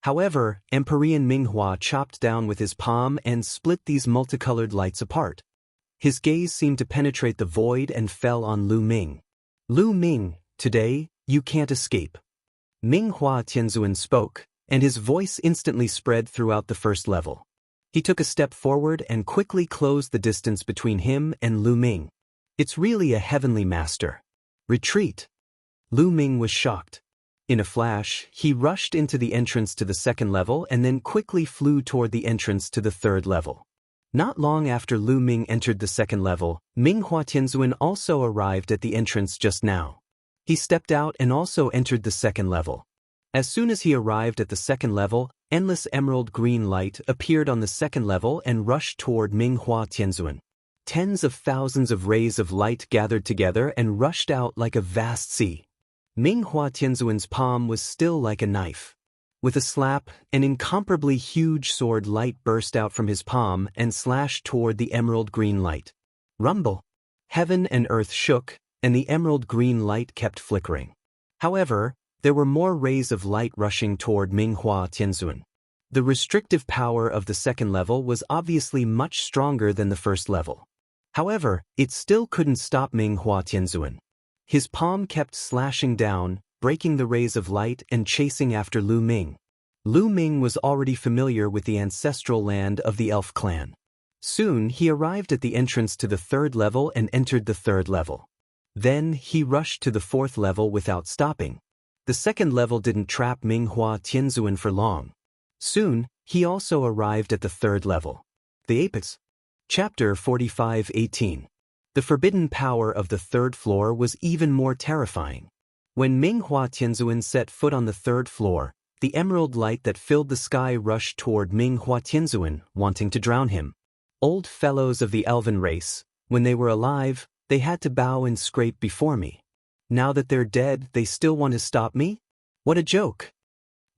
However, Empyrean Minghua chopped down with his palm and split these multicolored lights apart. His gaze seemed to penetrate the void and fell on Lu Ming. Lu Ming, today, you can't escape. Minghua Tianzuan spoke, and his voice instantly spread throughout the first level. He took a step forward and quickly closed the distance between him and Lu Ming. It's really a heavenly master. Retreat. Lu Ming was shocked. In a flash, he rushed into the entrance to the second level and then quickly flew toward the entrance to the third level. Not long after Lu Ming entered the second level, Minghua Tianzuan also arrived at the entrance just now. He stepped out and also entered the second level. As soon as he arrived at the second level, endless emerald green light appeared on the second level and rushed toward Minghua Tianzuan. Tens of thousands of rays of light gathered together and rushed out like a vast sea. Minghua Tianzuan's palm was still like a knife. With a slap, an incomparably huge sword light burst out from his palm and slashed toward the emerald green light. Rumble. Heaven and earth shook, and the emerald green light kept flickering. However, there were more rays of light rushing toward Minghua Tianzuan. The restrictive power of the second level was obviously much stronger than the first level. However, it still couldn't stop Minghua Tianzuan. His palm kept slashing down, breaking the rays of light and chasing after Lu Ming. Lu Ming was already familiar with the ancestral land of the elf clan. Soon he arrived at the entrance to the third level and entered the third level. Then he rushed to the fourth level without stopping. The second level didn't trap Minghua Tianzuan for long. Soon, he also arrived at the third level. The Apex. Chapter 45:18. The forbidden power of the third floor was even more terrifying. When Minghua Tianzuan set foot on the third floor, the emerald light that filled the sky rushed toward Minghua Tianzuan, wanting to drown him. Old fellows of the elven race, when they were alive, they had to bow and scrape before me. Now that they're dead, they still want to stop me? What a joke!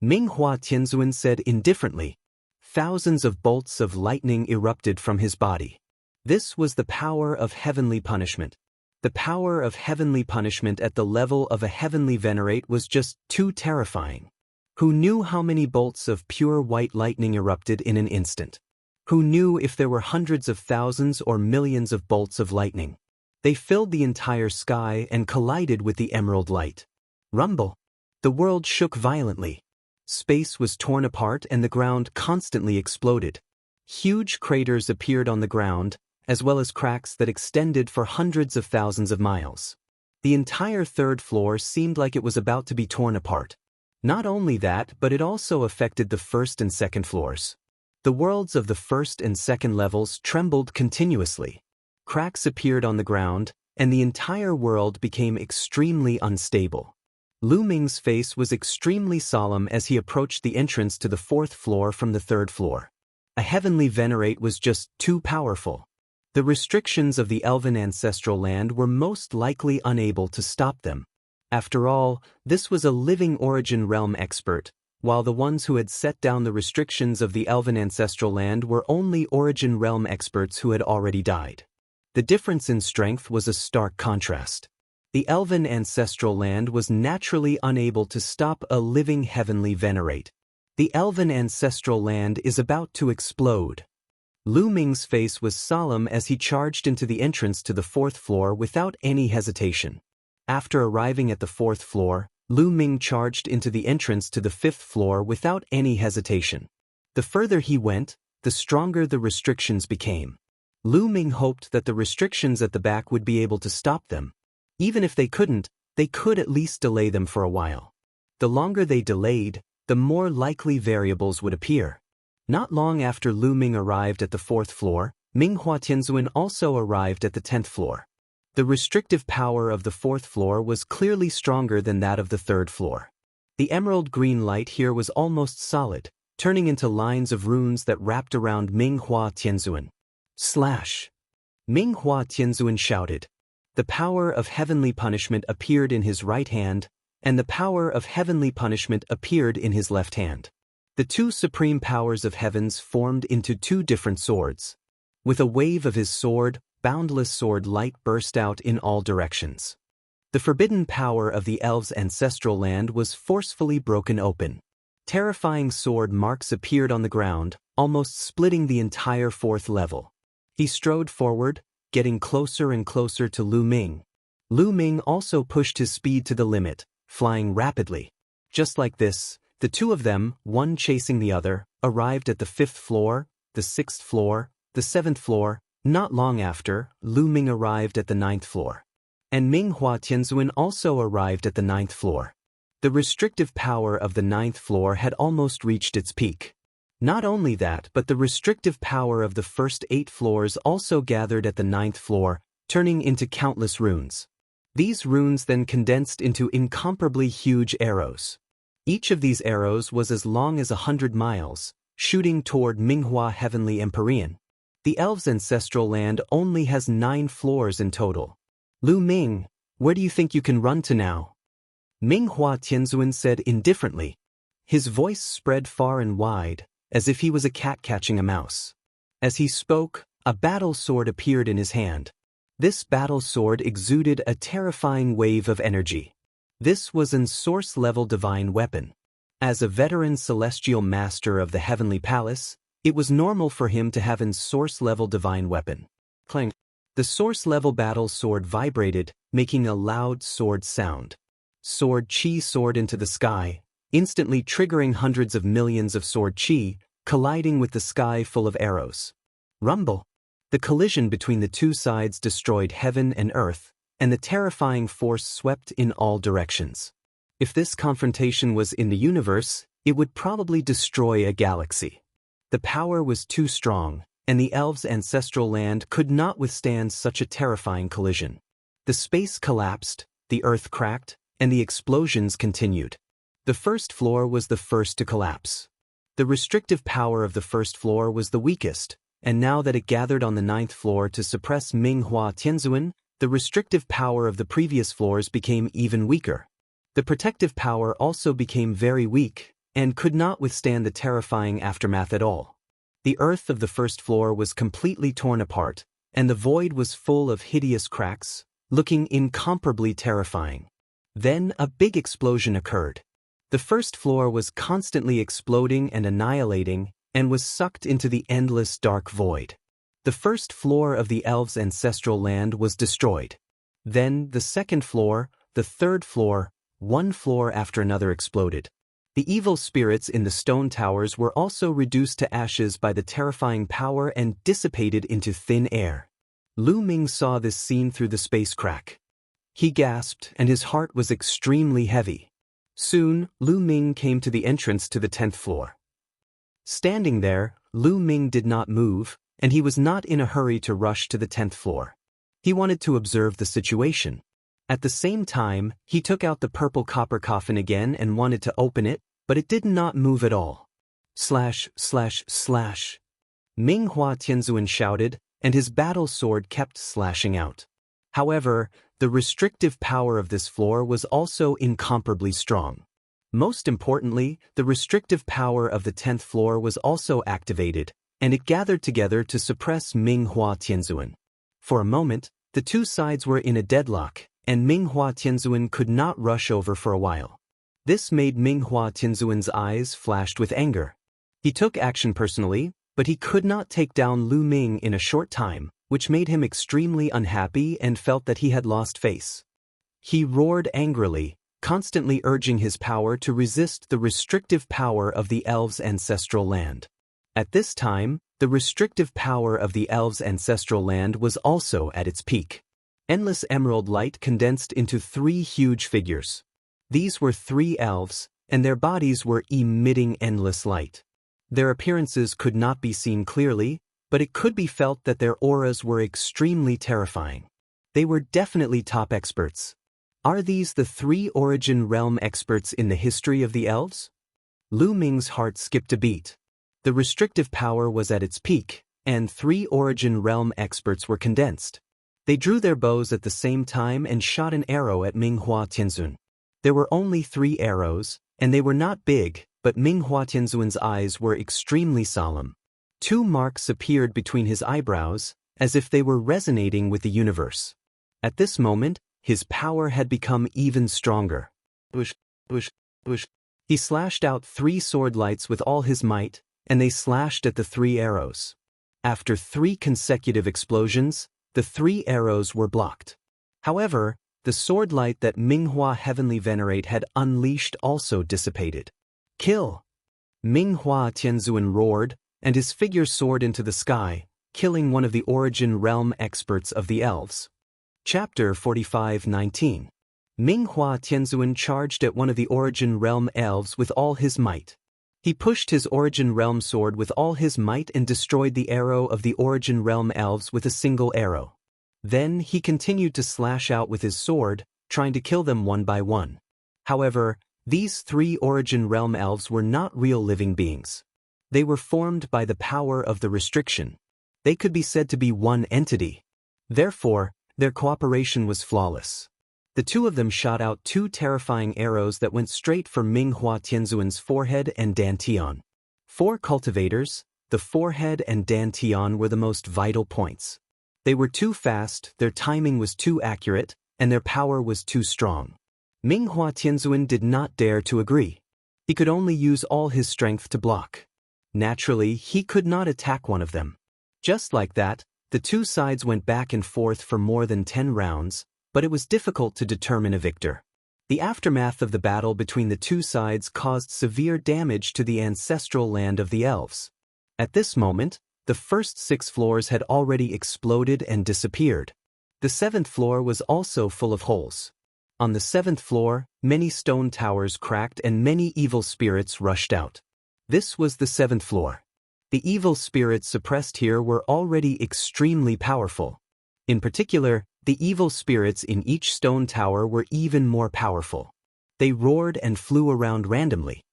Minghua Tianzuan said indifferently. Thousands of bolts of lightning erupted from his body. This was the power of heavenly punishment. The power of heavenly punishment at the level of a heavenly venerate was just too terrifying. Who knew how many bolts of pure white lightning erupted in an instant? Who knew if there were hundreds of thousands or millions of bolts of lightning? They filled the entire sky and collided with the emerald light. Rumble! The world shook violently. Space was torn apart and the ground constantly exploded. Huge craters appeared on the ground, as well as cracks that extended for hundreds of thousands of miles. The entire third floor seemed like it was about to be torn apart. Not only that, but it also affected the first and second floors. The worlds of the first and second levels trembled continuously. Cracks appeared on the ground, and the entire world became extremely unstable. Lu Ming's face was extremely solemn as he approached the entrance to the fourth floor from the third floor. A heavenly venerate was just too powerful. The restrictions of the elven ancestral land were most likely unable to stop them. After all, this was a living origin realm expert, while the ones who had set down the restrictions of the elven ancestral land were only origin realm experts who had already died. The difference in strength was a stark contrast. The elven ancestral land was naturally unable to stop a living heavenly venerate. The elven ancestral land is about to explode. Lu Ming's face was solemn as he charged into the entrance to the fourth floor without any hesitation. After arriving at the fourth floor, Lu Ming charged into the entrance to the fifth floor without any hesitation. The further he went, the stronger the restrictions became. Lu Ming hoped that the restrictions at the back would be able to stop them. Even if they couldn't, they could at least delay them for a while. The longer they delayed, the more likely variables would appear. Not long after Lu Ming arrived at the fourth floor, Minghua Tianzuan also arrived at the 10th floor. The restrictive power of the fourth floor was clearly stronger than that of the third floor. The emerald green light here was almost solid, turning into lines of runes that wrapped around Minghua Tianzuan. Slash! Minghua Tianzuan shouted. The power of heavenly punishment appeared in his right hand, and the power of heavenly punishment appeared in his left hand. The two supreme powers of heavens formed into two different swords. With a wave of his sword, boundless sword light burst out in all directions. The forbidden power of the elves' ancestral land was forcefully broken open. Terrifying sword marks appeared on the ground, almost splitting the entire fourth level. He strode forward, getting closer and closer to Lu Ming. Lu Ming also pushed his speed to the limit, flying rapidly. Just like this, the two of them, one chasing the other, arrived at the 5th floor, the 6th floor, the 7th floor. Not long after, Lu Ming arrived at the 9th floor. And Minghua Tianzuan also arrived at the 9th floor. The restrictive power of the 9th floor had almost reached its peak. Not only that, but the restrictive power of the first 8 floors also gathered at the 9th floor, turning into countless runes. These runes then condensed into incomparably huge arrows. Each of these arrows was as long as 100 miles, shooting toward Minghua Heavenly Empyrean. The elves' ancestral land only has 9 floors in total. Lu Ming, where do you think you can run to now? Minghua Tianzuan said indifferently. His voice spread far and wide, as if he was a cat catching a mouse. As he spoke, a battle sword appeared in his hand. This battle sword exuded a terrifying wave of energy. This was an source-level divine weapon. As a veteran celestial master of the heavenly palace, it was normal for him to have an source-level divine weapon. Clang! The source-level battle sword vibrated, making a loud sword sound. Sword chi soared into the sky, instantly triggering hundreds of millions of sword chi, colliding with the sky full of arrows. Rumble! The collision between the two sides destroyed heaven and earth, and the terrifying force swept in all directions. If this confrontation was in the universe, it would probably destroy a galaxy. The power was too strong, and the elves' ancestral land could not withstand such a terrifying collision. The space collapsed, the earth cracked, and the explosions continued. The first floor was the first to collapse. The restrictive power of the first floor was the weakest, and now that it gathered on the 9th floor to suppress Minghua Tianzuan, the restrictive power of the previous floors became even weaker. The protective power also became very weak, and could not withstand the terrifying aftermath at all. The earth of the first floor was completely torn apart, and the void was full of hideous cracks, looking incomparably terrifying. Then a big explosion occurred. The first floor was constantly exploding and annihilating, and was sucked into the endless dark void. The first floor of the elves' ancestral land was destroyed. Then the second floor, the third floor, one floor after another exploded. The evil spirits in the stone towers were also reduced to ashes by the terrifying power and dissipated into thin air. Lu Ming saw this scene through the space crack. He gasped, and his heart was extremely heavy. Soon, Lu Ming came to the entrance to the 10th floor. Standing there, Lu Ming did not move, and he was not in a hurry to rush to the 10th floor. He wanted to observe the situation. At the same time, he took out the purple copper coffin again and wanted to open it, but it did not move at all. Slash, slash, slash. Minghua Tianzuan shouted, and his battle sword kept slashing out. However, the restrictive power of this floor was also incomparably strong. Most importantly, the restrictive power of the 10th floor was also activated, and it gathered together to suppress Minghua Tianzuan. For a moment, the two sides were in a deadlock, and Minghua Tianzuan could not rush over for a while. This made Minghua Tianzuan's eyes flashed with anger. He took action personally, but he could not take down Lu Ming in a short time, which made him extremely unhappy and felt that he had lost face. He roared angrily, constantly urging his power to resist the restrictive power of the elves' ancestral land. At this time, the restrictive power of the elves' ancestral land was also at its peak. Endless emerald light condensed into 3 huge figures. These were 3 elves, and their bodies were emitting endless light. Their appearances could not be seen clearly, but it could be felt that their auras were extremely terrifying. They were definitely top experts. Are these the 3 origin realm experts in the history of the elves? Lu Ming's heart skipped a beat. The restrictive power was at its peak, and 3 origin realm experts were condensed. They drew their bows at the same time and shot an arrow at Minghua Tianzuan. There were only 3 arrows, and they were not big, but Minghua Tianzuan's eyes were extremely solemn. 2 marks appeared between his eyebrows, as if they were resonating with the universe. At this moment, his power had become even stronger. Bush, bush, bush. He slashed out 3 sword lights with all his might, and they slashed at the 3 arrows. After 3 consecutive explosions, the 3 arrows were blocked. However, the sword light that Minghua Heavenly Venerate had unleashed also dissipated. Kill! Minghua Tianzuan roared, and his figure soared into the sky, killing one of the origin realm experts of the elves. Chapter 45:19. Minghua Tianzuan charged at one of the origin realm elves with all his might. He pushed his origin realm sword with all his might and destroyed the arrow of the origin realm elves with a single arrow. Then he continued to slash out with his sword, trying to kill them one by one. However, these 3 origin realm elves were not real living beings. They were formed by the power of the restriction. They could be said to be one entity. Therefore, their cooperation was flawless. The 2 of them shot out 2 terrifying arrows that went straight for Minghua Tianzuan's forehead and dantian. For cultivators, the forehead and dantian were the most vital points. They were too fast, their timing was too accurate, and their power was too strong. Minghua Tianzuan did not dare to agree. He could only use all his strength to block. Naturally, he could not attack one of them. Just like that, the 2 sides went back and forth for more than 10 rounds, but it was difficult to determine a victor. The aftermath of the battle between the 2 sides caused severe damage to the ancestral land of the elves. At this moment, the first 6 floors had already exploded and disappeared. The 7th floor was also full of holes. On the 7th floor, many stone towers cracked and many evil spirits rushed out. This was the 7th floor. The evil spirits suppressed here were already extremely powerful. In particular, the evil spirits in each stone tower were even more powerful. They roared and flew around randomly.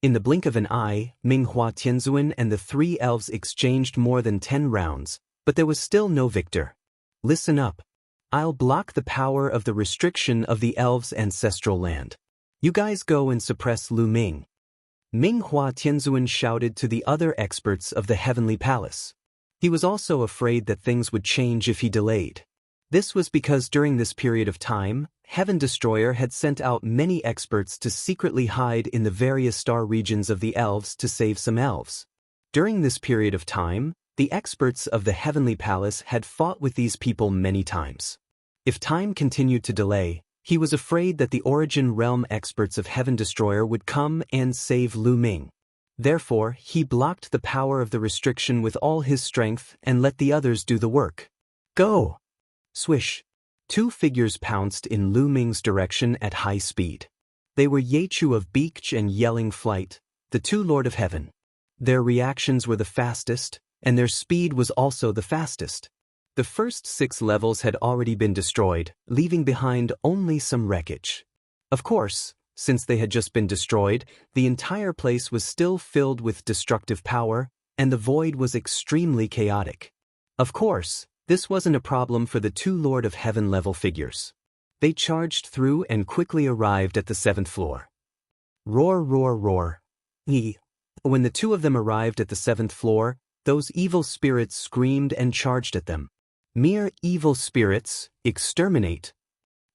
In the blink of an eye, Minghua Tianzuan and the three elves exchanged more than 10 rounds, but there was still no victor. Listen up. I'll block the power of the restriction of the elves' ancestral land. You guys go and suppress Lu Ming. Minghua Tianzuan shouted to the other experts of the Heavenly Palace. He was also afraid that things would change if he delayed. This was because during this period of time, Heaven Destroyer had sent out many experts to secretly hide in the various star regions of the elves to save some elves. During this period of time, the experts of the Heavenly Palace had fought with these people many times. If time continued to delay, he was afraid that the Origin Realm experts of Heaven Destroyer would come and save Lu Ming. Therefore, he blocked the power of the restriction with all his strength and let the others do the work. Go! Swish! 2 figures pounced in Lu Ming's direction at high speed. They were Yechu of Beach and Yelling Flight, the 2 Lord of Heaven. Their reactions were the fastest, and their speed was also the fastest. The first 6 levels had already been destroyed, leaving behind only some wreckage. Of course, since they had just been destroyed, the entire place was still filled with destructive power, and the void was extremely chaotic. Of course, this wasn't a problem for the 2 Lord of Heaven level figures. They charged through and quickly arrived at the 7th floor. Roar, roar, roar. When the 2 of them arrived at the 7th floor, those evil spirits screamed and charged at them. Mere evil spirits, exterminate!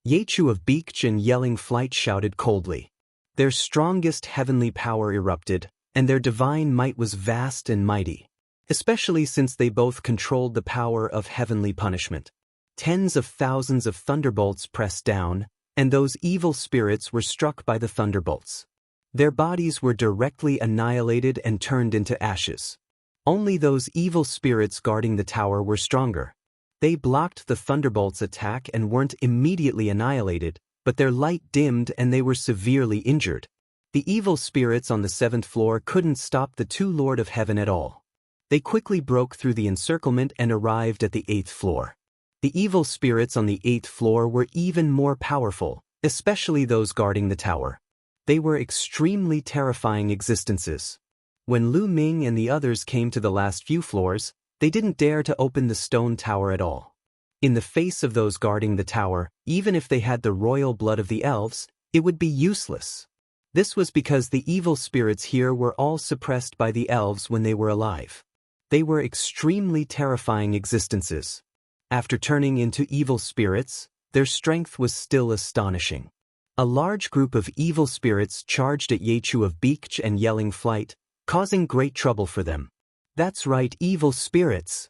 Yechu of Beach and Yelling Flight shouted coldly. Their strongest heavenly power erupted, and their divine might was vast and mighty, especially since they both controlled the power of heavenly punishment. Tens of thousands of thunderbolts pressed down, and those evil spirits were struck by the thunderbolts. Their bodies were directly annihilated and turned into ashes. Only those evil spirits guarding the tower were stronger. They blocked the thunderbolts' attack and weren't immediately annihilated, but their light dimmed and they were severely injured. The evil spirits on the 7th floor couldn't stop the 2 Lord of Heaven at all. They quickly broke through the encirclement and arrived at the 8th floor. The evil spirits on the 8th floor were even more powerful, especially those guarding the tower. They were extremely terrifying existences. When Lu Ming and the others came to the last few floors, they didn't dare to open the stone tower at all. In the face of those guarding the tower, even if they had the royal blood of the elves, it would be useless. This was because the evil spirits here were all suppressed by the elves when they were alive. They were extremely terrifying existences. After turning into evil spirits, their strength was still astonishing. A large group of evil spirits charged at Yechu of Beach and Yelling Flight, causing great trouble for them. That's right, evil spirits.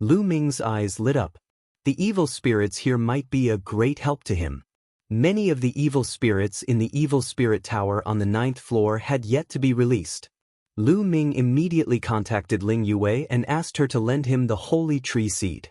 Lu Ming's eyes lit up. The evil spirits here might be a great help to him. Many of the evil spirits in the Evil Spirit Tower on the 9th floor had yet to be released. Lu Ming immediately contacted Ling Yue and asked her to lend him the Holy Tree Seed.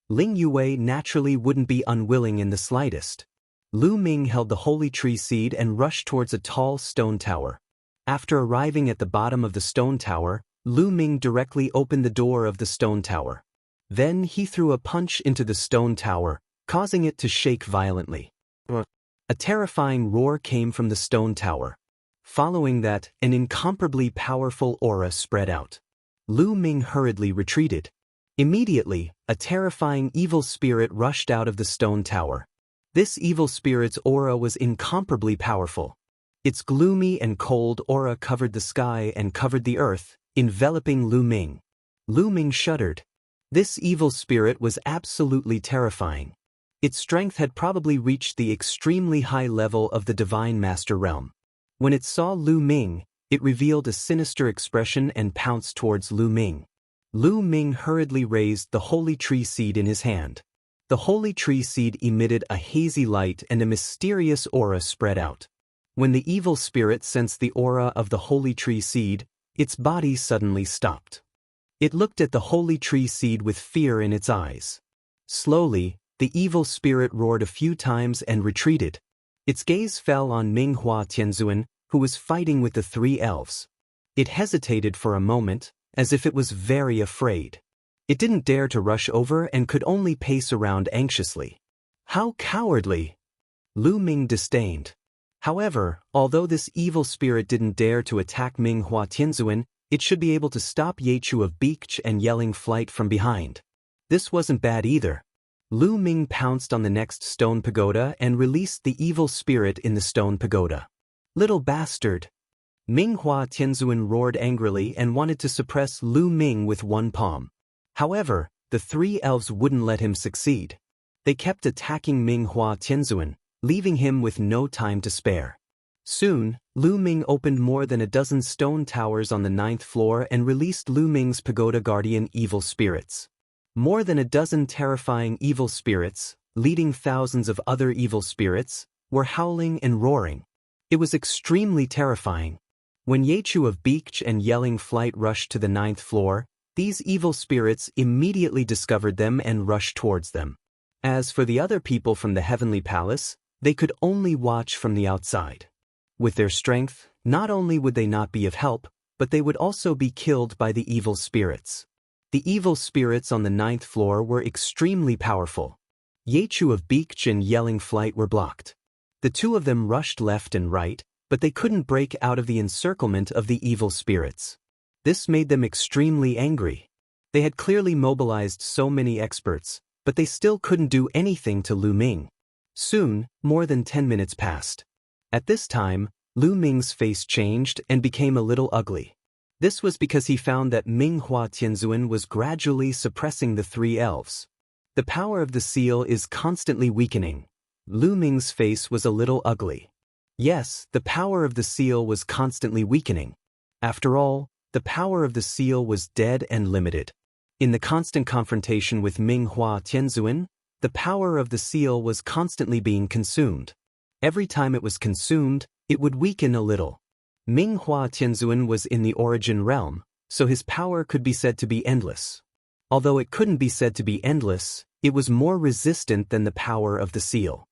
Ling Yue naturally wouldn't be unwilling in the slightest. Lu Ming held the Holy Tree Seed and rushed towards a tall stone tower. After arriving at the bottom of the stone tower, Lu Ming directly opened the door of the stone tower. Then he threw a punch into the stone tower, causing it to shake violently. A terrifying roar came from the stone tower. Following that, an incomparably powerful aura spread out. Lu Ming hurriedly retreated. Immediately, a terrifying evil spirit rushed out of the stone tower. This evil spirit's aura was incomparably powerful. Its gloomy and cold aura covered the sky and covered the earth, enveloping Lu Ming. Lu Ming shuddered. This evil spirit was absolutely terrifying. Its strength had probably reached the extremely high level of the Divine Master Realm. When it saw Lu Ming, it revealed a sinister expression and pounced towards Lu Ming. Lu Ming hurriedly raised the Holy Tree Seed in his hand. The Holy Tree Seed emitted a hazy light and a mysterious aura spread out. When the evil spirit sensed the aura of the Holy Tree Seed, its body suddenly stopped. It looked at the Holy Tree Seed with fear in its eyes. Slowly, the evil spirit roared a few times and retreated. Its gaze fell on Minghua Tianzuan, who was fighting with the 3 elves. It hesitated for a moment, as if it was very afraid. It didn't dare to rush over and could only pace around anxiously. How cowardly! Lu Ming disdained. However, although this evil spirit didn't dare to attack Minghua Tianzuan, it should be able to stop Yechu of Beach and Yelling Flight from behind. This wasn't bad either. Lu Ming pounced on the next stone pagoda and released the evil spirit in the stone pagoda. Little bastard! Minghua Tianzuan roared angrily and wanted to suppress Lu Ming with one palm. However, the three elves wouldn't let him succeed. They kept attacking Minghua Tianzuan, leaving him with no time to spare. Soon, Lu Ming opened more than a dozen stone towers on the 9th floor and released Lu Ming's pagoda guardian evil spirits. More than a dozen terrifying evil spirits, leading thousands of other evil spirits, were howling and roaring. It was extremely terrifying. When Yechu of Beach and Yelling Flight rushed to the 9th floor, these evil spirits immediately discovered them and rushed towards them. As for the other people from the Heavenly Palace, they could only watch from the outside. With their strength, not only would they not be of help, but they would also be killed by the evil spirits. The evil spirits on the 9th floor were extremely powerful. Yechu of Beach and Yelling Flight were blocked. The two of them rushed left and right, but they couldn't break out of the encirclement of the evil spirits. This made them extremely angry. They had clearly mobilized so many experts, but they still couldn't do anything to Lu Ming. Soon, more than 10 minutes passed. At this time, Lu Ming's face changed and became a little ugly. This was because he found that Minghua Tianzuan was gradually suppressing the three elves. The power of the seal is constantly weakening. Lu Ming's face was a little ugly. Yes, the power of the seal was constantly weakening. After all, the power of the seal was dead and limited. In the constant confrontation with Minghua Tianzuan, the power of the seal was constantly being consumed. Every time it was consumed, it would weaken a little. Minghua Tianzuan was in the origin realm, so his power could be said to be endless. Although it couldn't be said to be endless, it was more resistant than the power of the seal.